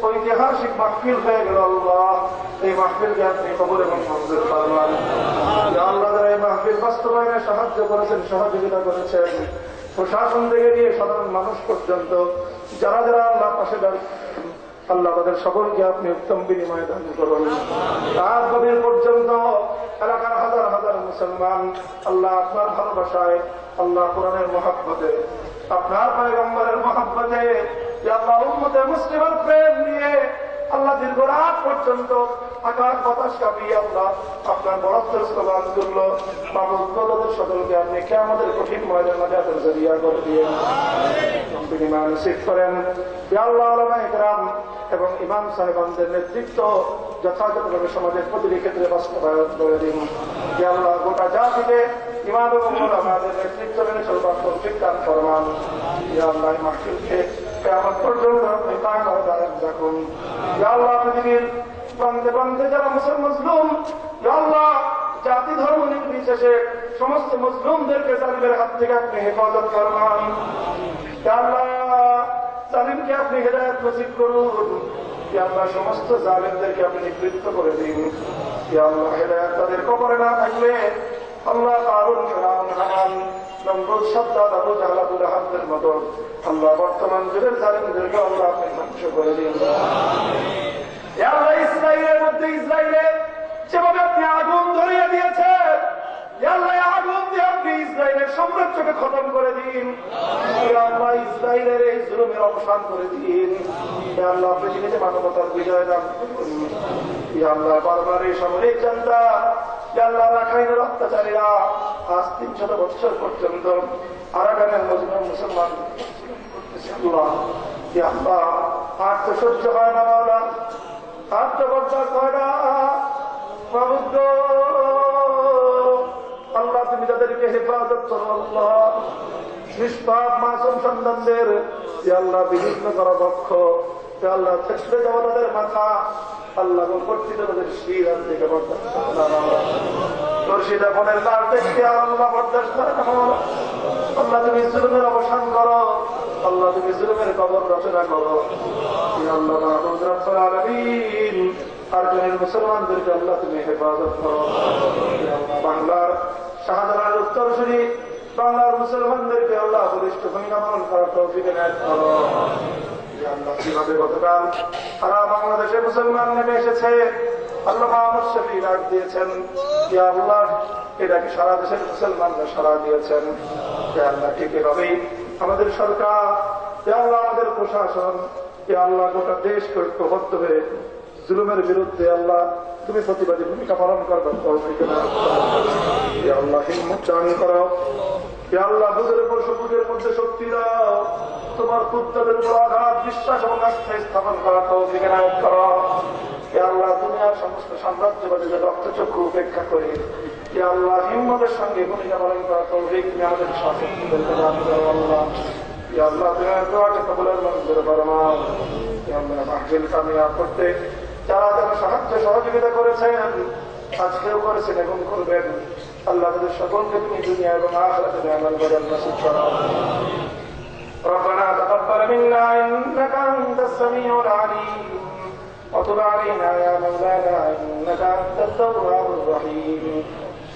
ঐতিহাসিক মাহফিল হয়ে গেল। আল্লাহ, এই মাহফিলকে আপনি কবুল এবং মঞ্জুর ফরমান। আল্লাহ, যারা এই মাহফিল বাস্তবায়নে সাহায্য করেছেন, সহযোগিতা করেছেন, প্রশাসন থেকে নিয়ে সাধারণ মানুষ পর্যন্ত যারা যারা আল্লাহ পাশে দাঁড়িয়েছেন, আল্লাহ তাদের সকলকে আপনি উত্তম বিনিময় দান করুন। রাত গভীর পর্যন্ত এলাকার হাজার হাজার মুসলমান আল্লাহ আপনার ভালোবাসায়, আল্লাহ কোরআনের মহব্বতে, আপনার পয়গম্বরের মহব্বতে, আল্লাহ উম্মতে মুসলিমের প্রেম নিয়ে আল্লাহ দীর্ঘ রাত পর্যন্ত আকাশ বাতাস কাঁপিয়ে আল্লাহ আপনার বরত্বের স্লোগান তুলল। বাবুদের সকলকে আপনি কে আমাদের কঠিন ময়দান নাজাতের জরিয়া করে দিয়ে বিনিময় নসিব করেন। আল্লাহ উলামায়ে কেরাম এবং ইমাম সাহেবানদের নেতৃত্ব যথাযথভাবে সমাজের প্রতিটি ক্ষেত্রে বাস্তবায়ন করে দিন। আল্লাহ গোটা জাতিকে ইমাম এবং উলামাদের নেতৃত্ব মেনে চলবার তৌফিক দান ফরমান। আল্লাহ মাহফিলকে কিয়ামত পর্যন্ত আপনি কায়েম রাখুন। আল্লাহ পৃথিবীর প্রান্তে প্রান্তে যারা মুসলমান, আল্লাহ জাতি ধর্ম নির্বিশেষে সমস্ত মুসলিমদেরকে জালিমের হাত থেকে আপনি হেফাজত ফরমান। আল্লাহ জালিমকে আপনি হেদায়েত নসিব করুন। আল্লাহ সমস্ত জালিমদেরকে আপনি নিবৃত্ত করে দিন। আল্লাহ হেদায়েত তাদের কবরে না থাকলে আল্লাহ কারুন, ফিরআউন, হামান, নমরুদ, সাদ্দাত, আবু জাহল, আবু লাহাবদের মতো আল্লাহ বর্তমান যুগের জালিমদেরকে আল্লাহ আপনি ধ্বংস করে দিন। আল্লাহ ইসরায়েলের মধ্যে ইসরায়েলের যেভাবে আপনি আগুন ধরিয়ে দিয়েছেন, আল্লাহ আগুন দিয়ে আপনি ইসরায়েলের সাম্রাজ্যকে খতম করে দিন। আল্লাহ ইসরায়েলের এই জুলুমের অবসান করে দিন। আল্লাহ পৃথিবীতে মানবতার বিজয় দান করুন। আল্লাহ বারবার এই সামরিক জান্তা, আল্লাহ রাখাইনের অত্যাচারীরা আজ 300 বছর পর্যন্ত আরাকানের মুসলমান আল্লাহ, আল্লাহ আর তো সহ্য হয় না, মাওলা আর তো বরদাস্ত হয় না। আল্লাহ তুমি তাদেরকে হেফাজত করো। আল্লাহ নিষ্পাপ মাসুম সন্তানদের আল্লাহ বিভিন্ন করা দক্ষ, আল্লাহ থেকলে যাওয়া তাদের মাথা, আল্লাহ কর্তৃত তাদের শির আর থেকে বরদাস্ত দর্শিদাপনের লাল দেখতে আল্লাহ বরদাস্ত করে না। আল্লাহ তুমি জুলুমের অবসান করো। আল্লাহ তুমি জুলুমের কবর রচনা করো। আল্লাহ মাহবুব রব্বুল আলামিন আর মুসলমানদেরকে আল্লাহ তুমি হেফাজত করো। বাংলার শাহজালালের উত্তরসূরি বাংলার মুসলমানদেরকে আল্লাহ বলিষ্ঠ ভূমিকা পালন করার তৌফিক এনায়েত করো। আল্লাহ কিভাবে গতকাল সারা বাংলাদেশে মুসলমান নেমে এসেছে, আল্লাহ মাহমুদ শফি ডাক দিয়েছেন, আল্লাহ এটাকে সারা দেশের মুসলমানরা সারা দিয়েছেন। আল্লাহ ঠিক এভাবেই আমাদের সরকার, আল্লাহ আমাদের প্রশাসন, আল্লাহ গোটা দেশ ঐক্যবদ্ধ হয়ে জুলুমের বিরুদ্ধে আল্লাহ তুমি প্রতিবাদী ভূমিকা পালন করবে তৌফিক দান করো। ইয়া আল্লাহ হিম্মত দান করো। ইয়া আল্লাহ বুঝের উপর বুঝের মধ্যে শক্তি দাও। তোমার পুত্রদের উপর আঘাত বিশ্বাস এবং আস্থা স্থাপন করা তৌফিক দান করো। ইয়া আল্লাহ দুনিয়ার সমস্ত সাম্রাজ্যবাদীদের রক্তচক্ষু উপেক্ষা করে ইয়া আল্লাহ হিম্মতের সঙ্গে ভূমিকা পালন করা তৌফিক তুমি আমাদের শাসকদের দান করো আল্লাহ। ইয়া আল্লাহ তুমি দোয়াকে কবুলের মঞ্জুর ফরমাও। ইয়া আল্লাহ মাহফিল কামিয়াব করতে যারা যারা সাহায্য সহযোগিতা করেছেন আজকেও করেছেন এবং করবেন আল্লাহ তাদের সকলকে তুমি দুনিয়া এবং আখিরাতে আমল করার নসিব করো। ربنا تقبل منا انك انت السميع العليم وتب علينا يا مولانا انك انت التواب الرحيم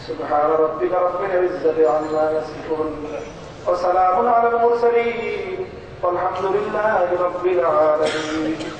سبحان ربك رب العزة عما يصفون وسلام على المرسلين والحمد لله رب العالمين.